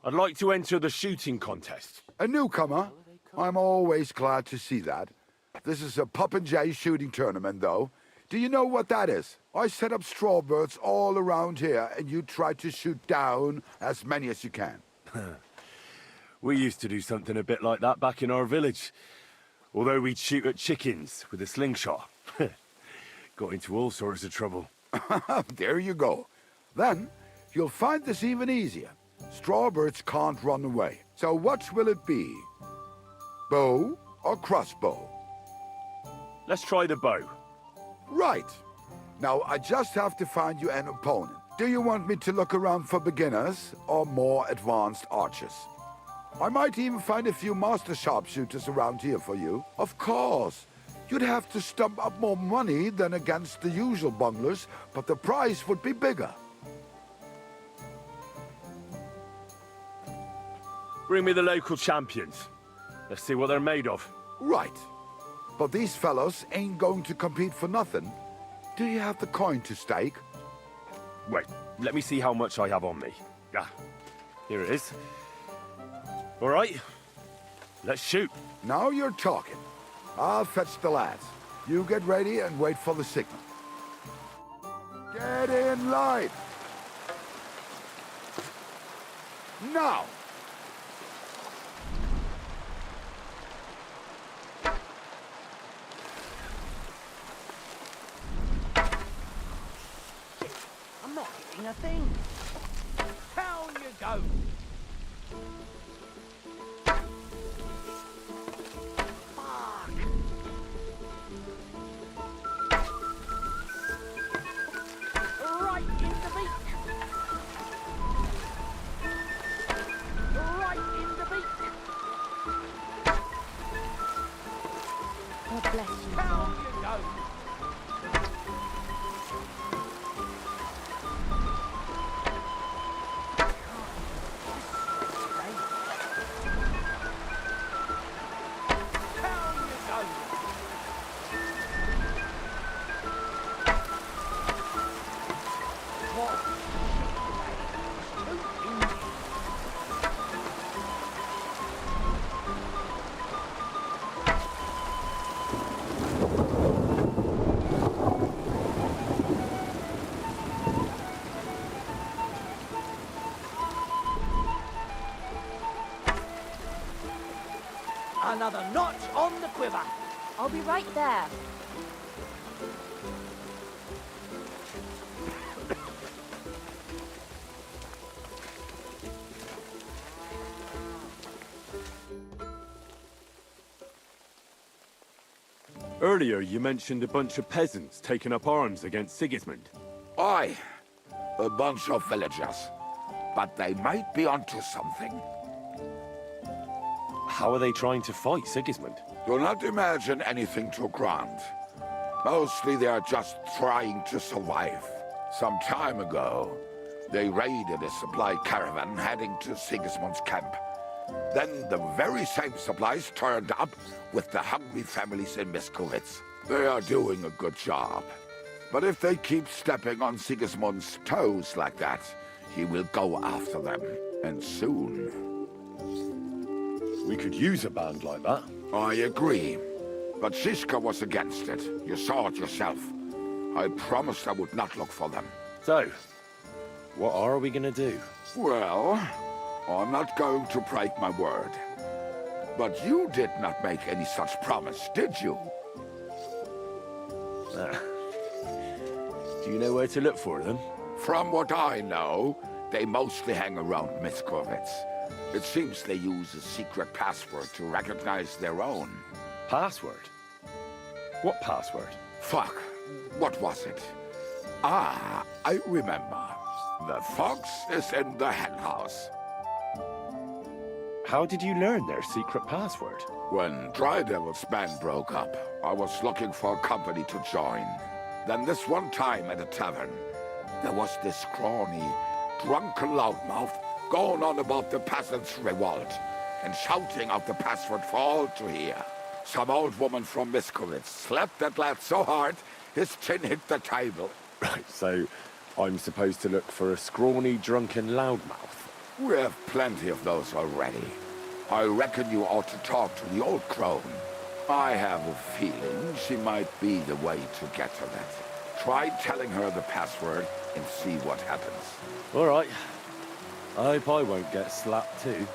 I'd like to enter the shooting contest. A newcomer? I'm always glad to see that. This is a Popinjay shooting tournament, though. Do you know what that is? I set up strawbirds all around here, and you try to shoot down as many as you can. We used to do something a bit like that back in our village. Although we'd shoot at chickens with a slingshot. Got into all sorts of trouble. There you go. Then, you'll find this even easier. Strawbirds can't run away. So which will it be? Bow or crossbow? Let's try the bow. Right. Now, I just have to find you an opponent. Do you want me to look around for beginners or more advanced archers? I might even find a few master sharpshooters around here for you. Of course. You'd have to stump up more money than against the usual bunglers, but the prize would be bigger. Bring me the local champions. Let's see what they're made of. Right. But these fellows ain't going to compete for nothing. Do you have the coin to stake? Wait, let me see how much I have on me. Here it is. All right, let's shoot. Now you're talking. I'll fetch the lads. You get ready and wait for the signal. Get in line. Now. I'm not hitting a thing. Down you go. Bless you. Down you go. Another notch on the quiver. I'll be right there. Earlier, you mentioned a bunch of peasants taking up arms against Sigismund. Aye, a bunch of villagers. But they might be onto something. How are they trying to fight Sigismund? Do not imagine anything too grand. Mostly they are just trying to survive. Some time ago, they raided a supply caravan heading to Sigismund's camp. Then the very same supplies turned up with the hungry families in Miskovitz. They are doing a good job. But if they keep stepping on Sigismund's toes like that, he will go after them, and soon. We could use a band like that. I agree. But Shiska was against it. You saw it yourself. I promised I would not look for them. So, what are we gonna do? Well, I'm not going to break my word. But you did not make any such promise, did you? Do you know where to look for them? From what I know, they mostly hang around Miskovitz. It seems they use a secret password to recognize their own. Password? What password? Fuck. What was it? Ah, I remember. The fox is in the henhouse. How did you learn their secret password? When Dry Devil's band broke up, I was looking for a company to join. Then this one time at a tavern, there was this scrawny, drunken loudmouth going on about the peasants' revolt and shouting out the password for all to hear. Some old woman from Miskovitz slapped that lad so hard, his chin hit the table. Right, so I'm supposed to look for a scrawny, drunken loudmouth. We have plenty of those already. I reckon you ought to talk to the old crone. I have a feeling she might be the way to get to that. Try telling her the password and see what happens. All right. I hope I won't get slapped too.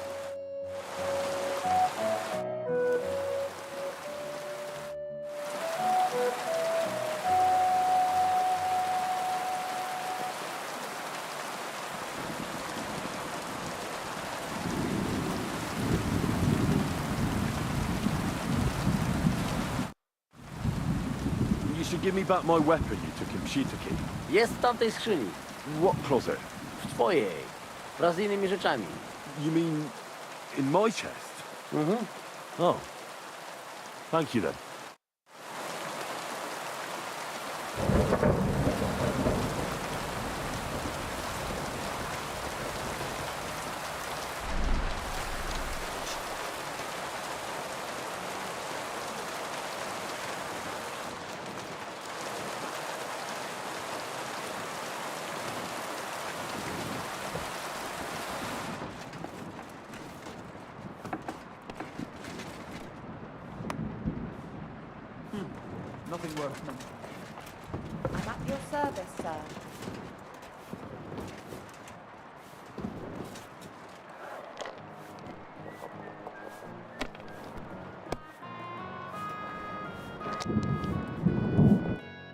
You should give me back my weapon you took in Pshitaki. Jest w tamtej skrzyni. What closet? W twojej. Wraz z innymi rzeczami. You mean in my chest? Mhm. Oh. Thank you then. Nothing worth mentioning. I'm at your service, sir.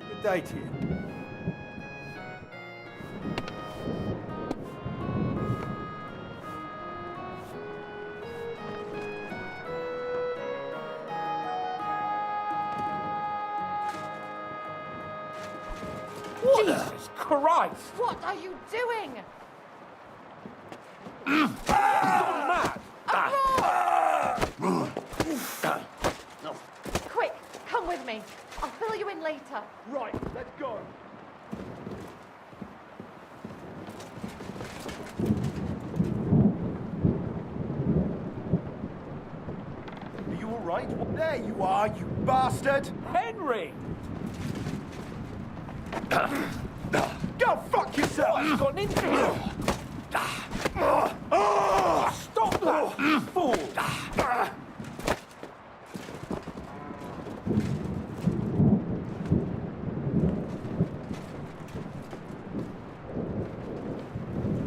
Good day to you. Jesus Christ! What are you doing? Quick, come with me. I'll fill you in later. Right, let's go. Are you all right? There you are, you bastard! Henry! Go fuck yourself! You've got an injury! Stop that, you fool!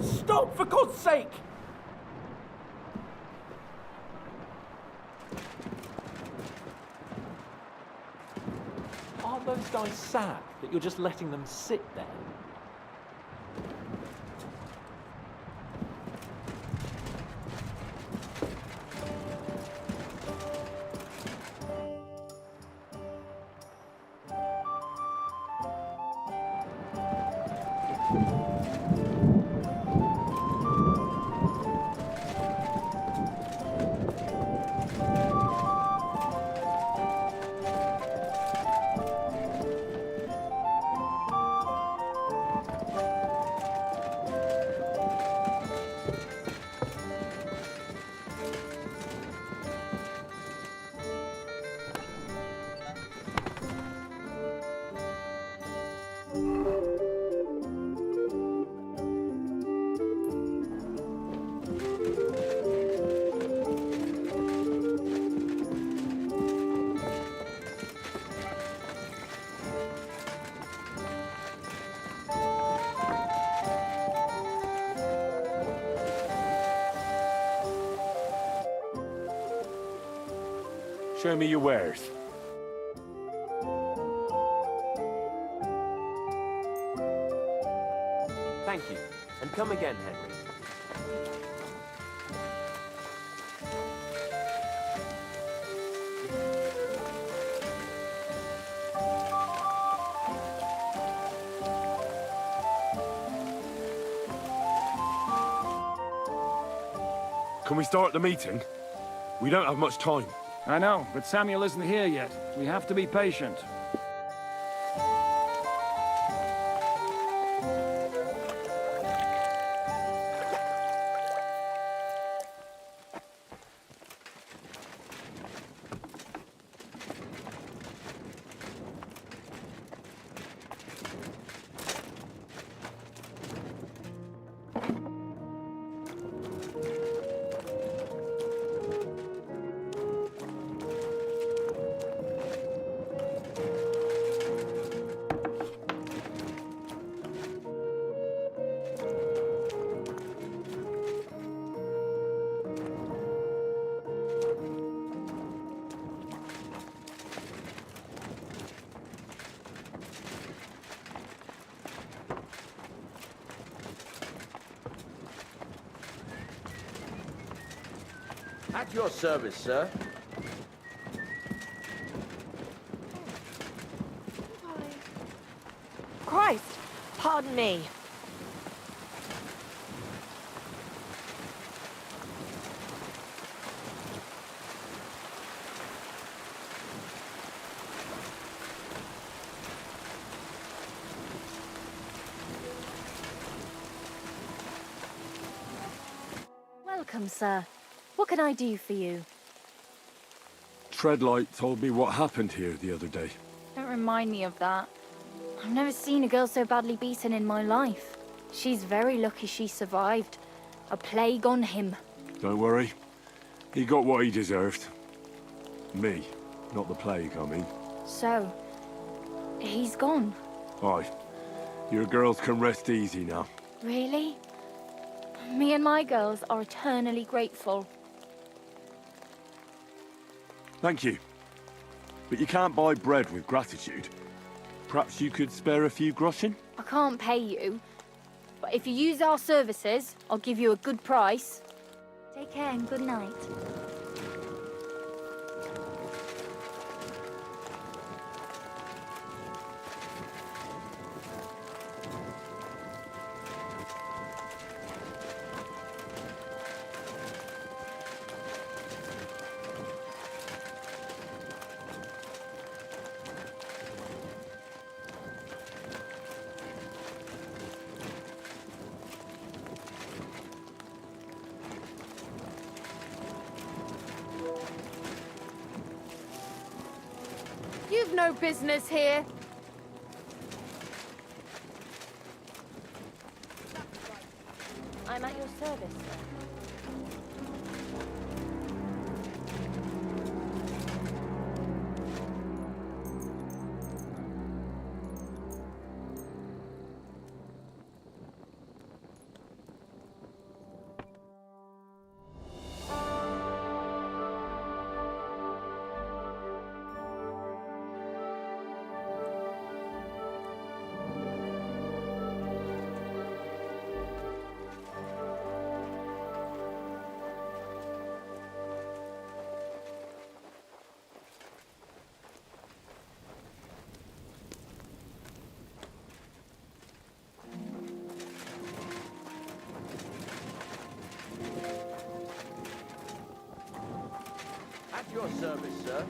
Stop, for God's sake! Aren't those guys sad that you're just letting them sit there? Show me your wares. Thank you. And come again, Henry. Can we start the meeting? We don't have much time. I know, but Samuel isn't here yet. We have to be patient. At your service, sir. Christ! Pardon me. Welcome, sir. What can I do for you? Treadlight told me what happened here the other day. Don't remind me of that. I've never seen a girl so badly beaten in my life. She's very lucky she survived. A plague on him. Don't worry. He got what he deserved. Me, not the plague, I mean. So, he's gone. Aye. Your girls can rest easy now. Really? Me and my girls are eternally grateful. Thank you. But you can't buy bread with gratitude. Perhaps you could spare a few groschen? I can't pay you, but if you use our services, I'll give you a good price. Take care and good night. You've no business here. I'm at your service, sir. At your service, sir.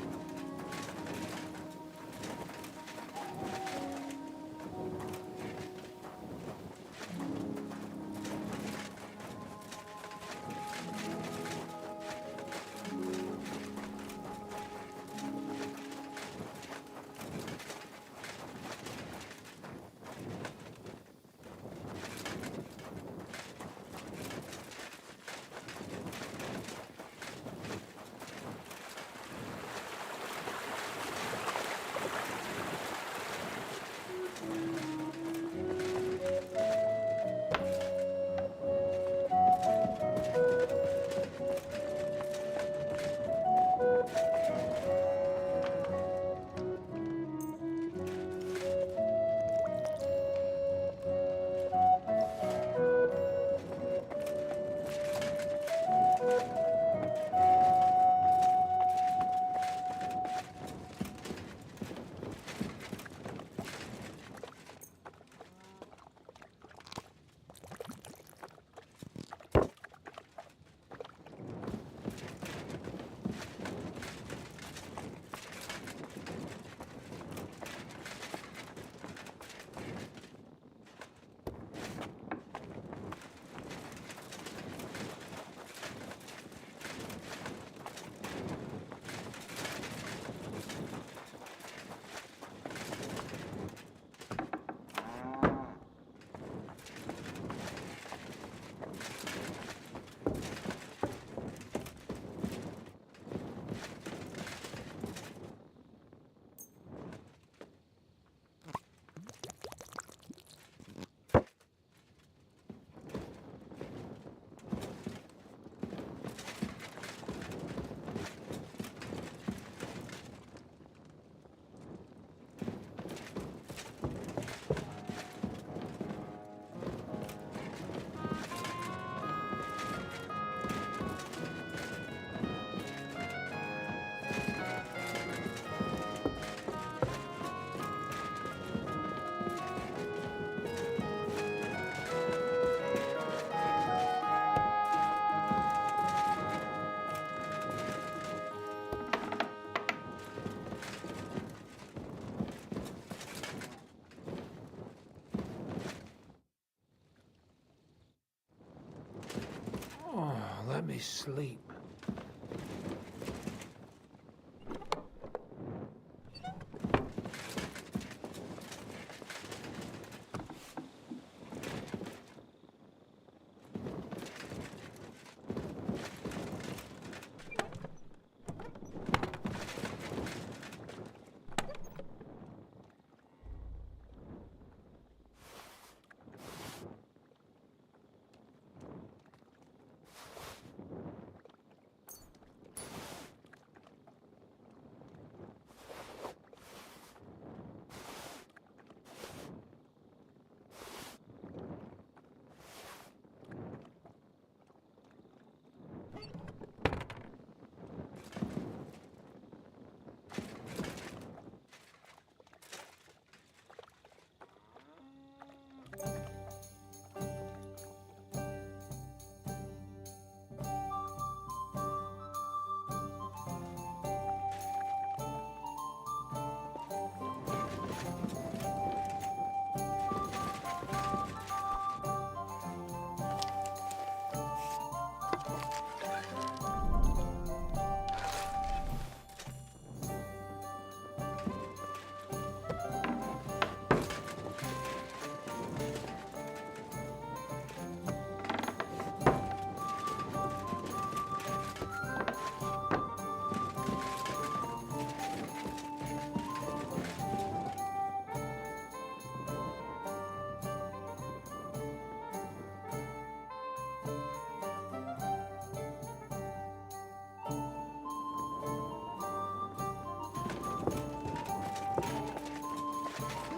me sleep.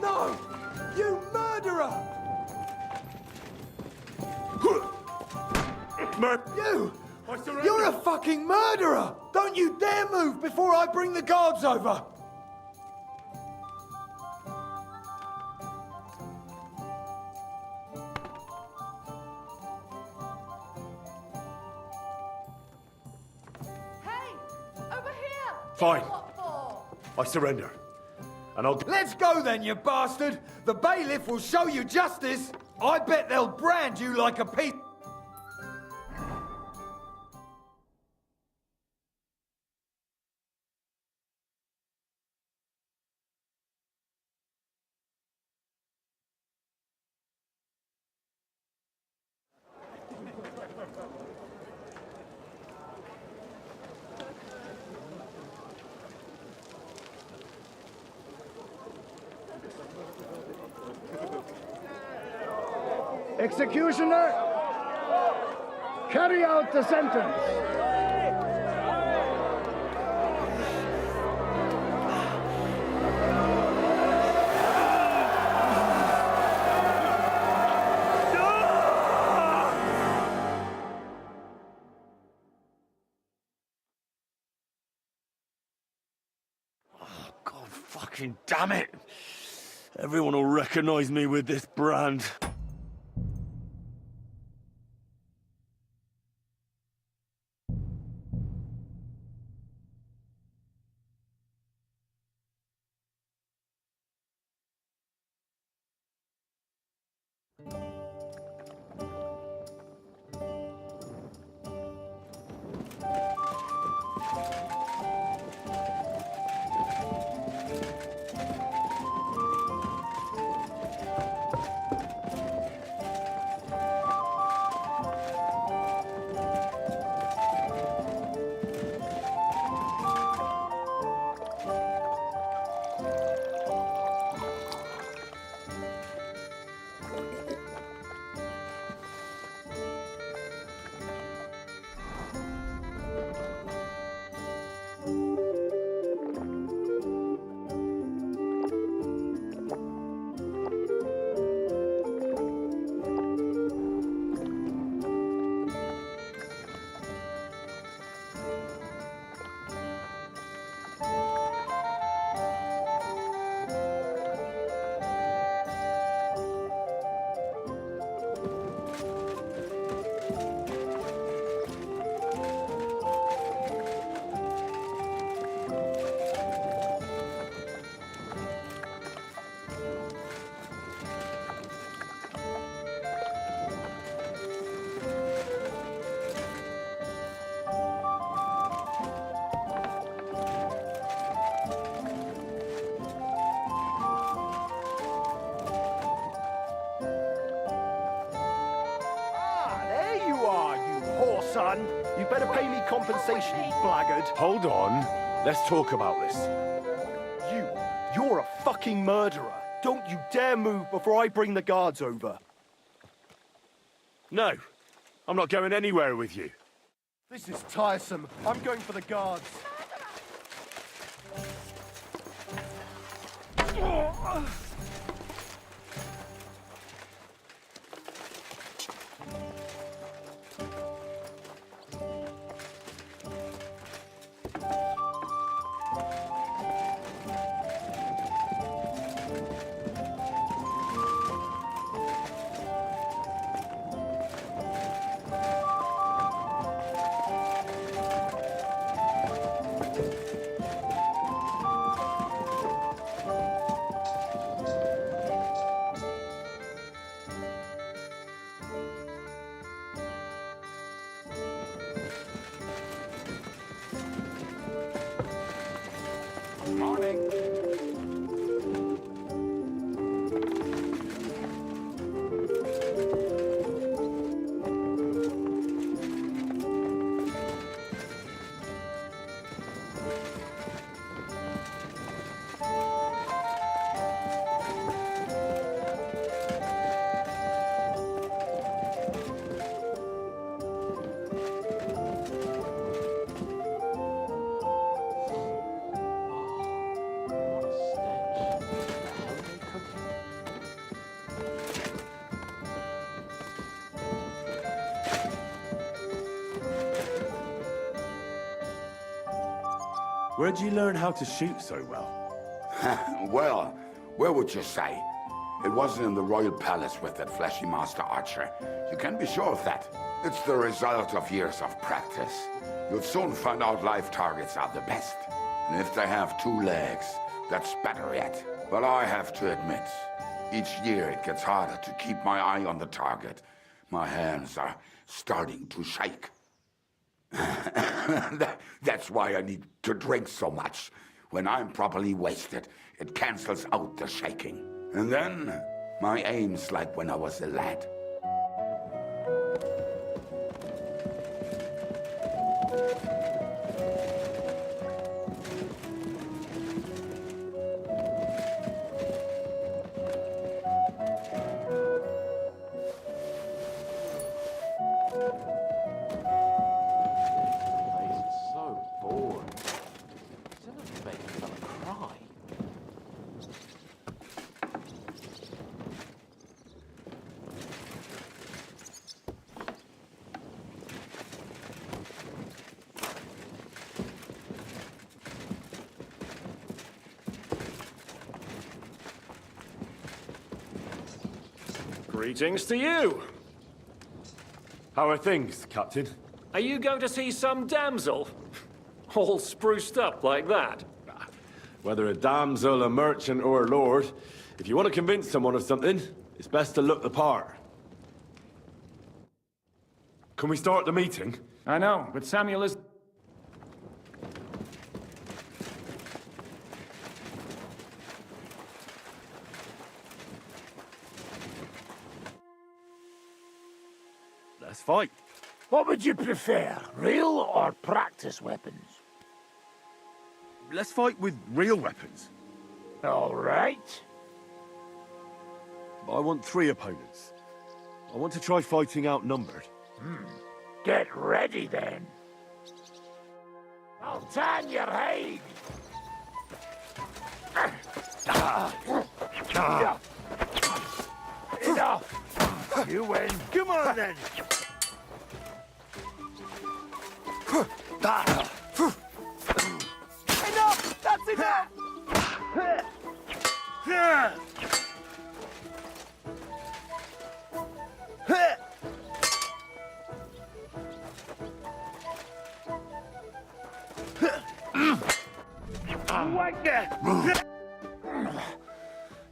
No! You murderer! You! You're a fucking murderer! Don't you dare move before I bring the guards over! Hey! Over here! Fine. What for? I surrender. And I'll... Let's go then, you bastard! The bailiff will show you justice! I bet they'll brand you like a piece... Executioner, carry out the sentence. God fucking damn it! Everyone will recognize me with this brand. son. You better pay me compensation, you blackguard. Hold on. Let's talk about this. You're a fucking murderer. Don't you dare move before I bring the guards over. No, I'm not going anywhere with you. This is tiresome. I'm going for the guards. Morning. Where'd you learn how to shoot so well? Well, where would you say? It wasn't in the royal palace with that flashy master archer. You can be sure of that. It's the result of years of practice. You'll soon find out live targets are the best. And if they have two legs, that's better yet. But I have to admit, each year it gets harder to keep my eye on the target. My hands are starting to shake. That's why I need to drink so much. When I'm properly wasted, it cancels out the shaking. And then, my aim's like when I was a lad. Greetings to you. How are things, Captain? Are you going to see some damsel? All spruced up like that? Whether a damsel, a merchant, or a lord, if you want to convince someone of something, it's best to look the part. Can we start the meeting? I know, but Samuel is... Let's fight. What would you prefer, real or practice weapons? Let's fight with real weapons. All right. I want 3 opponents. I want to try fighting outnumbered. Get ready, then. I'll tan your hide. Enough. You win. Come on, then. Enough! That's enough!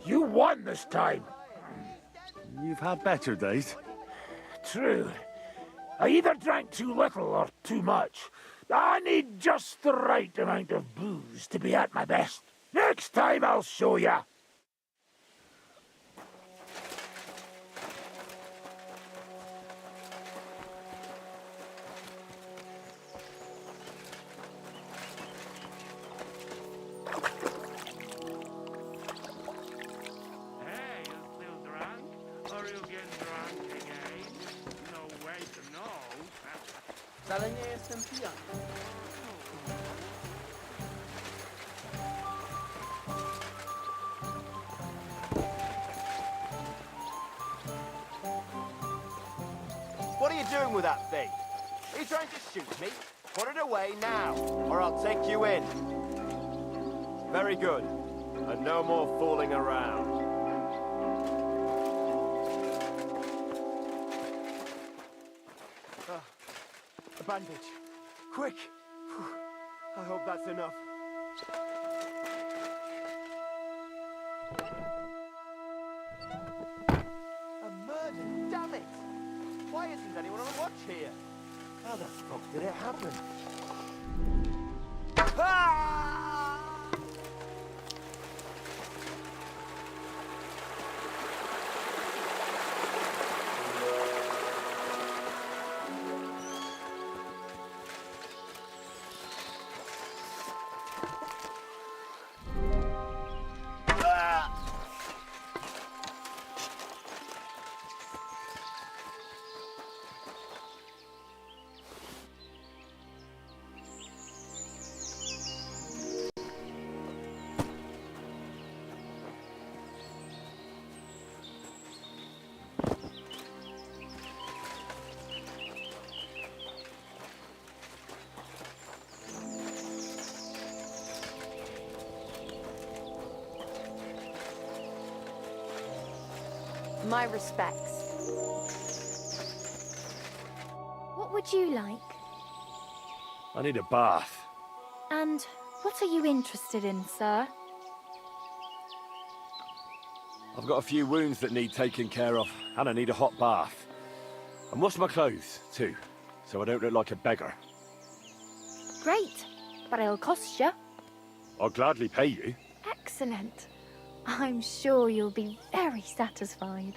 You won this time. You've had better days. True. I either drank too little or too much. I need just the right amount of booze to be at my best. Next time I'll show ya. What are you doing with that thing? Are you trying to shoot me? Put it away now, or I'll take you in. Very good. And no more fooling around. A bandage. Quick! Whew. I hope that's enough. A murder, damn it! Why isn't anyone on watch here? How the fuck did it happen? Ah! My respects. What would you like? I need a bath. And what are you interested in, sir? I've got a few wounds that need taking care of, and I need a hot bath. And wash my clothes, too, so I don't look like a beggar. Great, but it'll cost you. I'll gladly pay you. Excellent. I'm sure you'll be very satisfied.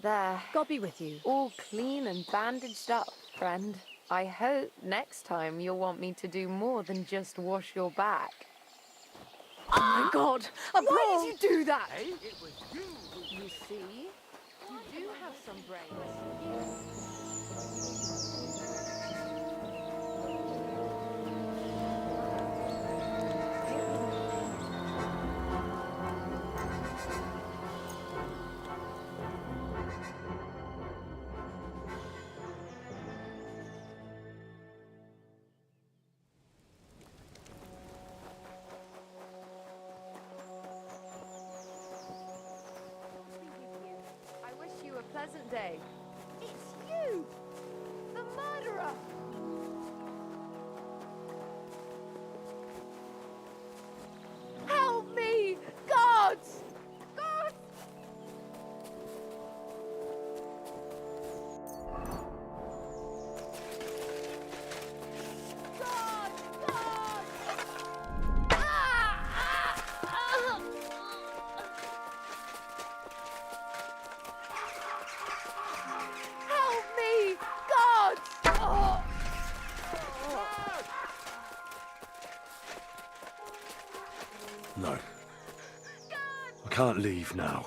There. God be with you. All clean and bandaged up, friend. I hope next time you'll want me to do more than just wash your back. Oh my God! Why did you do that? Hey, it was you. You see? You do have some brains. Pleasant day. It's you! The murderer! Help me! Gods! Gods! God! God! Help me! God! Oh. No. I can't leave now.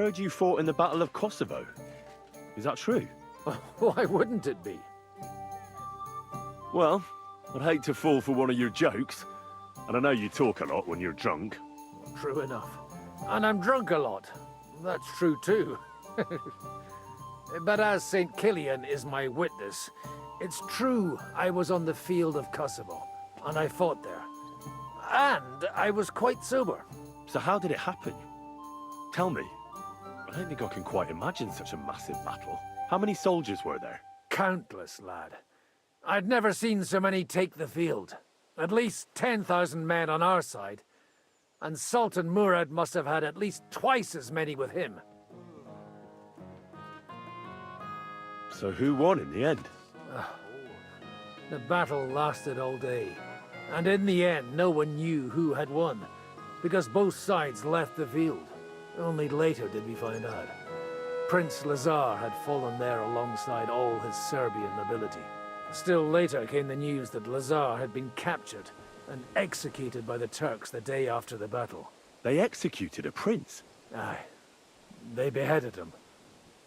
heard you fought in the Battle of Kosovo. Is that true? Why wouldn't it be? Well, I'd hate to fall for one of your jokes. And I know you talk a lot when you're drunk. True enough. And I'm drunk a lot. That's true too. But as St. Killian is my witness, it's true I was on the field of Kosovo, and I fought there. And I was quite sober. So how did it happen? Tell me. I don't think I can quite imagine such a massive battle. How many soldiers were there? Countless, lad. I'd never seen so many take the field. At least 10,000 men on our side. And Sultan Murad must have had at least twice as many with him. So who won in the end? The battle lasted all day. And in the end, no one knew who had won. Because both sides left the field. Only later did we find out. Prince Lazar had fallen there alongside all his Serbian nobility. Still later came the news that Lazar had been captured and executed by the Turks the day after the battle. They executed a prince? Aye. They beheaded him.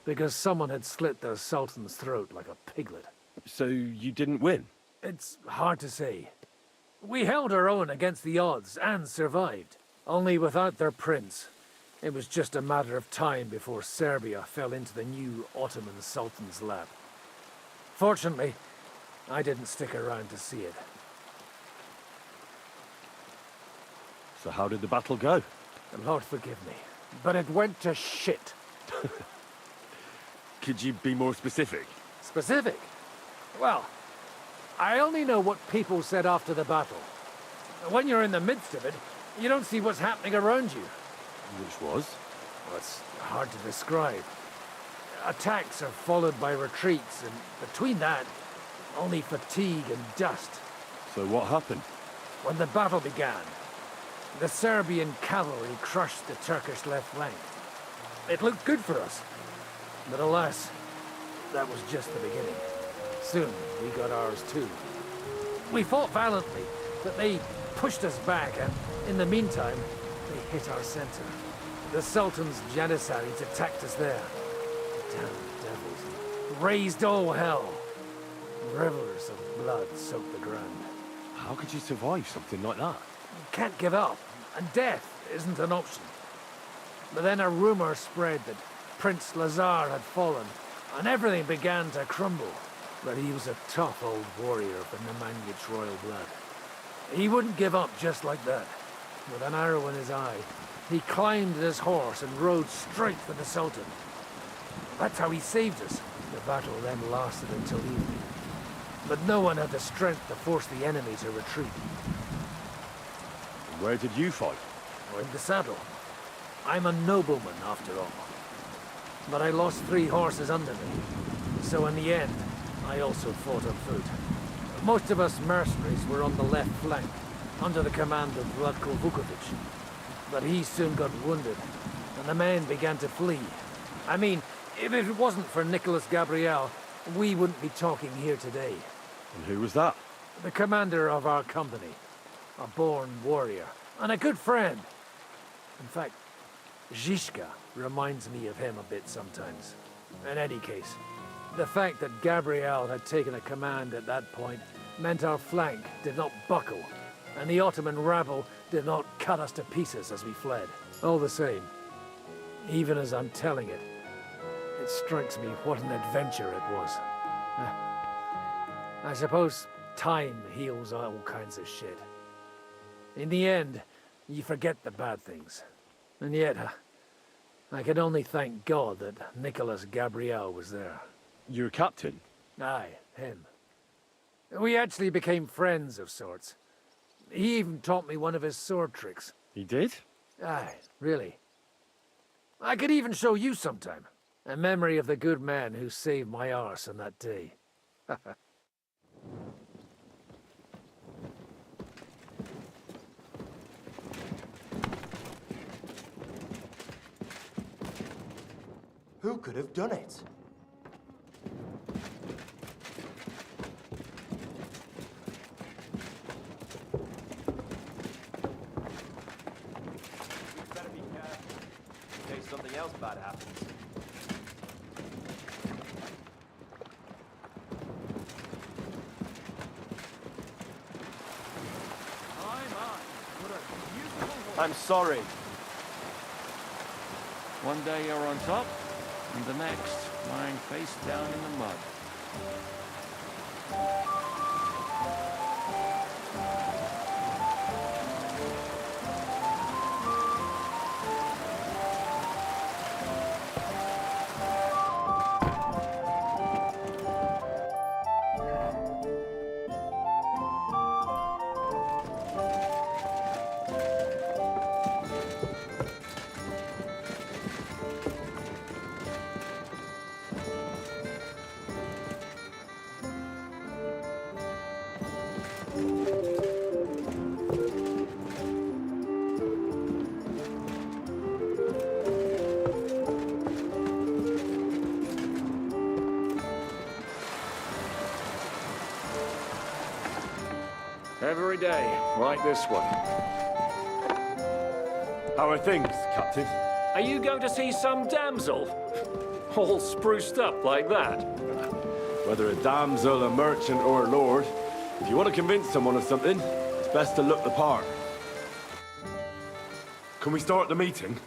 Because someone had slit their sultan's throat like a piglet. So you didn't win? It's hard to say. We held our own against the odds and survived. Only without their prince. It was just a matter of time before Serbia fell into the new Ottoman Sultan's lap. Fortunately, I didn't stick around to see it. So how did the battle go? Lord forgive me, but it went to shit. Could you be more specific? Specific? Well, I only know what people said after the battle. When you're in the midst of it, you don't see what's happening around you. Which was? Well, it's hard to describe. Attacks are followed by retreats, and between that, only fatigue and dust. So what happened? When the battle began, the Serbian cavalry crushed the Turkish left flank. It looked good for us. But alas, that was just the beginning. Soon, we got ours too. We fought valiantly, but they pushed us back, and in the meantime, they hit our center. The Sultan's Janissaries attacked us there. Damn devils. Raised all hell. Rivers of blood soaked the ground. How could you survive something like that? You can't give up, and death isn't an option. But then a rumor spread that Prince Lazar had fallen, and everything began to crumble. But he was a tough old warrior from the Nemanja royal blood. He wouldn't give up just like that. With an arrow in his eye, he climbed his horse and rode straight for the Sultan. That's how he saved us. The battle then lasted until evening. But no one had the strength to force the enemy to retreat. And where did you fight? In the saddle. I'm a nobleman, after all. But I lost 3 horses under me. So in the end, I also fought on foot. Most of us mercenaries were on the left flank, under the command of Vlatko Vukovic. But he soon got wounded, and the men began to flee. I mean, if it wasn't for Nicholas Gabriel, we wouldn't be talking here today. And who was that? The commander of our company. A born warrior, and a good friend. In fact, Zizka reminds me of him a bit sometimes. In any case, the fact that Gabriel had taken a command at that point meant our flank did not buckle, and the Ottoman rabble did not cut us to pieces as we fled. All the same, even as I'm telling it, it strikes me what an adventure it was. I suppose time heals all kinds of shit. In the end, you forget the bad things. And yet, I can only thank God that Nicholas Gabriel was there. Your captain? Aye, him. We actually became friends of sorts. He even taught me one of his sword tricks. He did? Aye, really. I could even show you sometime. A memory of the good man who saved my arse on that day. Who could have done it? Better be careful in case something else bad happens. I'm sorry. One day you're on top, and the next lying face down in the mud. Every day, like this one. How are things, Captain? Are you going to see some damsel? All spruced up like that? Whether a damsel, a merchant, or a lord, if you want to convince someone of something, it's best to look the part. Can we start the meeting?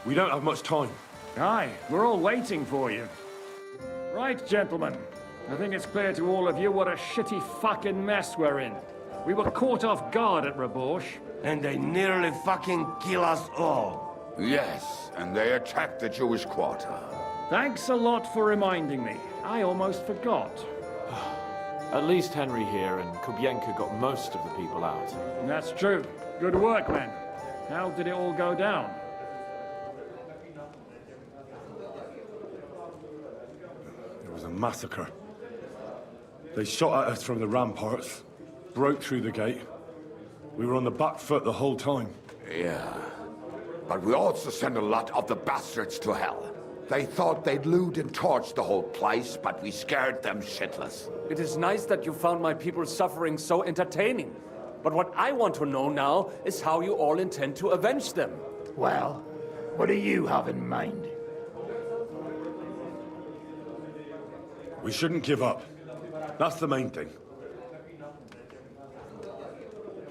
We don't have much time. Aye, we're all waiting for you. Right, gentlemen. I think it's clear to all of you what a shitty fucking mess we're in. We were caught off guard at Rabosh. And they nearly fucking kill us all. Yes, and they attacked the Jewish quarter. Thanks a lot for reminding me. I almost forgot. At least Henry here and Kubienka got most of the people out. That's true. Good work, men. How did it all go down? It was a massacre. They shot at us from the ramparts, broke through the gate. We were on the back foot the whole time. Yeah, but we also sent a lot of the bastards to hell. They thought they'd loot and torch the whole place, but we scared them shitless. It is nice that you found my people's suffering so entertaining. But what I want to know now is how you all intend to avenge them. Well, what do you have in mind? We shouldn't give up. That's the main thing.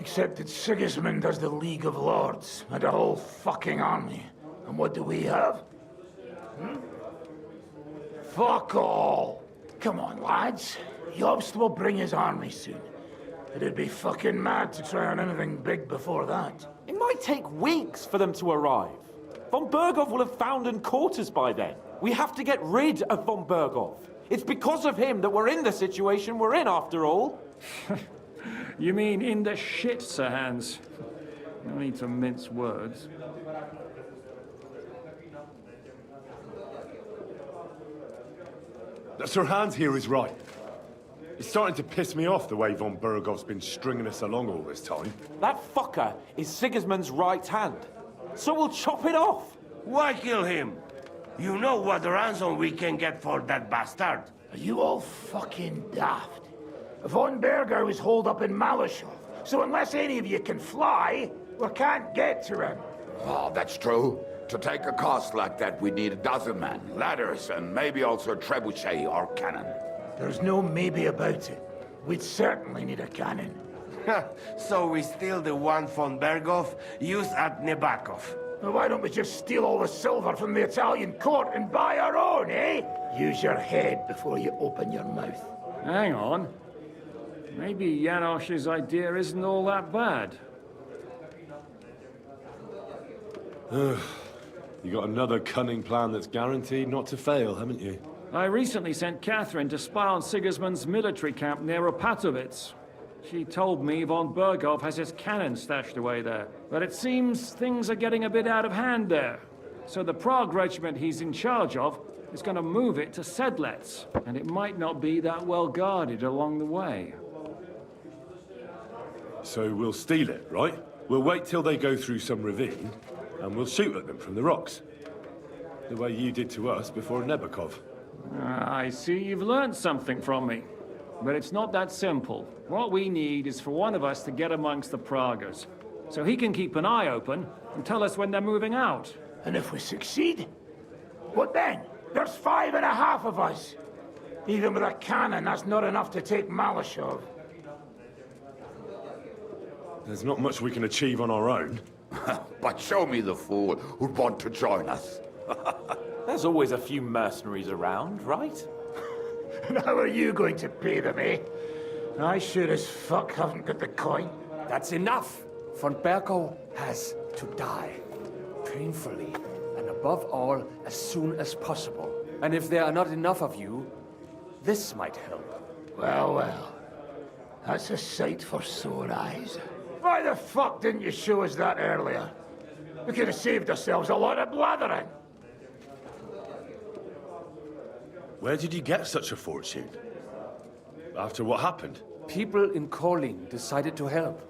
Except that Sigismund has the League of Lords and a whole fucking army. And what do we have? Fuck all! Come on, lads. Jobst will bring his army soon. It'd be fucking mad to try on anything big before that. It might take weeks for them to arrive. Von Berghoff will have found and caught us by then. We have to get rid of Von Berghoff. It's because of him that we're in the situation we're in, after all. You mean in the shit, Sir Hans? No need to mince words. Sir Hans here is right. It's starting to piss me off the way von Berghoff's been stringing us along all this time. That fucker is Sigismund's right hand. So we'll chop it off. Why kill him? You know what ransom we can get for that bastard. Are you all fucking daft? Von Berger is holed up in Malashov, so unless any of you can fly, we can't get to him. Oh, that's true. To take a cost like that, we need a dozen men, ladders, and maybe also a trebuchet or cannon. There's no maybe about it. We'd certainly need a cannon. So we steal the one von Berghoff, use at Nebakov. Well, why don't we just steal all the silver from the Italian court and buy our own, eh? Use your head before you open your mouth. Hang on. Maybe Janosch's idea isn't all that bad. You got another cunning plan that's guaranteed not to fail, haven't you? I recently sent Catherine to spy on Sigismund's military camp near Opatovitz. She told me von Berghoff has his cannon stashed away there. But it seems things are getting a bit out of hand there. So the Prague regiment he's in charge of is going to move it to Sedlets. And it might not be that well guarded along the way. So we'll steal it, right? We'll wait till they go through some ravine, and we'll shoot at them from the rocks. The way you did to us before Nebakov. I see you've learned something from me. But it's not that simple. What we need is for one of us to get amongst the Praguers, so he can keep an eye open and tell us when they're moving out. And if we succeed, What then? There's 5.5 of us. Even with a cannon, that's not enough to take Malashov. There's not much we can achieve on our own. But show me the fool who'd want to join us. There's always a few mercenaries around, right? And how are you going to pay them, eh? I sure as fuck haven't got the coin. That's enough! Von Bergo has to die. Painfully. And above all, as soon as possible. And if there are not enough of you, this might help. Well, well. That's a sight for sore eyes. Why the fuck didn't you show us that earlier? We could have saved ourselves a lot of blathering. Where did you get such a fortune? After what happened? People in Kolin decided to help.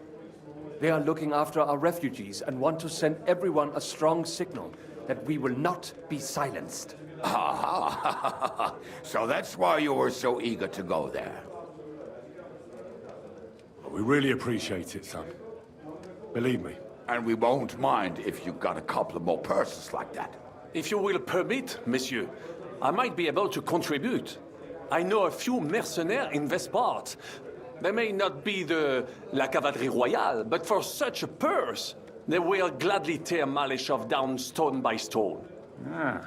They are looking after our refugees and want to send everyone a strong signal that we will not be silenced. So that's why you were so eager to go there. We really appreciate it, son. Believe me. And we won't mind if you got a couple of more purses like that. If you will permit, monsieur, I might be able to contribute. I know a few mercenaires in this part. They may not be la cavalerie royale, but for such a purse, they will gladly tear Malashov down stone by stone. Ah,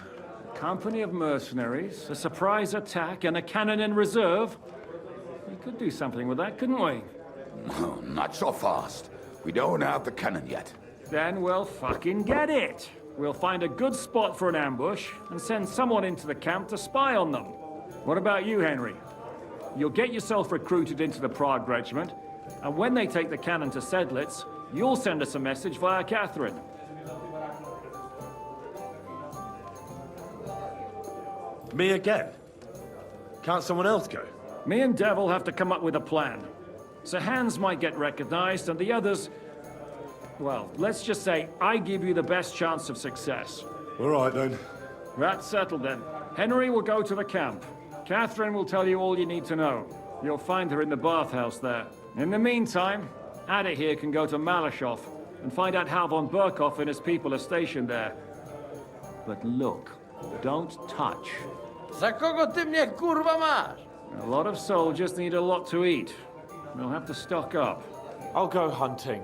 a company of mercenaries, a surprise attack, and a cannon in reserve. We could do something with that, couldn't we? No, not so fast. We don't have the cannon yet. Then we'll fucking get it. We'll find a good spot for an ambush and send someone into the camp to spy on them. What about you, Henry? You'll get yourself recruited into the Prague regiment, and when they take the cannon to Sedlitz, you'll send us a message via Catherine. Me again? Can't someone else go? Me and Devil have to come up with a plan. So Hans might get recognized, and the others... Well, let's just say I give you the best chance of success. All right, then. That's settled, then. Henry will go to the camp. Catherine will tell you all you need to know. You'll find her in the bathhouse there. In the meantime, Ada here can go to Malashov and find out how von Burkhoff and his people are stationed there. But look, don't touch. Za kogo ty mnie kurwa masz? A lot of soldiers need a lot to eat. They'll have to stock up. I'll go hunting.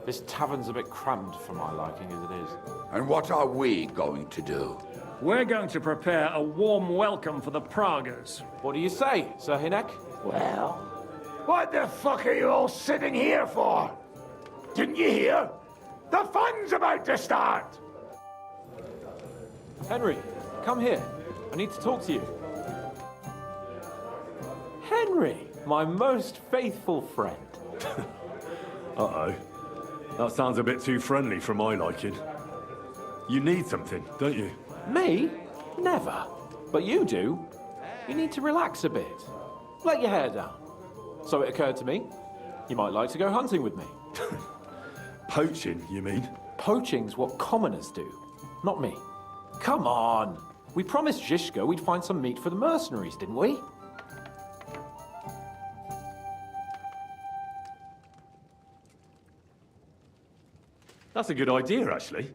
This tavern's a bit crammed for my liking as it is. And what are we going to do? We're going to prepare a warm welcome for the Praguers. What do you say, Sir Hinek? Well, what the fuck are you all sitting here for? Didn't you hear? The fun's about to start! Henry, come here. I need to talk to you. Henry, my most faithful friend. Uh-oh. That sounds a bit too friendly for my liking. You need something, don't you? Me? Never. But you do. You need to relax a bit. Let your hair down. So it occurred to me, you might like to go hunting with me. Poaching, you mean? Poaching's what commoners do, not me. Come on. We promised Zhishka we'd find some meat for the mercenaries, didn't we? That's a good idea, actually.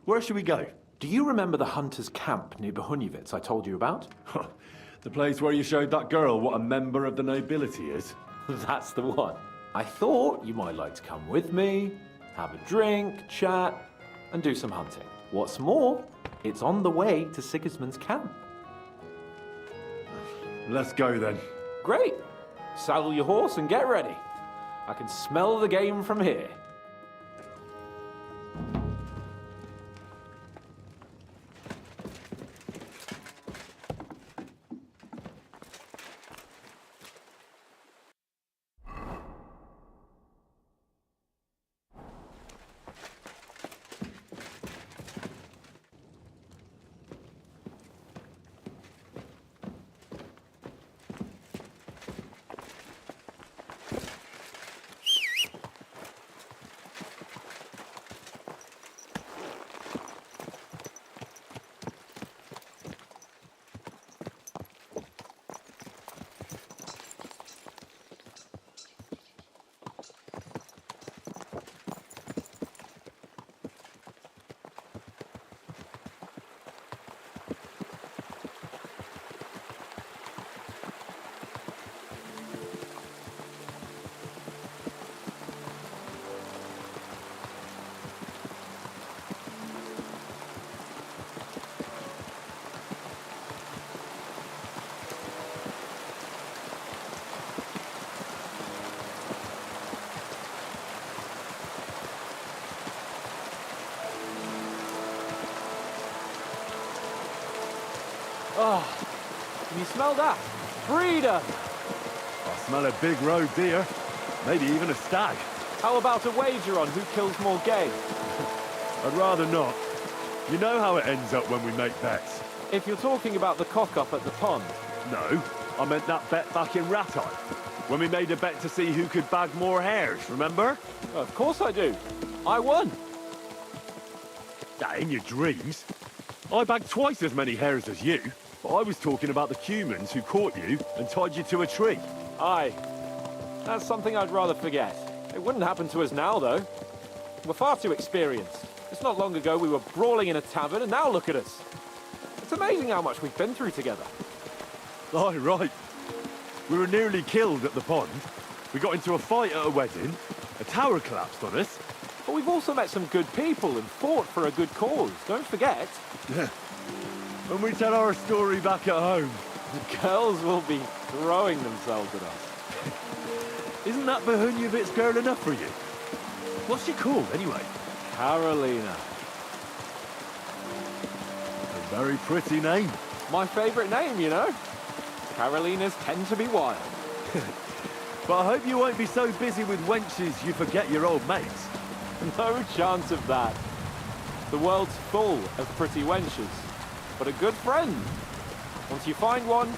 Where should we go? Do you remember the hunter's camp near Behunyevitz I told you about? The place where you showed that girl what a member of the nobility is? That's the one. I thought you might like to come with me, have a drink, chat, and do some hunting. What's more, it's on the way to Sigismund's camp. Let's go then. Great. Saddle your horse and get ready. I can smell the game from here. Oh, can you smell that? Breeder! I smell a big roe deer. Maybe even a stag. How about a wager on who kills more game? I'd rather not. You know how it ends up when we make bets. If you're talking about the cock-up at the pond. No, I meant that bet back in Rattay. When we made a bet to see who could bag more hares, remember? Of course I do. I won. In your dreams. I bagged twice as many hares as you, but I was talking about the humans who caught you and tied you to a tree. Aye. That's something I'd rather forget. It wouldn't happen to us now, though. We're far too experienced. It's not long ago we were brawling in a tavern, and now look at us. It's amazing how much we've been through together. Aye, right. We were nearly killed at the pond. We got into a fight at a wedding. A tower collapsed on us. But we've also met some good people and fought for a good cause. Don't forget. When we tell our story back at home, the girls will be throwing themselves at us. Isn't that Behunjevit's girl enough for you? What's she called, anyway? Carolina. A very pretty name. My favourite name, you know. Carolinas tend to be wild. But I hope you won't be so busy with wenches you forget your old mates. No chance of that. The world's full of pretty wenches. But a good friend. Once you find one,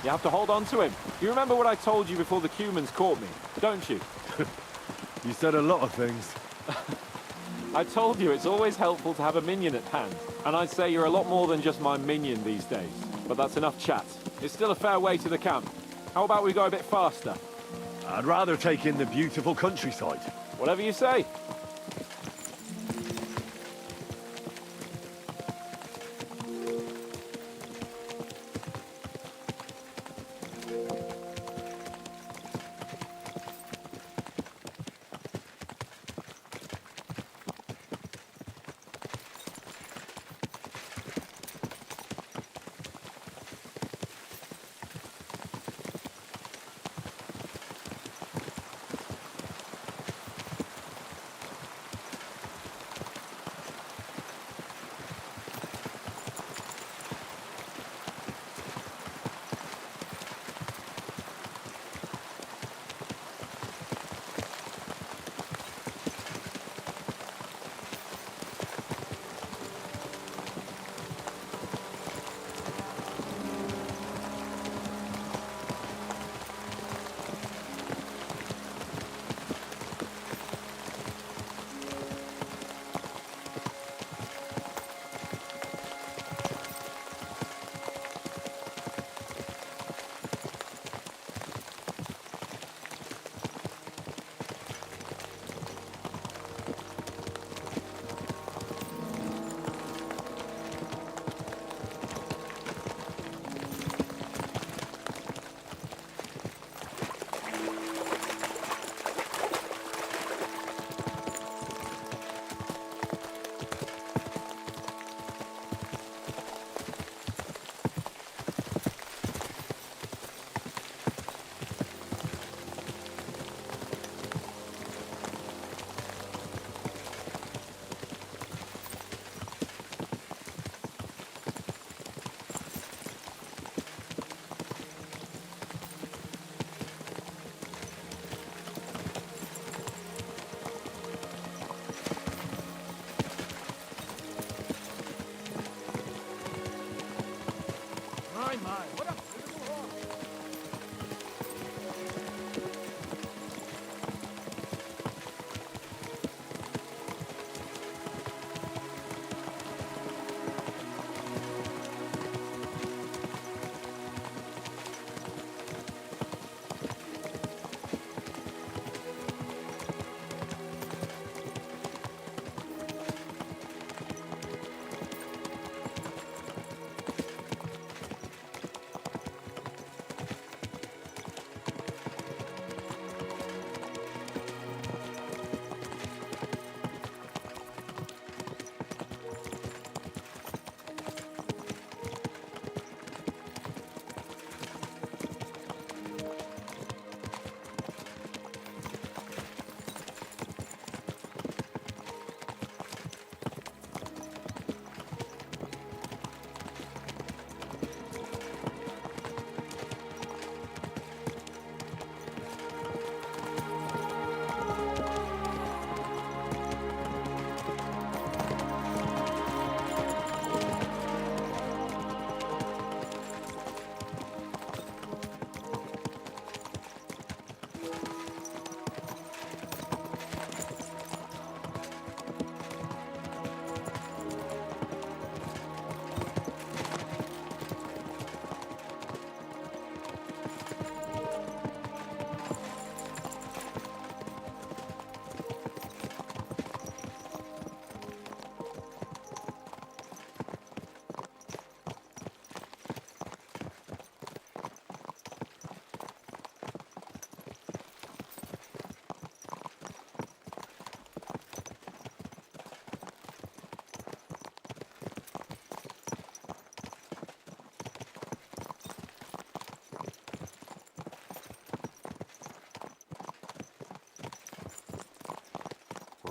you have to hold on to him. You remember what I told you before the humans caught me, don't you? You said a lot of things. I told you it's always helpful to have a minion at hand. And I'd say you're a lot more than just my minion these days. But that's enough chat. It's still a fair way to the camp. How about we go a bit faster? I'd rather take in the beautiful countryside. Whatever you say.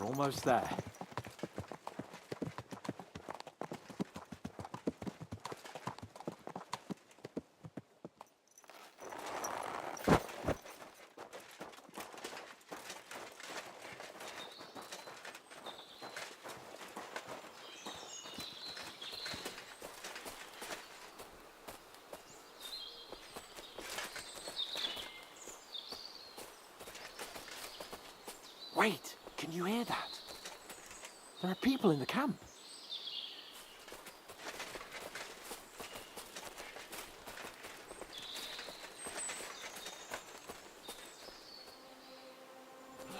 We're almost there. Wait, can you hear that? There are people in the camp.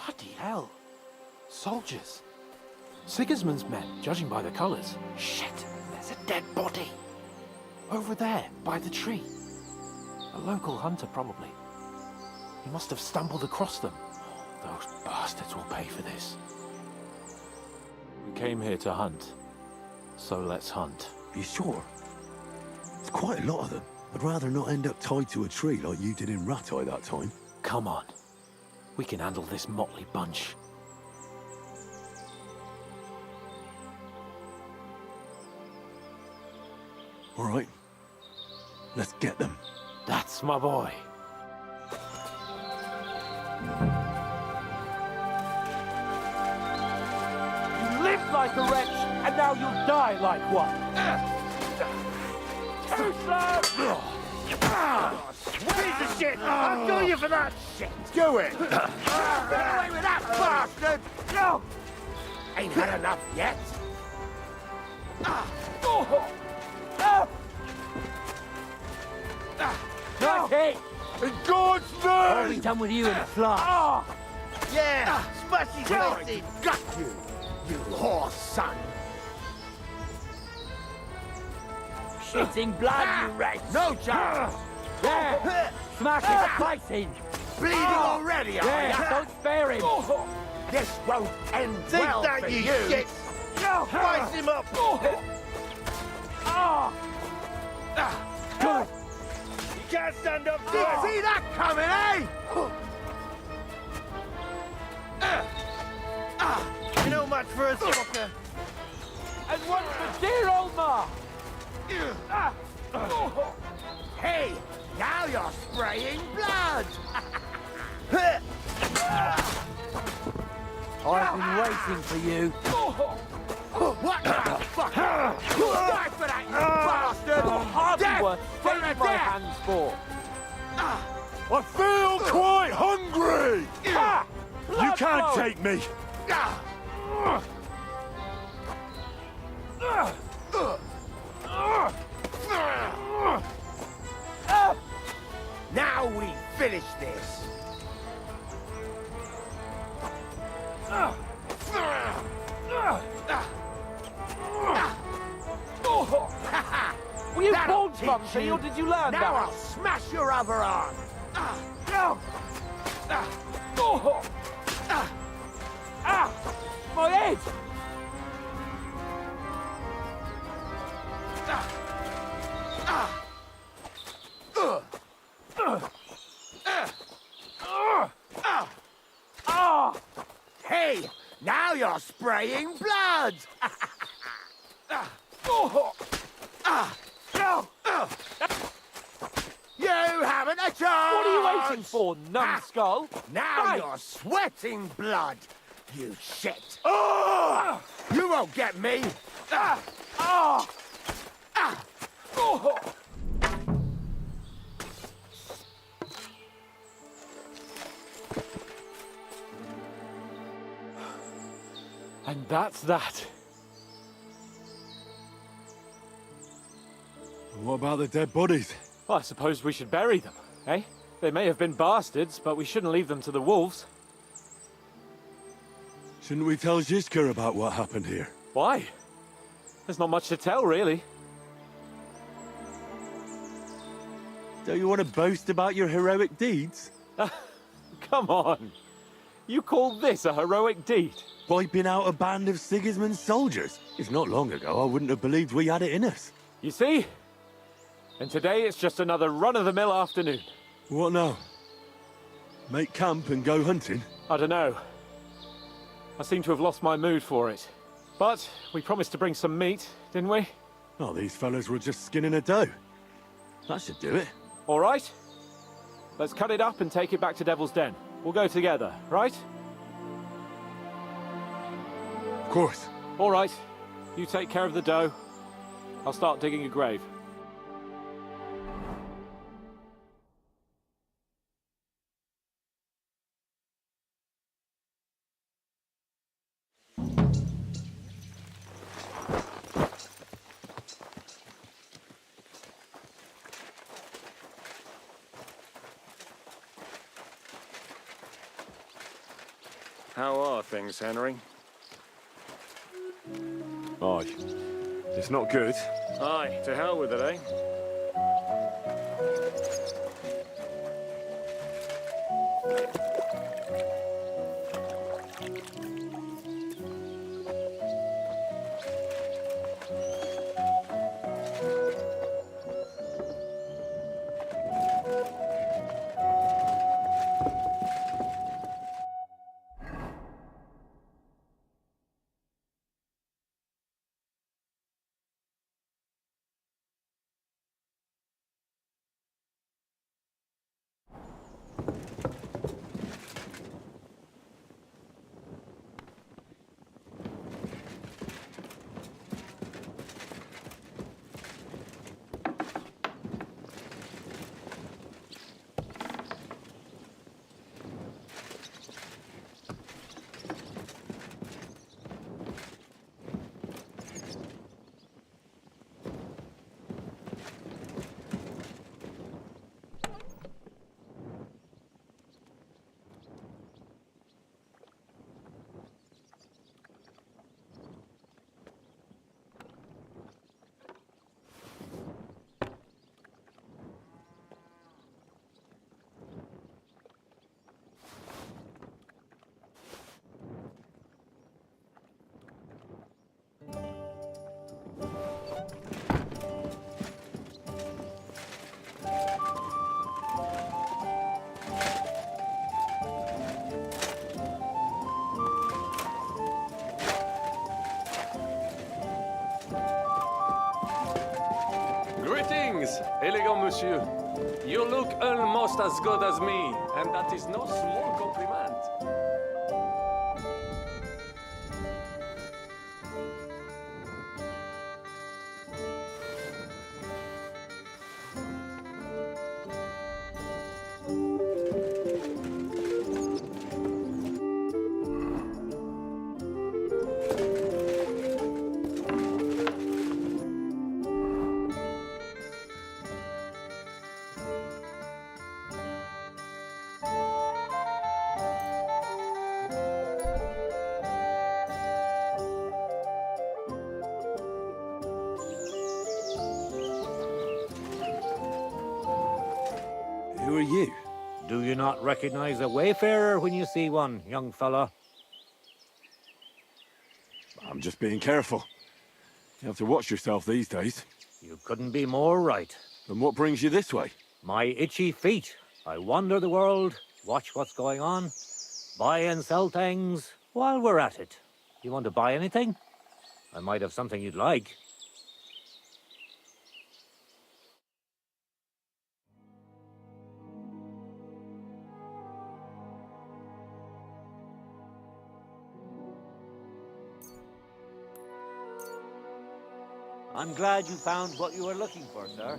Bloody hell. Soldiers. Sigismund's men, judging by the colours. Shit, there's a dead body. Over there, by the tree. A local hunter, probably. He must have stumbled across them. Those bastards will pay for this. We came here to hunt, so let's hunt. You sure? It's quite a lot of them. I'd rather not end up tied to a tree like you did in Rattay that time. Come on. We can handle this motley bunch. All right. Let's get them. That's my boy. Like a wretch, and now you'll die like one. Too slow! Piece of shit! I'll kill you for that shit! Do it! Get away with that, bastard! No! Ain't had enough yet? Nice hit! In God's name! I'll be done with you in a flash. Yeah! Smash his face in! Got you! You whore son! Shitting blood, you wretch! No chance! Yeah! Smash his face in! Bleeding already, are Yeah, ya? don't spare him! This won't end Take well that, for you you! shit. Spice him up! Good! You can't stand up to Did it! you see that coming, eh? You're no match for a sucker. And one for dear old Ma! Hey, now you're spraying blood! I've been waiting for you. What the fuck? Die for that, you bastard! Hardly Death worth for saving a my death! hands for. I feel quite hungry! You can't flow. take me! Now we finish this! Were you That'll born teach clumsy, you. or did you learn Now that? I'll smash your other arm! My head! Hey, now you're spraying blood! You haven't a chance! What are you waiting for, numbskull? Now Right. you're sweating blood, you shit! You won't get me! And that's that. What about the dead bodies? Well, I suppose we should bury them, eh? They may have been bastards, but we shouldn't leave them to the wolves. Shouldn't we tell Zizka about what happened here? Why? There's not much to tell, really. Don't you want to boast about your heroic deeds? Come on. You call this a heroic deed? Wiping out a band of Sigismund's soldiers? If not long ago, I wouldn't have believed we had it in us. You see? And today it's just another run-of-the-mill afternoon. What now? Make camp and go hunting? I don't know. I seem to have lost my mood for it. But we promised to bring some meat, didn't we? Oh, these fellas were just skinning a doe. That should do it. All right. Let's cut it up and take it back to Devil's Den. We'll go together, right? Of course. All right. You take care of the doe. I'll start digging a grave. How are things, Henry? Aye. It's not good. Aye, to hell with it, eh? Greetings, elegant monsieur. You look almost as good as me, and that is no small compliment. Who are you? Do you not recognize a wayfarer when you see one, young fella? I'm just being careful. You have to watch yourself these days. You couldn't be more right. And what brings you this way? My itchy feet. I wander the world, watch what's going on, buy and sell things while we're at it. You want to buy anything? I might have something you'd like. I'm glad you found what you were looking for, sir.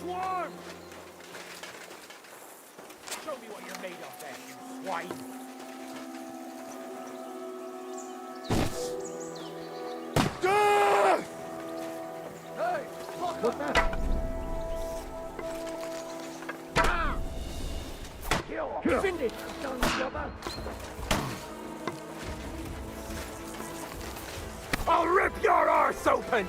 Swarm! Show me what you're made of, then, you swine! Hey, what's that? Finish, son of a... I'll rip your arse open!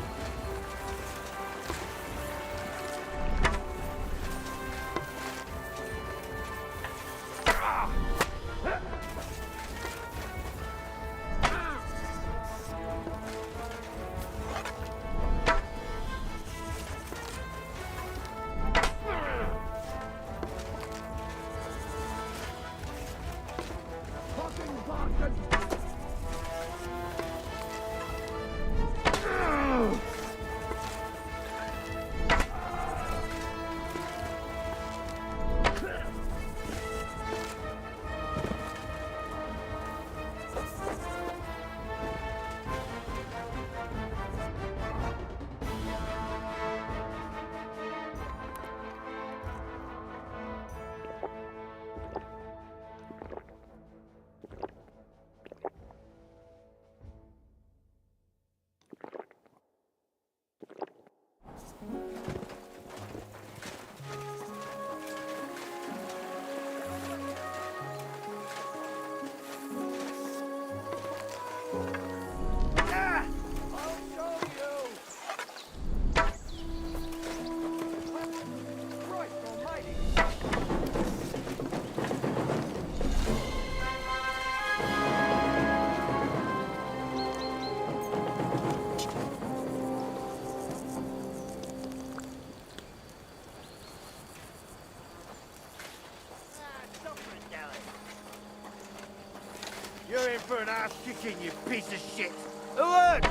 You're in for an ass kicking, you piece of shit! Alert!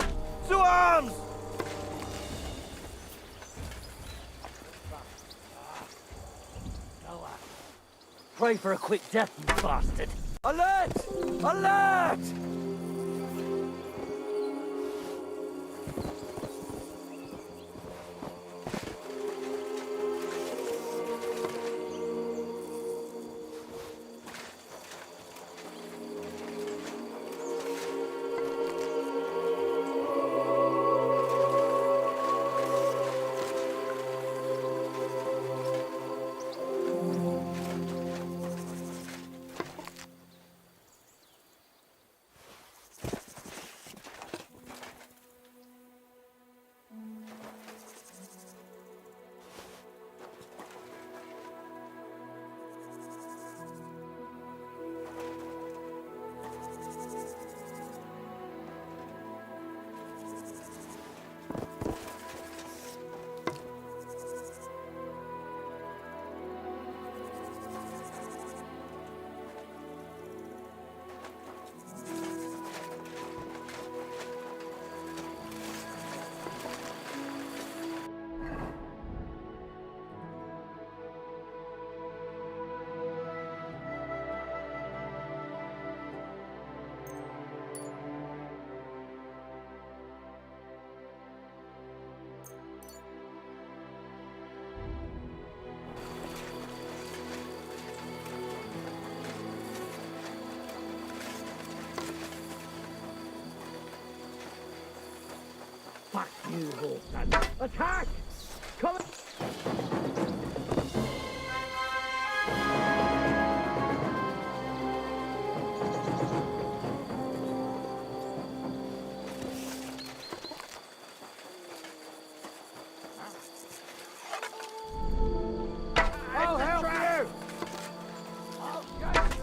To arms! Pray for a quick death, you bastard! Alert! Alert! Fuck you, Horton. Attack! Come on! I'll help you! I'll get you!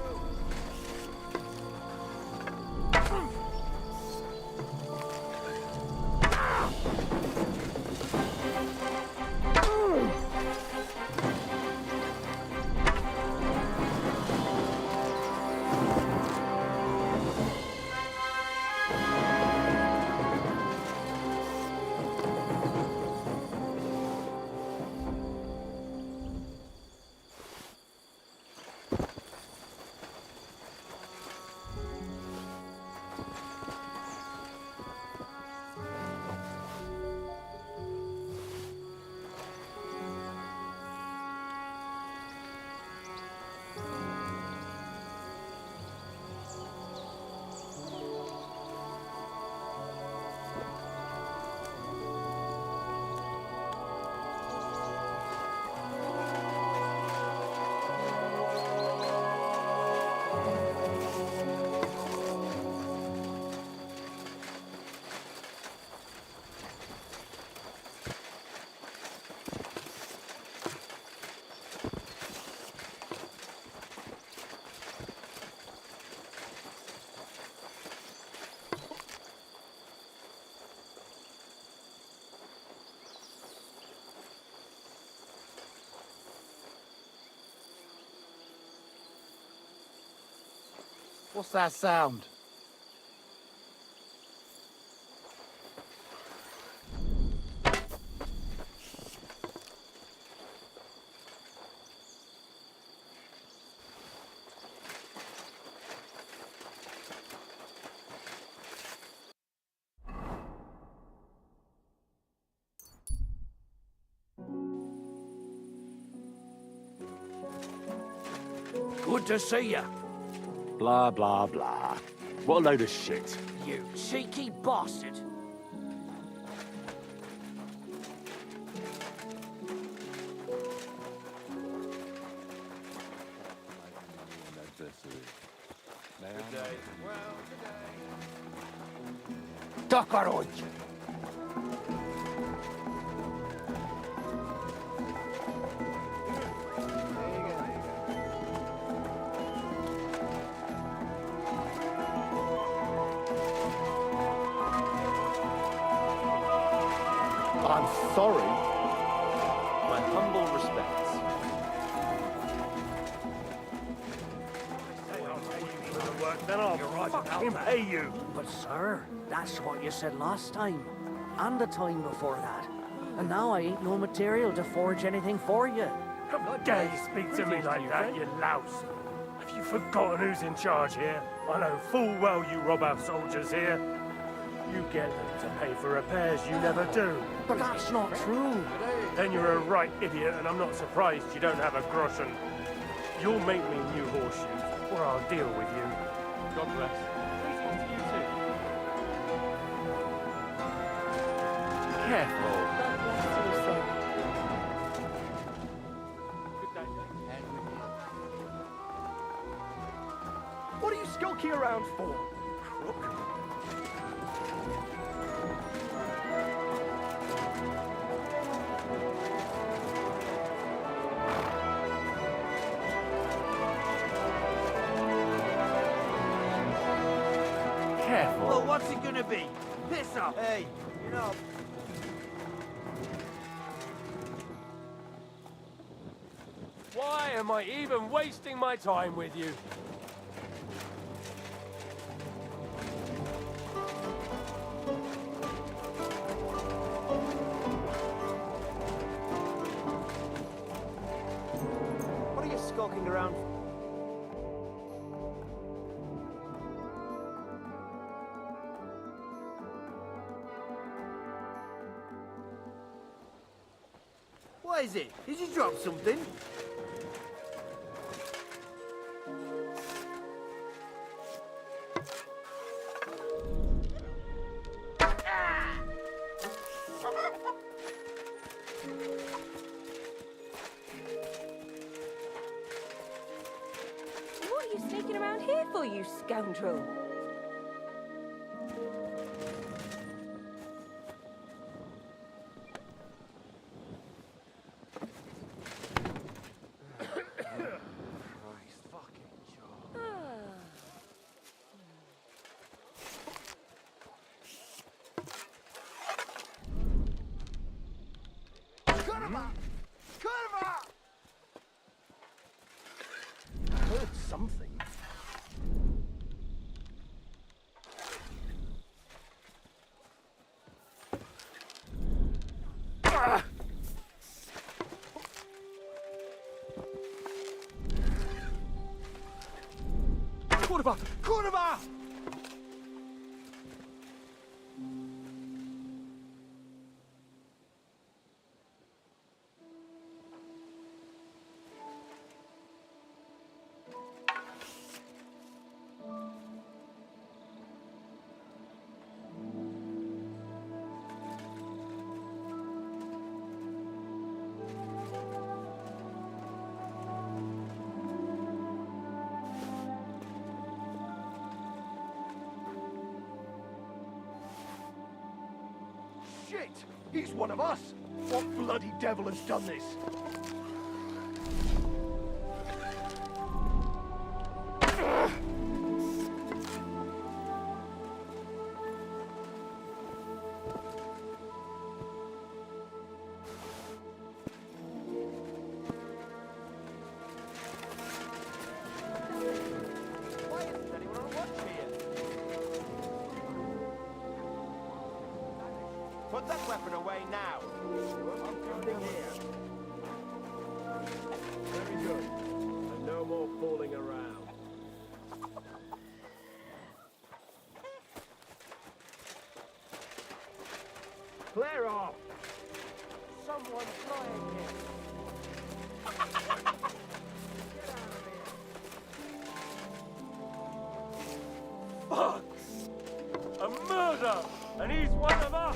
What's that sound? Good to see ya. Blah, blah, blah. What a load of shit. You cheeky bastard. Good day. Well, good day. Tokaroj! I'm sorry. My humble respects. Then I'll fucking pay you. But sir, that's what you said last time. And the time before that. And now I ain't no material to forge anything for you. How dare you speak to me like that, you louse? Have you forgotten who's in charge here? I know full well you rob our soldiers here. You get them to pay for repairs you never do. But that's not true. Then you're a right idiot, and I'm not surprised you don't have a groschen. You'll make me new horseshoes, or I'll deal with you. God bless. Greetings to you too. Careful. What are you skulking around for, crook? Careful. Well, what's it gonna be? Piss off! Hey, you know. Why am I even wasting my time with you? What are you skulking around for? What is it? Did you drop something? What are you sneaking around here for, you scoundrel? I heard something. Kurwa! Kurwa! Shit! He's one of us! What bloody devil has done this? Why isn't anyone Put that weapon away now. Nothing here. Very good. And no more fooling around. Clear off! Someone's lying here. Fuck! A murder! And he's one of us!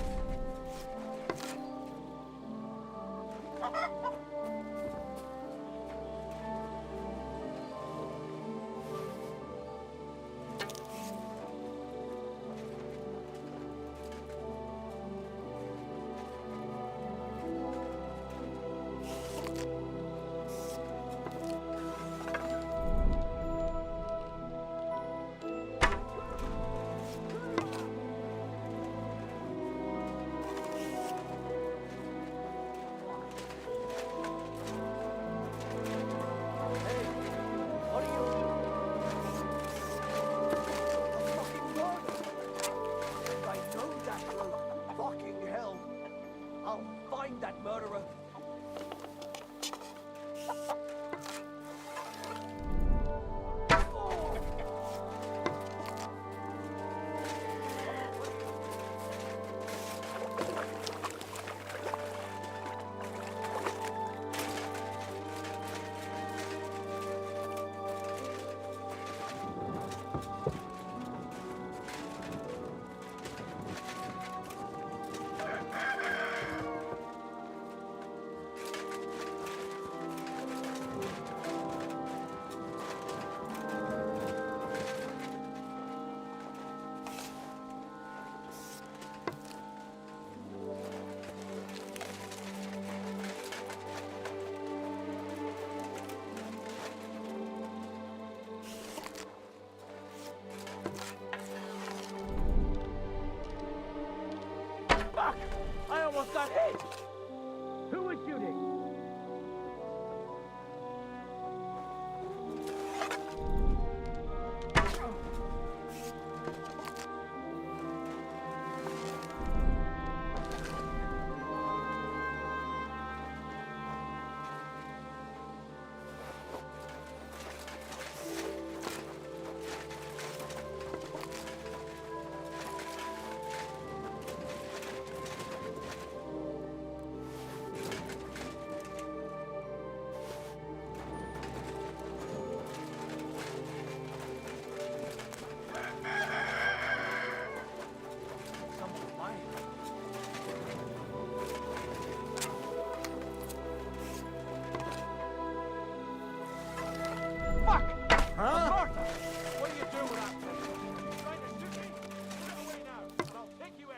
almost got hit! Who was shooting? Huh? What are you doing with that thing? You trying to shoot me? Get away now, and I'll take you in.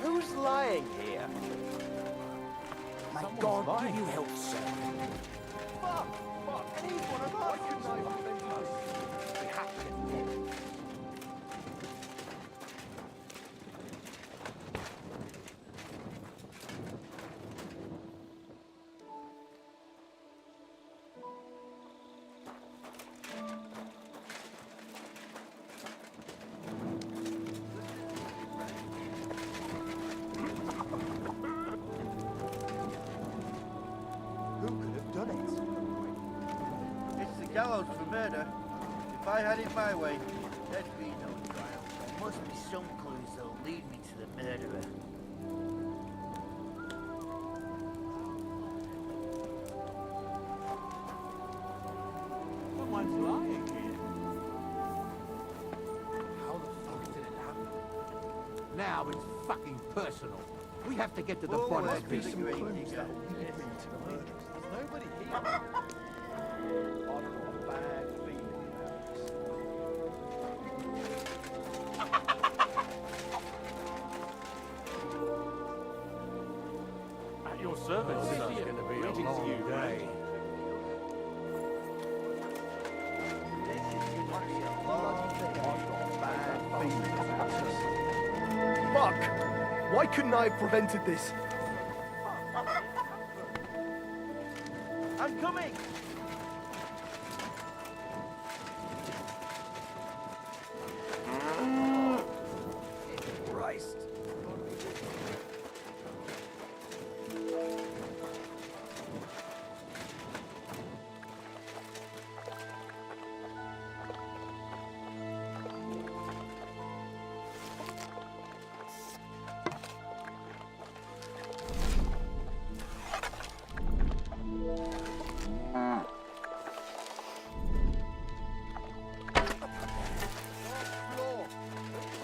Who's lying here? My God, give you help, sir. Fuck! And he's one of us! We have to get him. It's the gallows for murder. If I had it my way, there'd be no trial. There must be some clues that'll lead me to the murderer. Someone's lying here. How the Now it's fucking personal. We have to get to the bottom of this. Nobody here. At your service, sir. It's going to be a long day. Fuck! Why couldn't I have prevented this? I'm coming! Christ.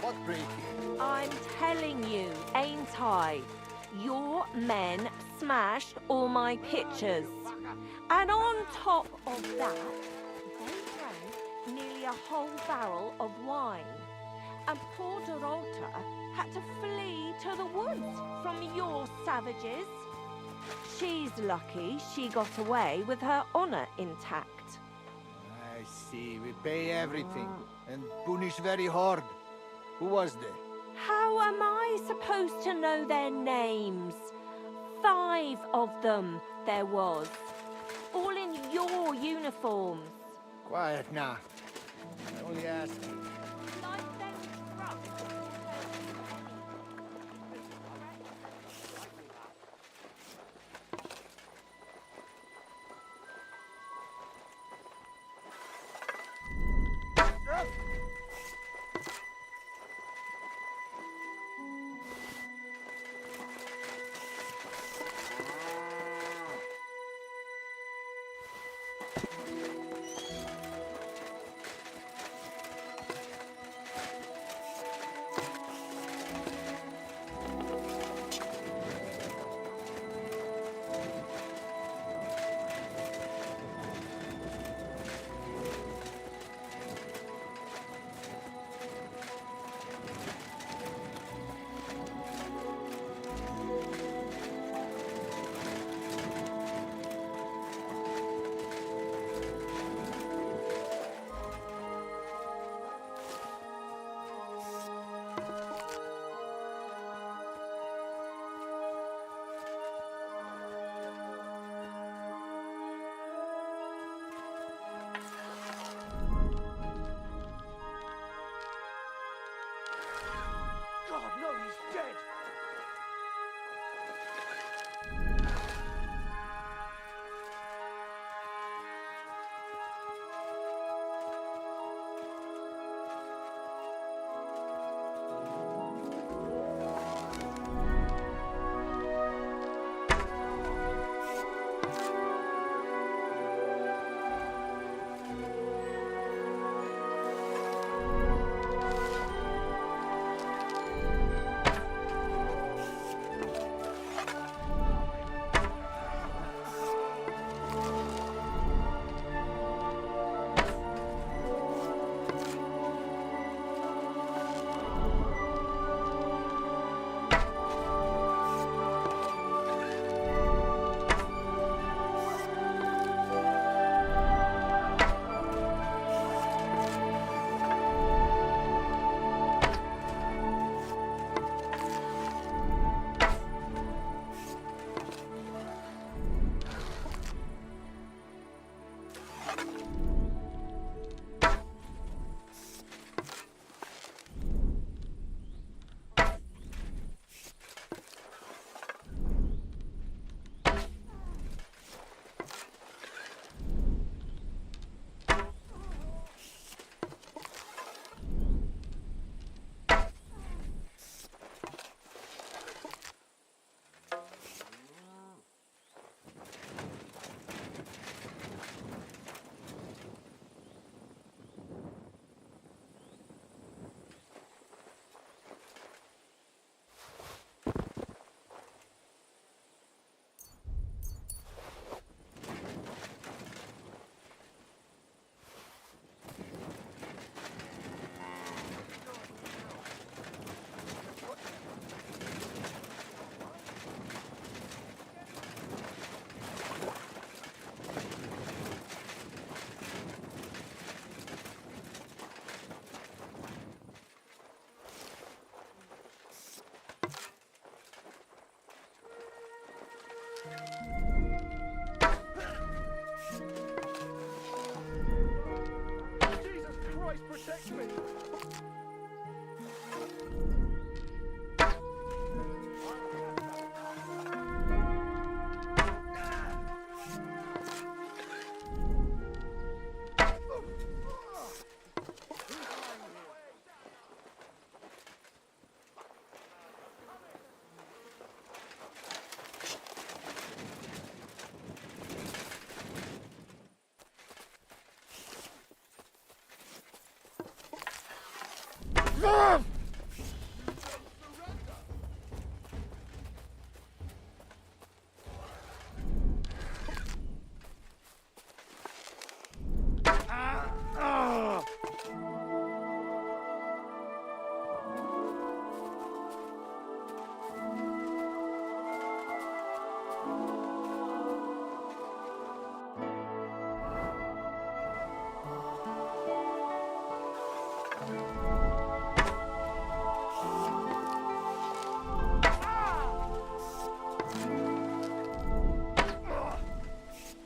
What breaking? I'm telling you, ain't I? Your men smashed all my pictures. And on top of that, they drank nearly a whole barrel of wine. And poor Dorota had to flee to the woods from your savages. She's lucky she got away with her honor intact. I see. We pay everything and punish very hard. Who was there? How am I supposed to know their names? 5 of them there was. All in your uniforms. Quiet now. I only asked you. Like them drunk.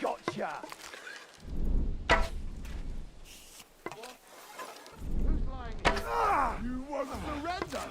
Gotcha! You won't surrender!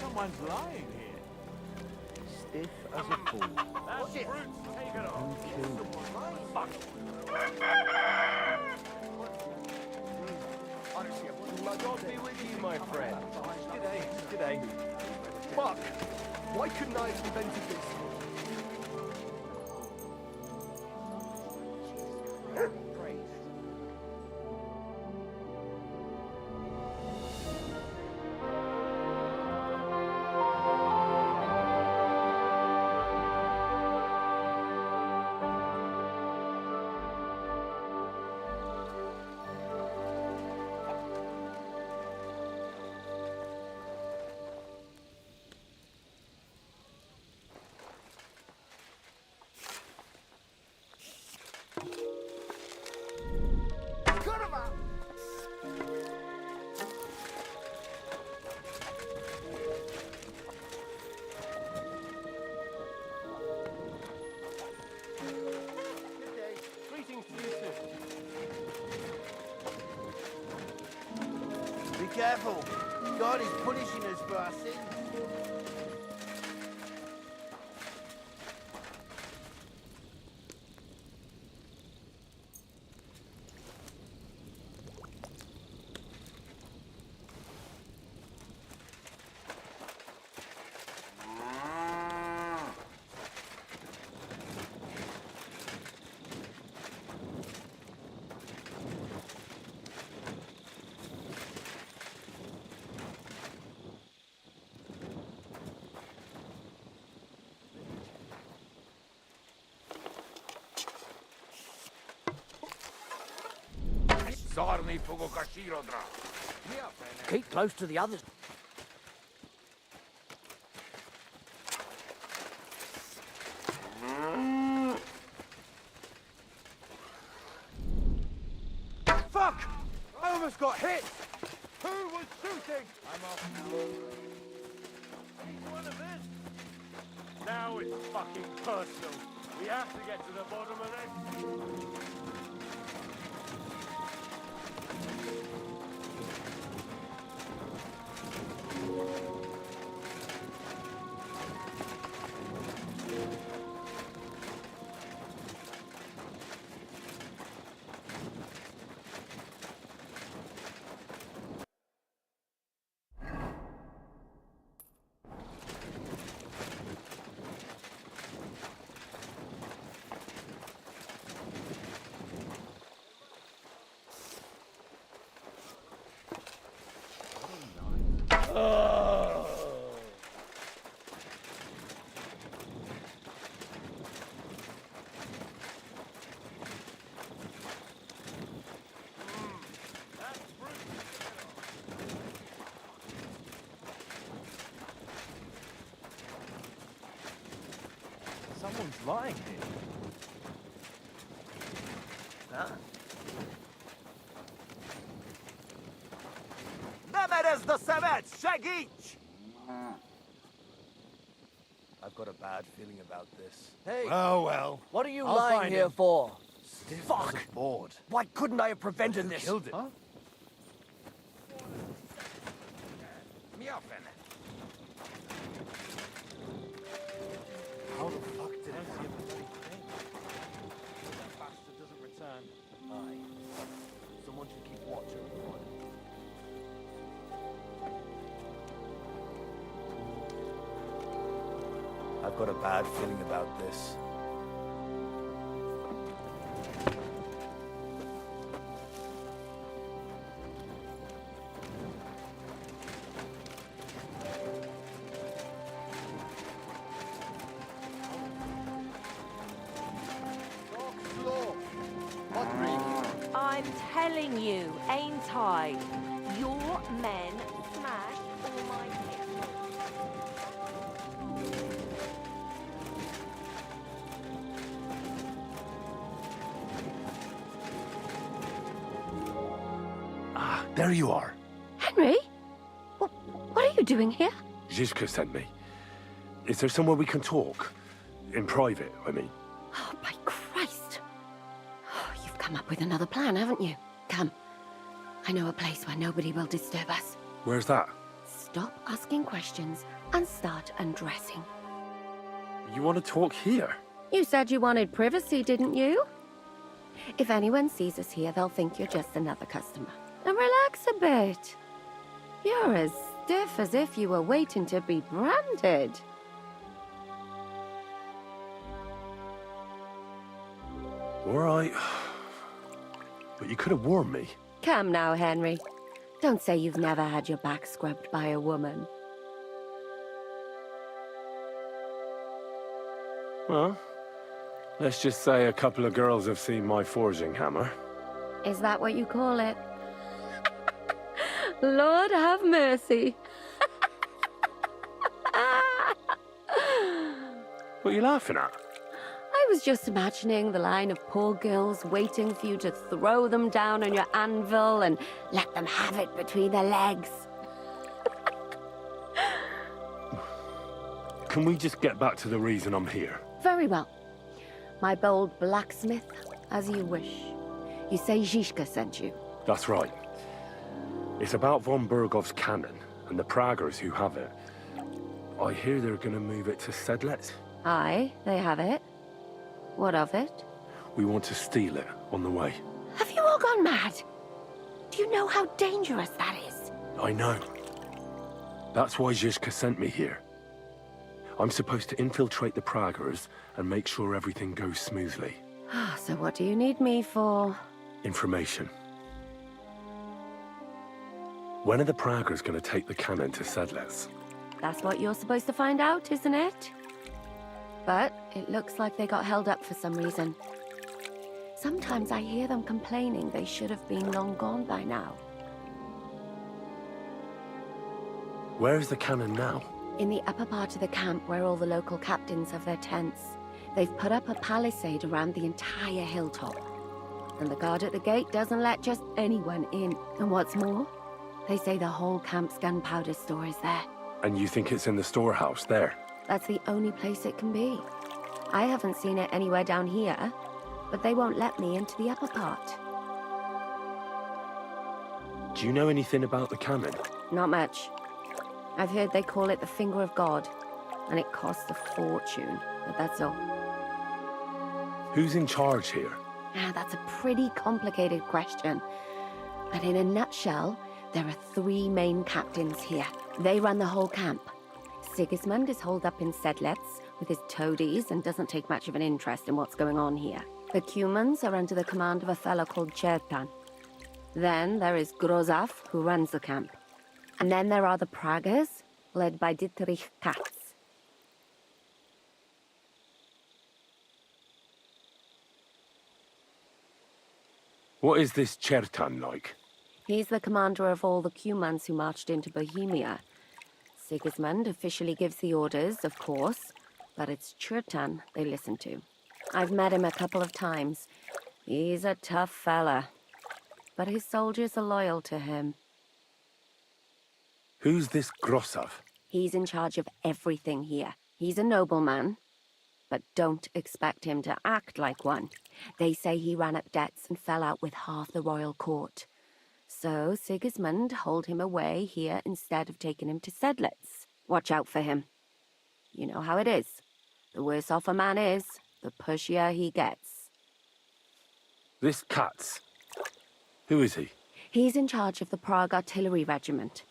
Someone's lying here. Stiff as a pool. That's Bruce, take it off. Fuck! God be with you, my friend. G'day, g'day. Fuck! Why couldn't I have invented this? Be careful. God is punishing us for our sins. Keep close to the others. Fuck! I almost got hit! Who was shooting? I'm off now. One of this? Now it's fucking personal. We have to get to the bottom of this. Someone's lying here. Huh? Nemeres the Semet, Shagich! I've got a bad feeling about this. Hey. Oh well. What are you I'll lying find here him. for? Fuck! Bored. Why couldn't I have prevented Who this? killed him? Huh? How the fuck did I see a bloody thing? That bastard doesn't return. Aye. Someone should keep watch over the body. I've got a bad feeling about this. I'm telling you, ain't I? Your men smashed all my pictures. Ah, there you are. Henry? What are you doing here? Zizka sent me. Is there somewhere we can talk? In private, I mean. Oh, by Christ. Oh, you've come up with another plan, haven't you? Come. I know a place where nobody will disturb us. Where's that? Stop asking questions and start undressing. You want to talk here? You said you wanted privacy, didn't you? If anyone sees us here, they'll think you're just another customer. And relax a bit. You're as stiff as if you were waiting to be branded. All right. But you could have warned me. Come now, Henry. Don't say you've never had your back scrubbed by a woman. Well, let's just say a couple of girls have seen my forging hammer. Is that what you call it? Lord have mercy. What are you laughing at? I was just imagining the line of poor girls waiting for you to throw them down on your anvil and let them have it between their legs. Can we just get back to the reason I'm here? Very well. My bold blacksmith, as you wish. You say Zizka sent you. That's right. It's about von Bergov's cannon and the Praggers who have it. I hear they're gonna move it to Sedlec. Aye, they have it. What of it? We want to steal it on the way. Have you all gone mad? Do you know how dangerous that is? I know. That's why Zizka sent me here. I'm supposed to infiltrate the Praggers and make sure everything goes smoothly. So what do you need me for? Information. When are the Praggers going to take the cannon to Sedlec? That's what you're supposed to find out, isn't it? But it looks like they got held up for some reason. Sometimes I hear them complaining they should have been long gone by now. Where is the cannon now? In the upper part of the camp where all the local captains have their tents. They've put up a palisade around the entire hilltop. And the guard at the gate doesn't let just anyone in. And what's more, they say the whole camp's gunpowder store is there. And you think it's in the storehouse there? That's the only place it can be. I haven't seen it anywhere down here, but they won't let me into the upper part. Do you know anything about the cannon? Not much. I've heard they call it the Finger of God, and it costs a fortune, but that's all. Who's in charge here? That's a pretty complicated question. But in a nutshell, there are 3 main captains here. They run the whole camp. Sigismund is holed up in Sedlitz with his toadies and doesn't take much of an interest in what's going on here. The Cumans are under the command of a fellow called Chertan. Then there is Grozaf, who runs the camp. And then there are the Pragas, led by Dietrich Katz. What is this Chertan like? He's the commander of all the Cumans who marched into Bohemia. Sigismund officially gives the orders, of course, but it's Chertan they listen to. I've met him a couple of times. He's a tough fella, but his soldiers are loyal to him. Who's this Grosov? He's in charge of everything here. He's a nobleman, but don't expect him to act like one. They say he ran up debts and fell out with half the royal court. So Sigismund holed him away here instead of taking him to Sedlitz. Watch out for him. You know how it is. The worse off a man is, the pushier he gets. This Katz. Who is he? He's in charge of the Prague Artillery Regiment.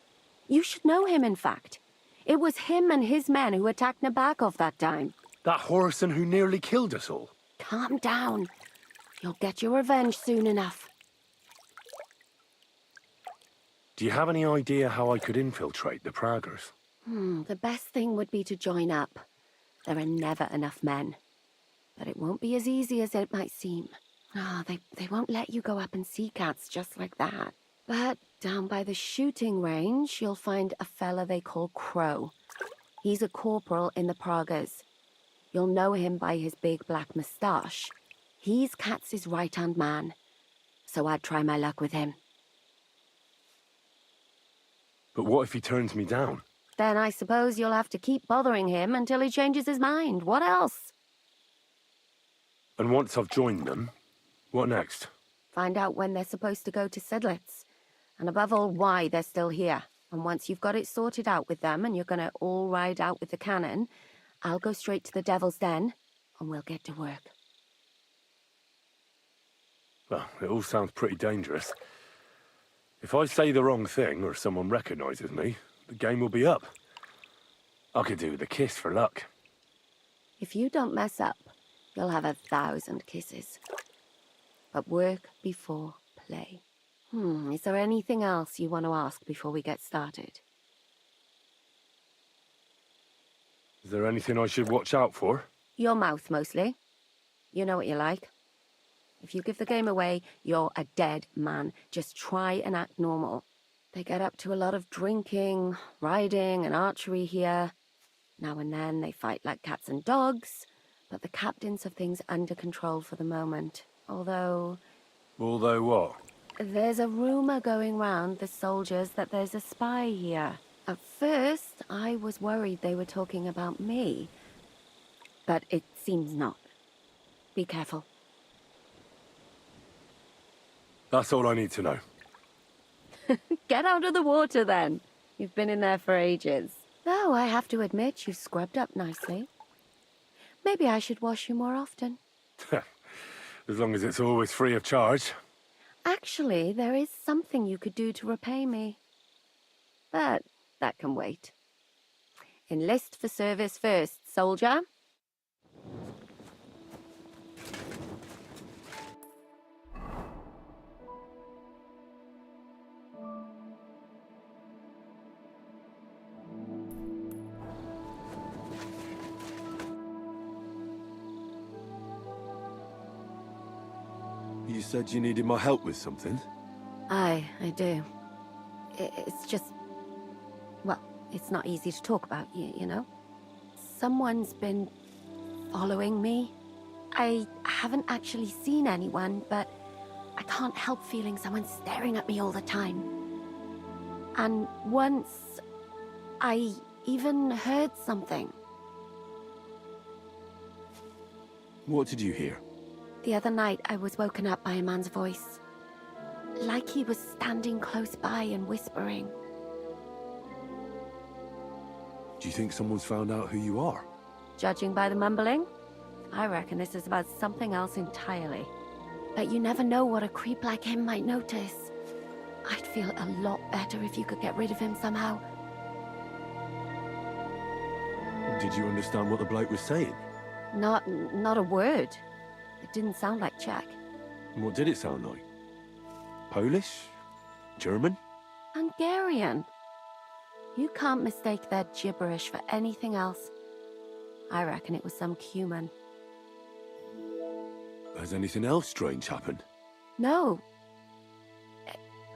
You should know him, in fact. It was him and his men who attacked Nabakov that time. That Horson who nearly killed us all. Calm down. You'll get your revenge soon enough. Do you have any idea how I could infiltrate the Praggers? The best thing would be to join up. There are never enough men. But it won't be as easy as it might seem. They won't let you go up and see cats just like that. But down by the shooting range, you'll find a fella they call Crow. He's a corporal in the Pragas. You'll know him by his big black moustache. He's Katz's right-hand man. So I'd try my luck with him. But what if he turns me down? Then I suppose you'll have to keep bothering him until he changes his mind. What else? And once I've joined them, what next? Find out when they're supposed to go to Sedlitz. And above all, why they're still here. And once you've got it sorted out with them and you're gonna all ride out with the cannon, I'll go straight to the Devil's Den and we'll get to work. Well, it all sounds pretty dangerous. If I say the wrong thing or someone recognizes me, the game will be up. I could do with a kiss for luck. If you don't mess up, you'll have 1,000 kisses. But work before play. Is there anything else you want to ask before we get started? Is there anything I should watch out for? Your mouth, mostly. You know what you like. If you give the game away, you're a dead man. Just try and act normal. They get up to a lot of drinking, riding, and archery here. Now and then they fight like cats and dogs, but the captains have things under control for the moment. Although what? There's a rumor going round the soldiers that there's a spy here. At first, I was worried they were talking about me. But it seems not. Be careful. That's all I need to know. Get out of the water, then. You've been in there for ages. Though I have to admit, you've scrubbed up nicely. Maybe I should wash you more often. As long as it's always free of charge. Actually, there is something you could do to repay me. But that can wait. Enlist for service first, soldier. you said you needed my help with something? I do. It's just... Well, it's not easy to talk about, you know? Someone's been following me. I haven't actually seen anyone, but I can't help feeling someone staring at me all the time. And once, I even heard something. What did you hear? The other night, I was woken up by a man's voice. Like he was standing close by and whispering. Do you think someone's found out who you are? Judging by the mumbling, I reckon this is about something else entirely. But you never know what a creep like him might notice. I'd feel a lot better if you could get rid of him somehow. Did you understand what the bloke was saying? Not a word. It didn't sound like Czech. What did it sound like? Polish? German? Hungarian. You can't mistake their gibberish for anything else. I reckon it was some Cuman. Has anything else strange happened? No.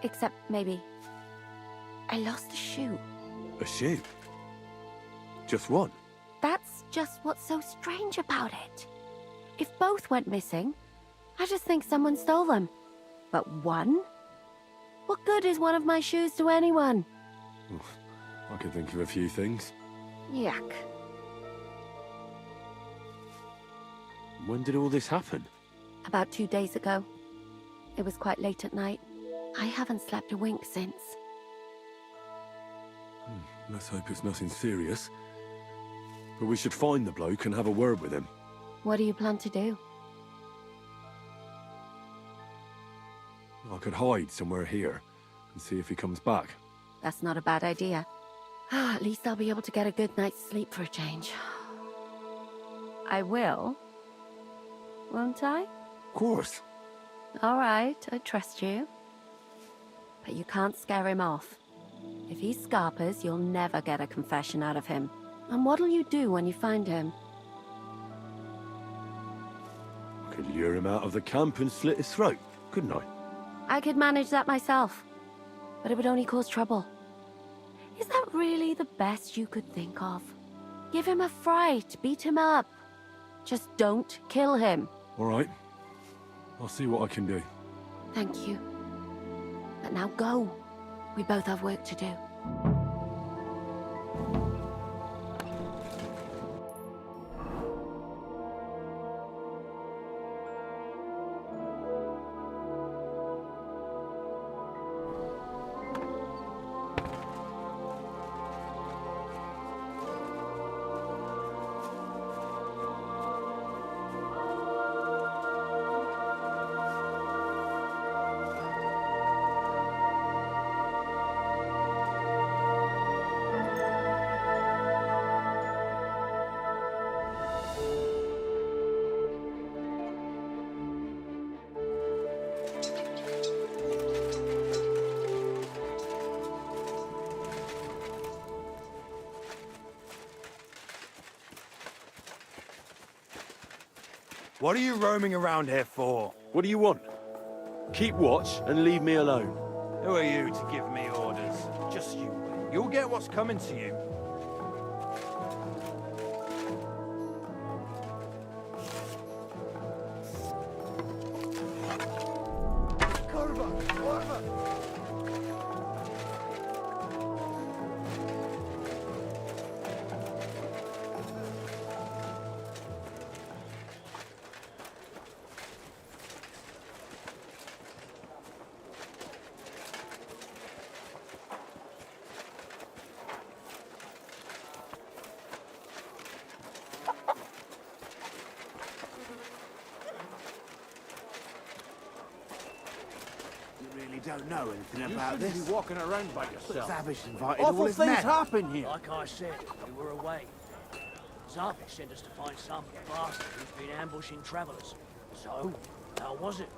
Except maybe... I lost a shoe. A shoe? Just one? That's just what's so strange about it. If both went missing, I just think someone stole them. But one? What good is one of my shoes to anyone? I can think of a few things. Yuck. When did all this happen? About 2 days ago. It was quite late at night. I haven't slept a wink since. Let's hope it's nothing serious. But we should find the bloke and have a word with him. What do you plan to do? I could hide somewhere here and see if he comes back. That's not a bad idea. At least I'll be able to get a good night's sleep for a change. I will. Won't I? Of course. All right, I trust you. But you can't scare him off. If he scarpers, you'll never get a confession out of him. And what'll you do when you find him? I could lure him out of the camp and slit his throat, couldn't I? I could manage that myself. But it would only cause trouble. Is that really the best you could think of? Give him a fright, beat him up. Just don't kill him. All right. I'll see what I can do. Thank you. But now go. We both have work to do. What are you roaming around here for? What do you want? Keep watch and leave me alone. Who are you to give me orders? Just you. You'll get what's coming to you. Don't know anything about this. You shouldn't be walking around by yourself. Zavish invited all Awful his things men. happen here. Like I said, we were away. Zavish sent us to find some bastard who's been ambushing travellers. So, how was it?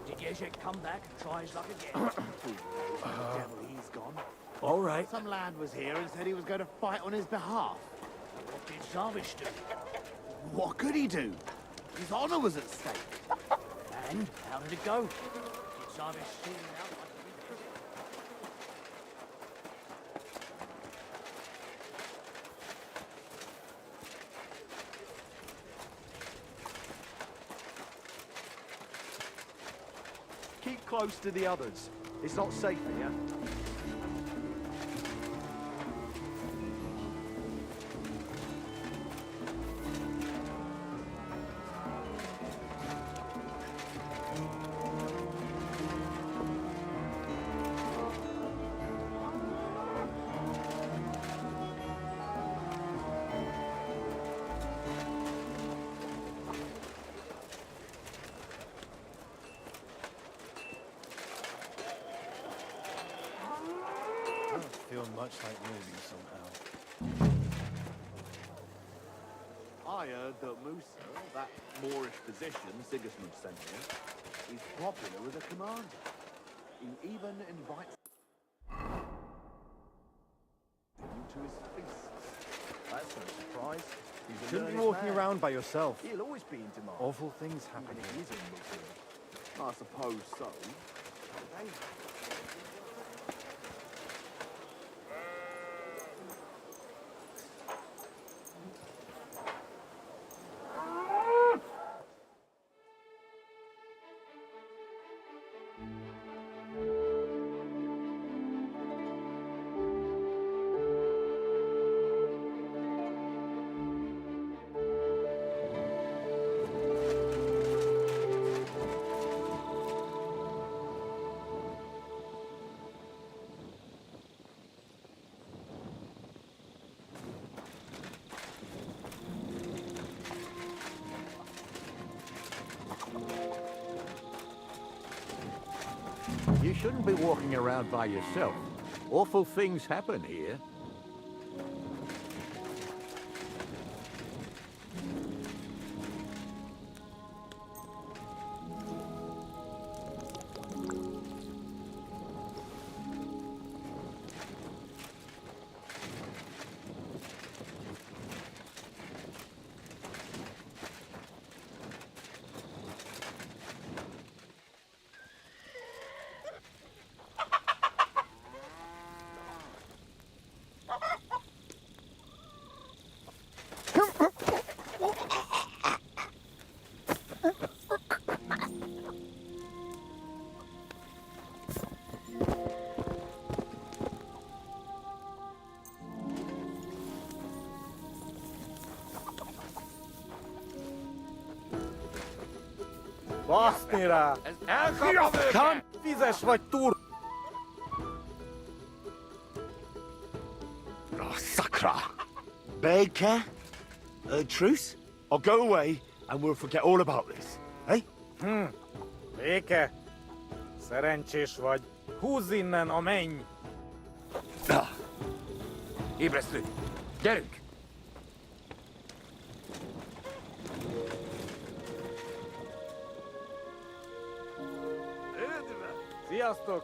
Did Jezek come back and try his luck again? Devil, he's gone. All right. Some lad was here and said he was going to fight on his behalf. What did Zavish do? What could he do? His honor was at stake. And how did it go? Did Zarvish see him out like a big fish? Keep close to the others. It's not safe here. Feel much like moving somehow. I heard that Musa, that Moorish physician Sigismund sent here, is popular with the commander. He even invites him to his feasts. That's no surprise. He's a Shouldn't be learned walking man. around by yourself. He'll always be in demand. Awful things happen Even if here. he is a Muslim. I suppose so. They You shouldn't be walking around by yourself. Awful things happen here. Basznéra! Elkapom őket! Vizes vagy túl! Oh, Sakra! Baker? A truce? I'll go away and we'll forget all about this. Hey? Béke! Szerencsés vagy. Húzz innen a menny! Ébresztő! Gyerünk! Sziasztok!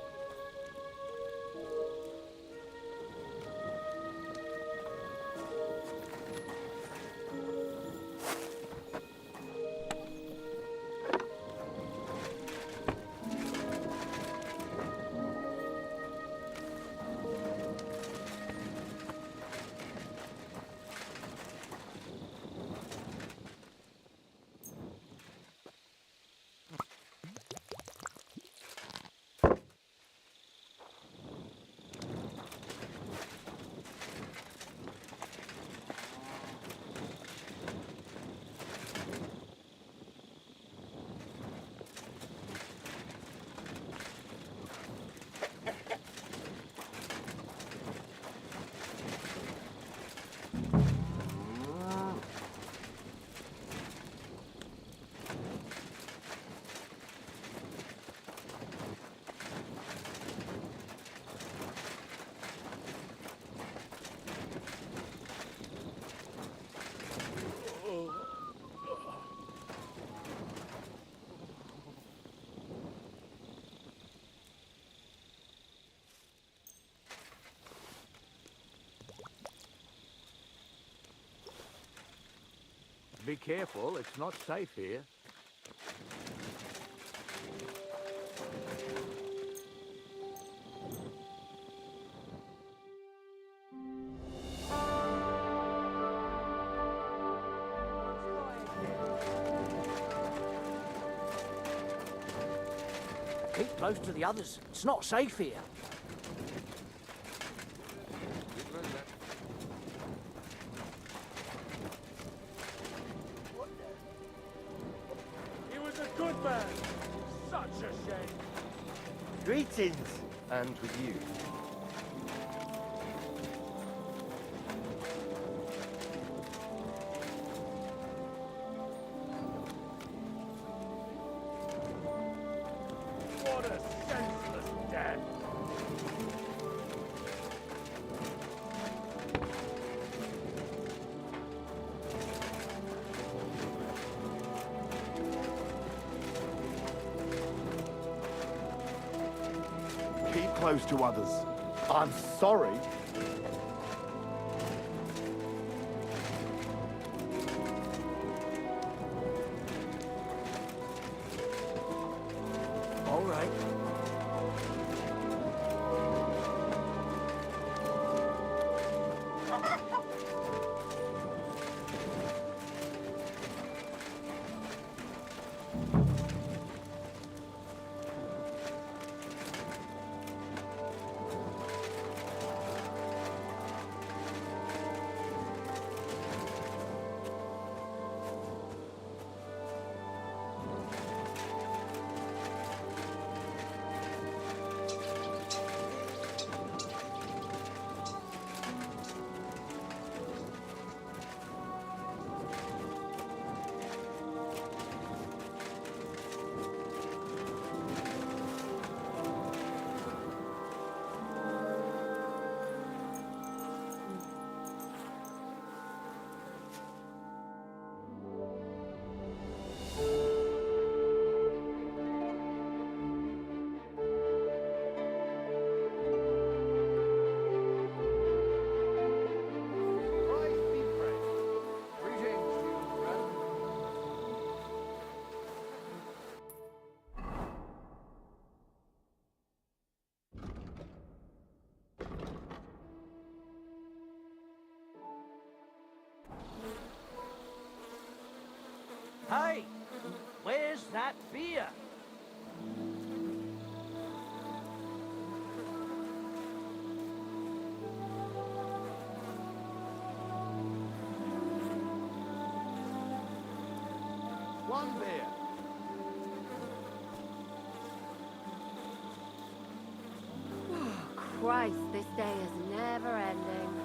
Be careful, it's not safe here. close to the others. It's not safe here. He was a good man. Such a shame. Greetings, and with you. What a senseless death. Keep close to others. I'm sorry. All right. Hey, where's that beer? One beer. Christ, this day is never ending.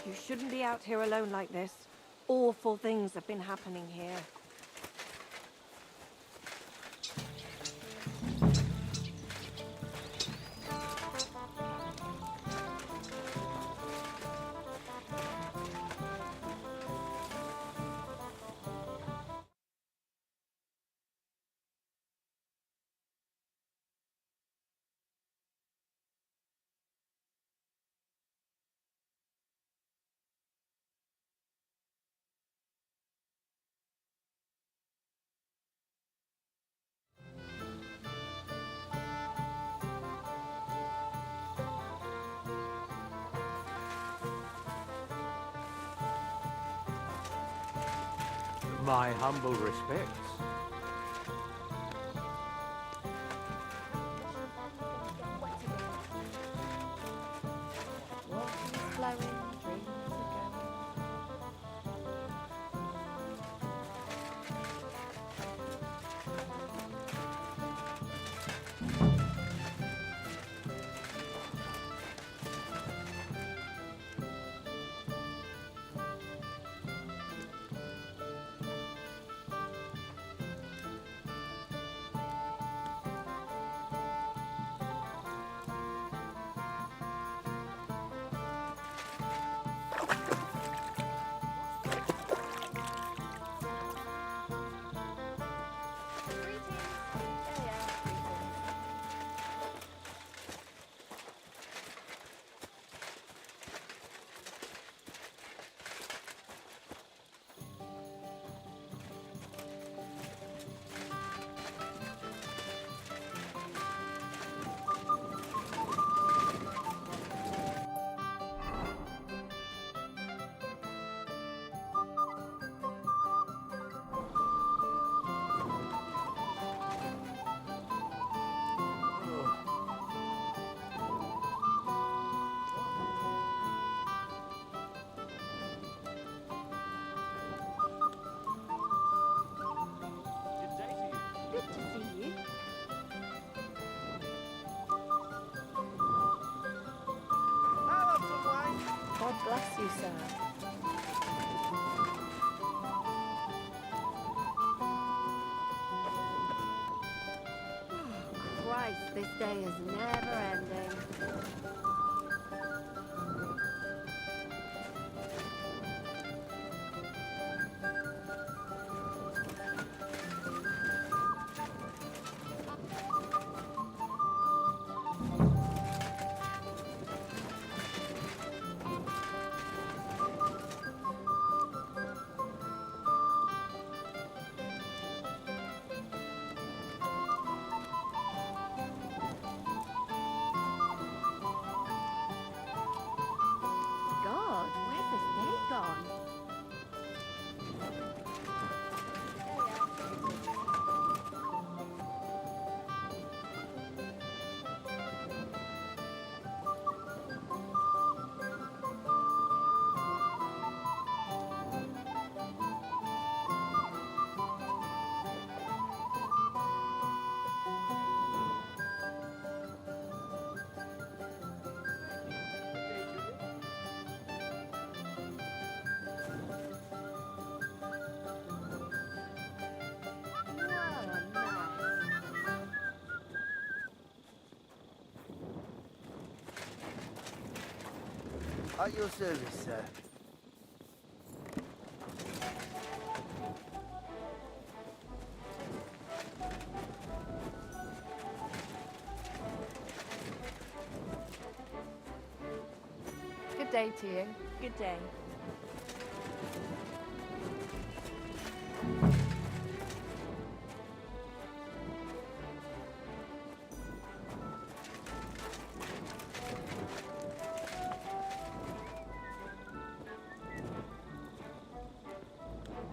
You shouldn't be out here alone like this. Awful things have been happening here. My humble respects. Water's flowing, dreams are going. Good to see you. God bless you, sir. Christ, this day is never ending. God, where's this day gone? At your service, sir. Good day to you. Good day.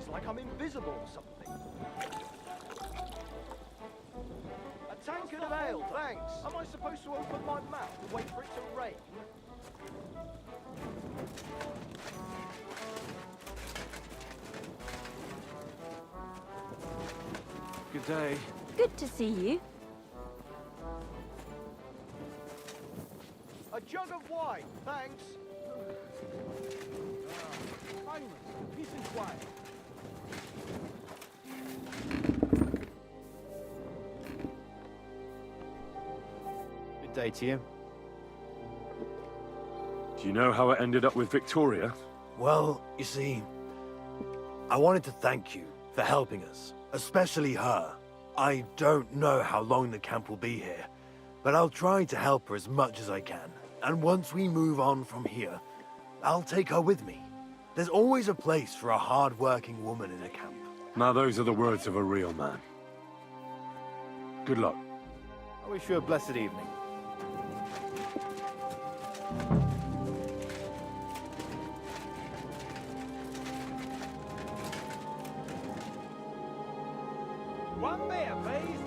It's like I'm invisible or something. A tankard of ale, thanks. Am I supposed to open my mouth and wait for it to rain? Good day. Good to see you. A jug of wine, thanks. violence, peace and quiet. Good day to you. Do you know how it ended up with Victoria? Well, you see, I wanted to thank you for helping us, especially her. I don't know how long the camp will be here, but I'll try to help her as much as I can. And once we move on from here, I'll take her with me. There's always a place for a hard-working woman in a camp. Now those are the words of a real man. Good luck. I wish you a blessed evening. One beer, please.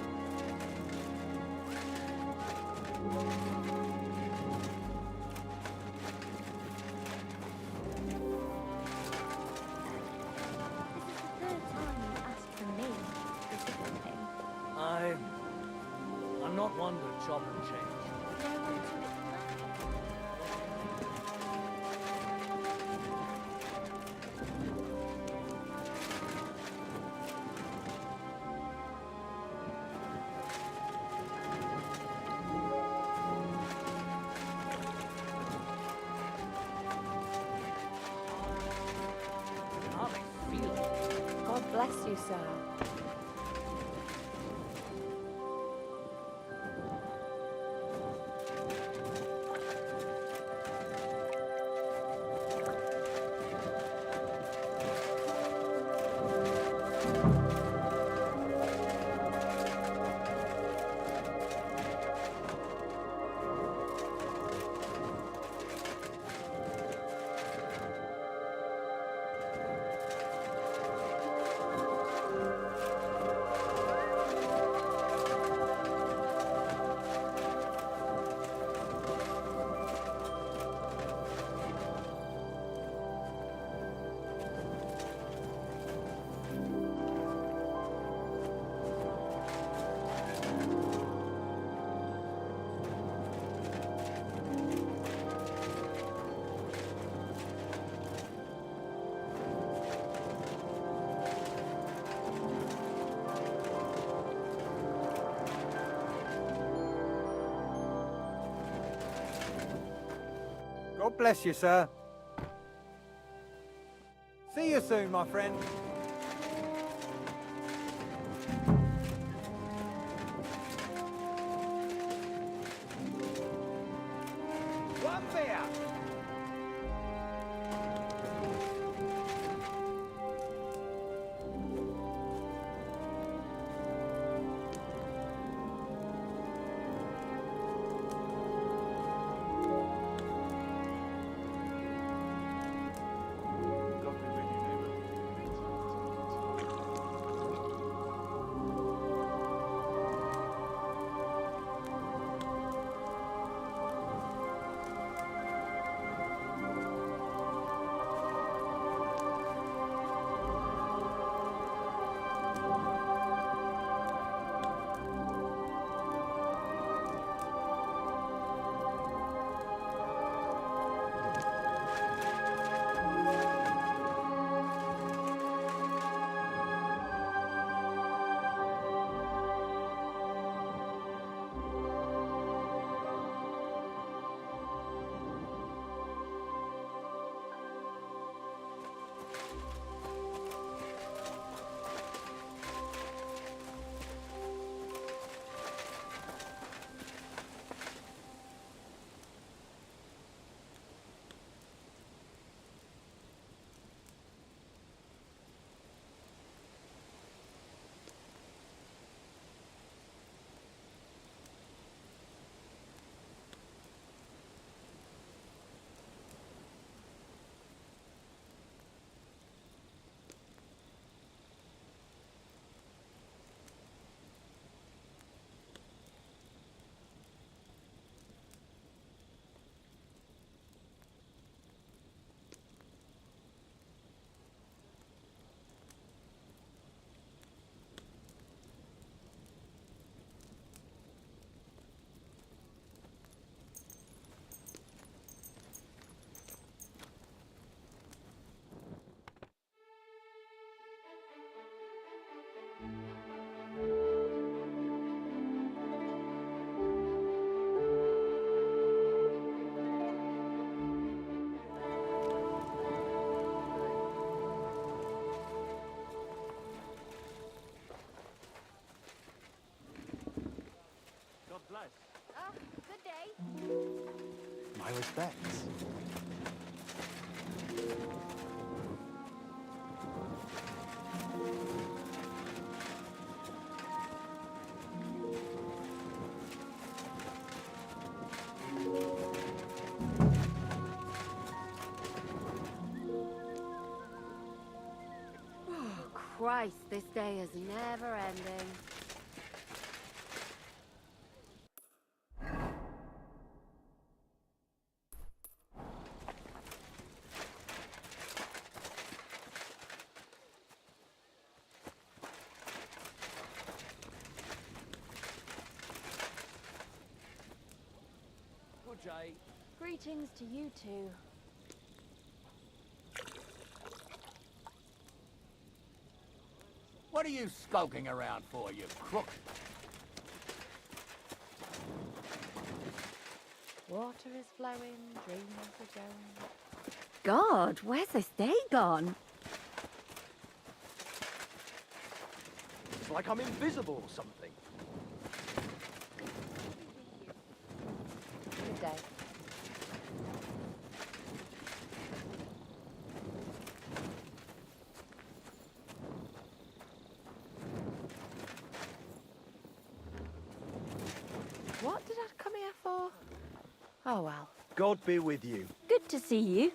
I'm not one to chop and change. God bless you, sir. God bless you, sir. See you soon, my friend. One beer. My respects. Oh, Christ, this day is never ending. Good day. Greetings to you two. What are you skulking around for, you crook? Water is flowing, dreams are going. God, where's this day gone? It's like I'm invisible or something. Good day. What did I come here for? Oh well. God be with you. Good to see you.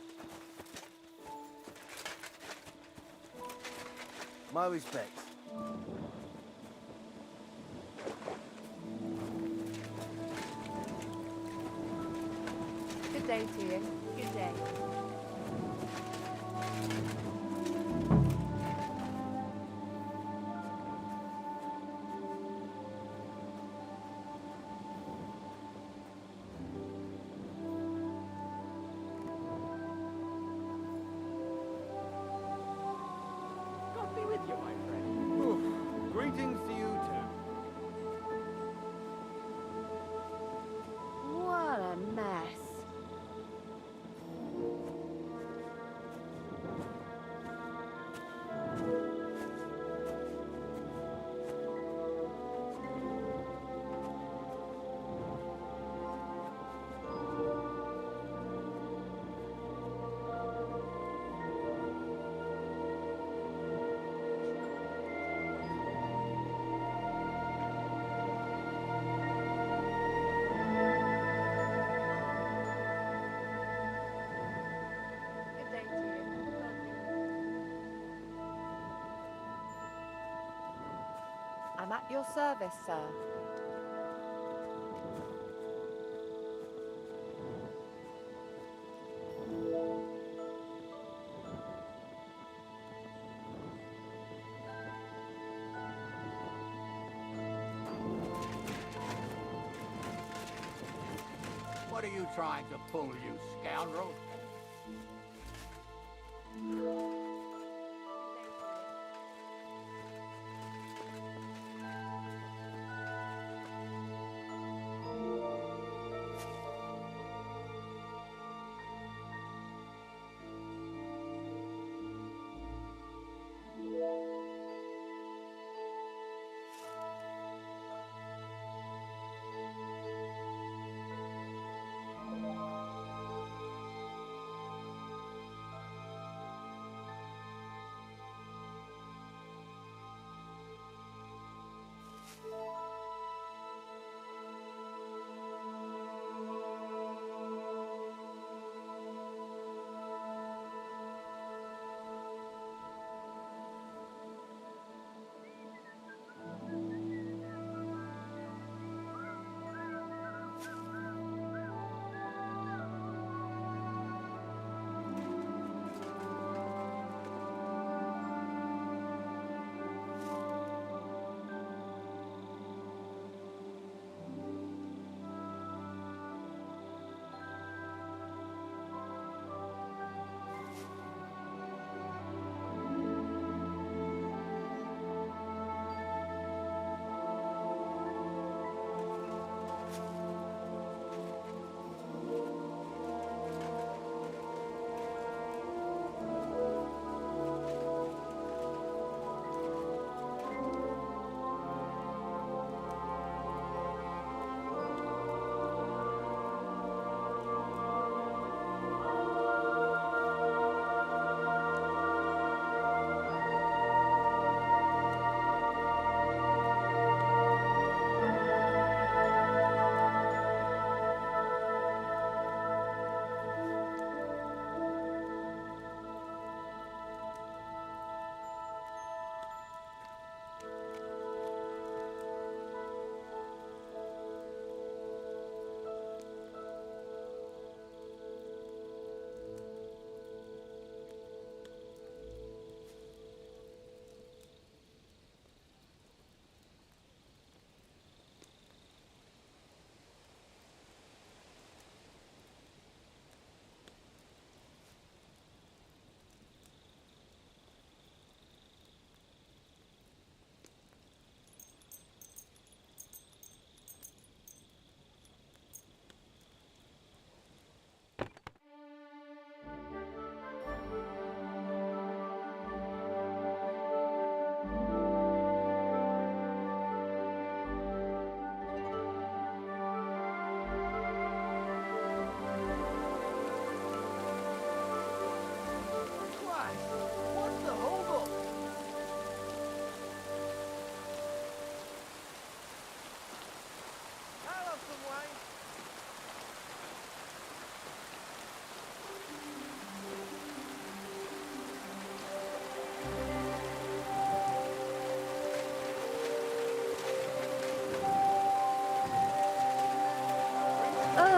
My respects. Good day to you. Good day. God be with you, my friend. Greetings to you too. What a mess. Good day to you. I'm at your service, sir. What are you trying to pull, you scoundrel?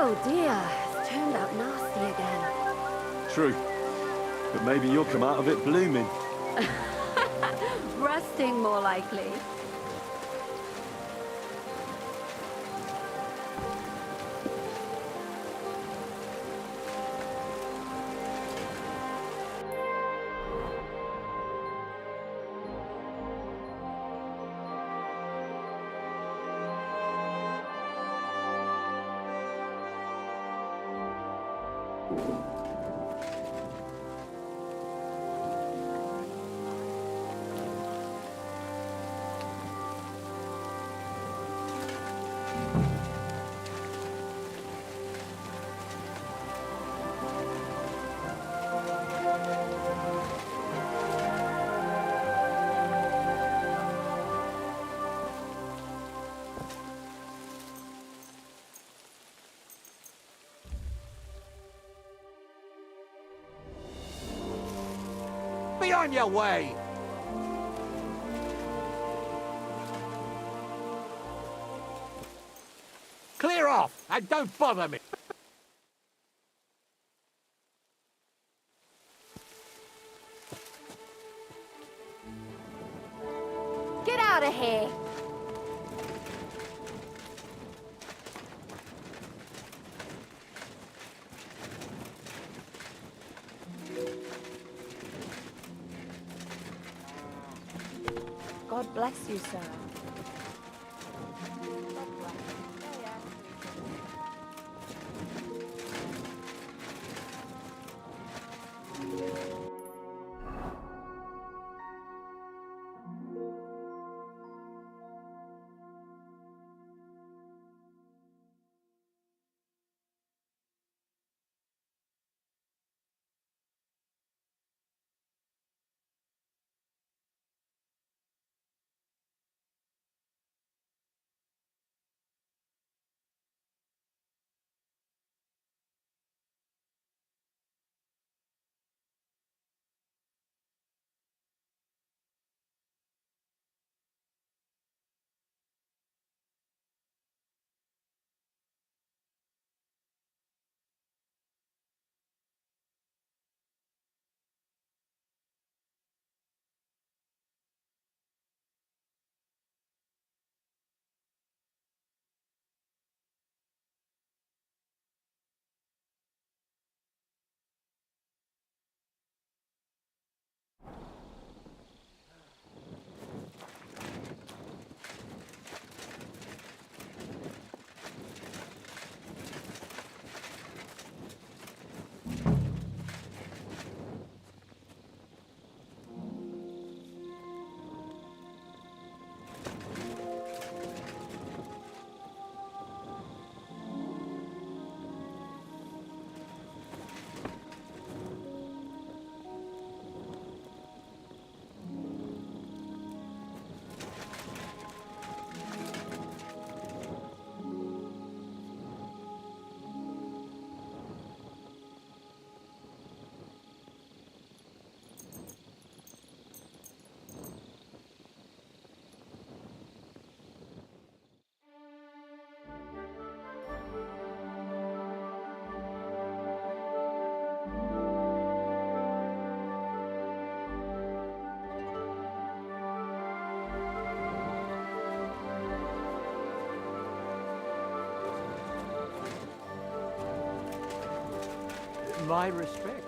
Oh dear, it's turned out nasty again. True. But maybe you'll come out of it blooming. Rusting, more likely. Be on your way! Clear off and don't bother me! Get out of here! God bless you, sir. My respects.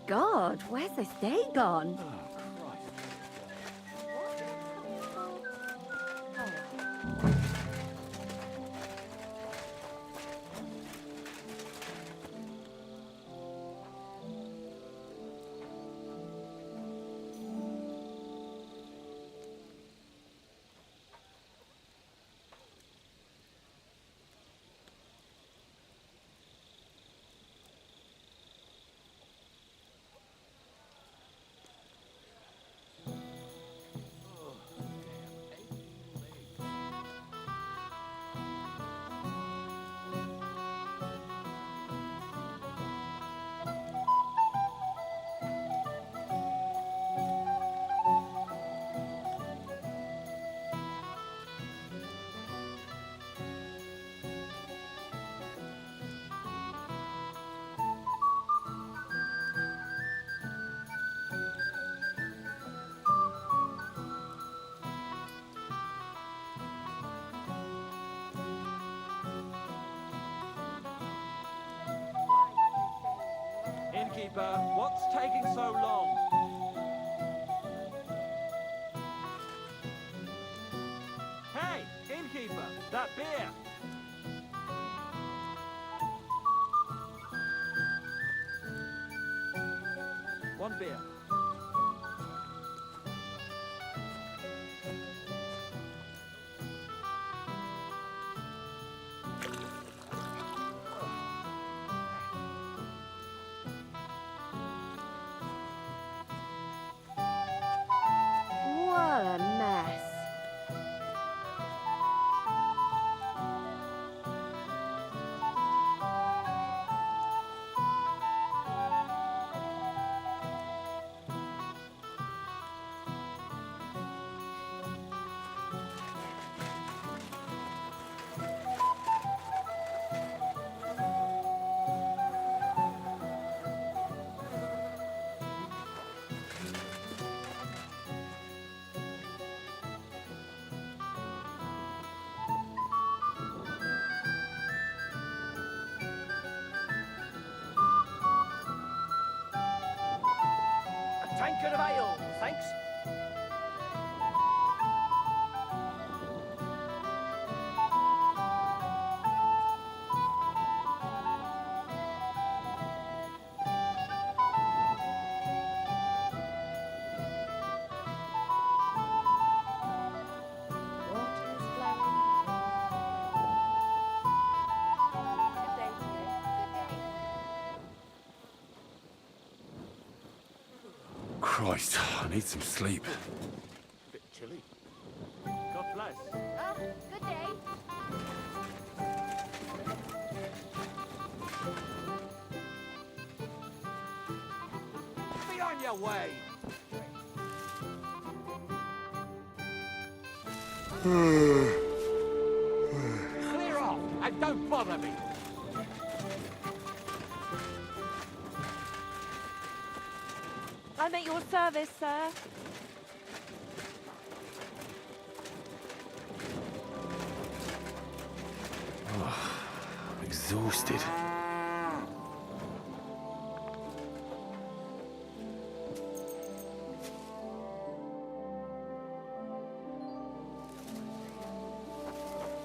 God, where's this day gone? Innkeeper, what's taking so long? Hey, Innkeeper, that beer! One beer. What a mess. A tankard of ale, thanks. Christ, I need some sleep. Bit chilly. God bless. Good day. Be on your way! Clear off and don't bother me! I'm at your service, sir. I'm exhausted.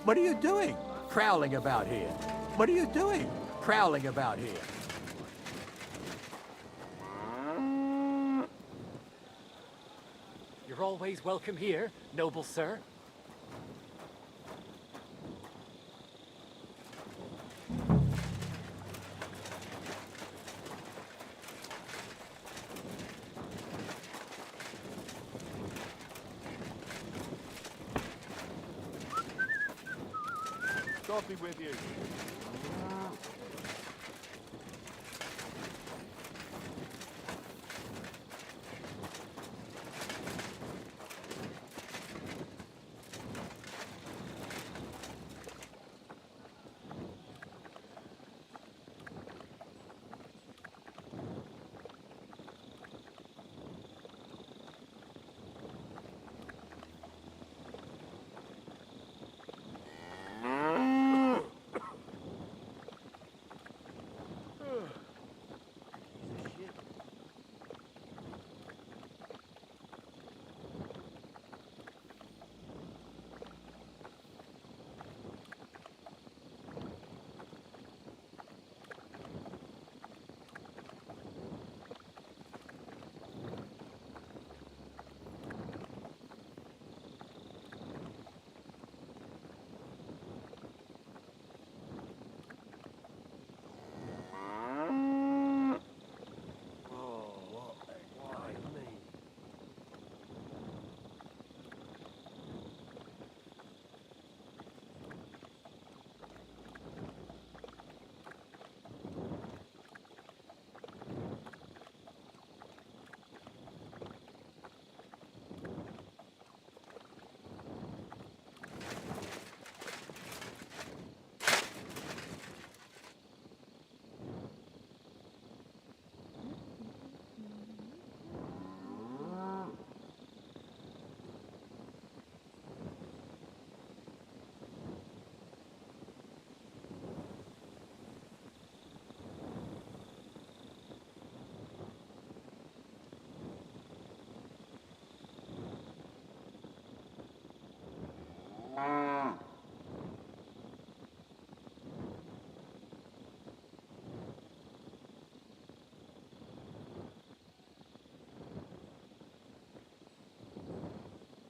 What are you doing? Prowling about here. What are you doing? Prowling about here. You're always welcome here, noble sir. God be with you.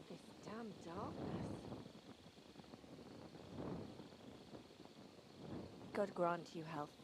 This damn darkness. God grant you health.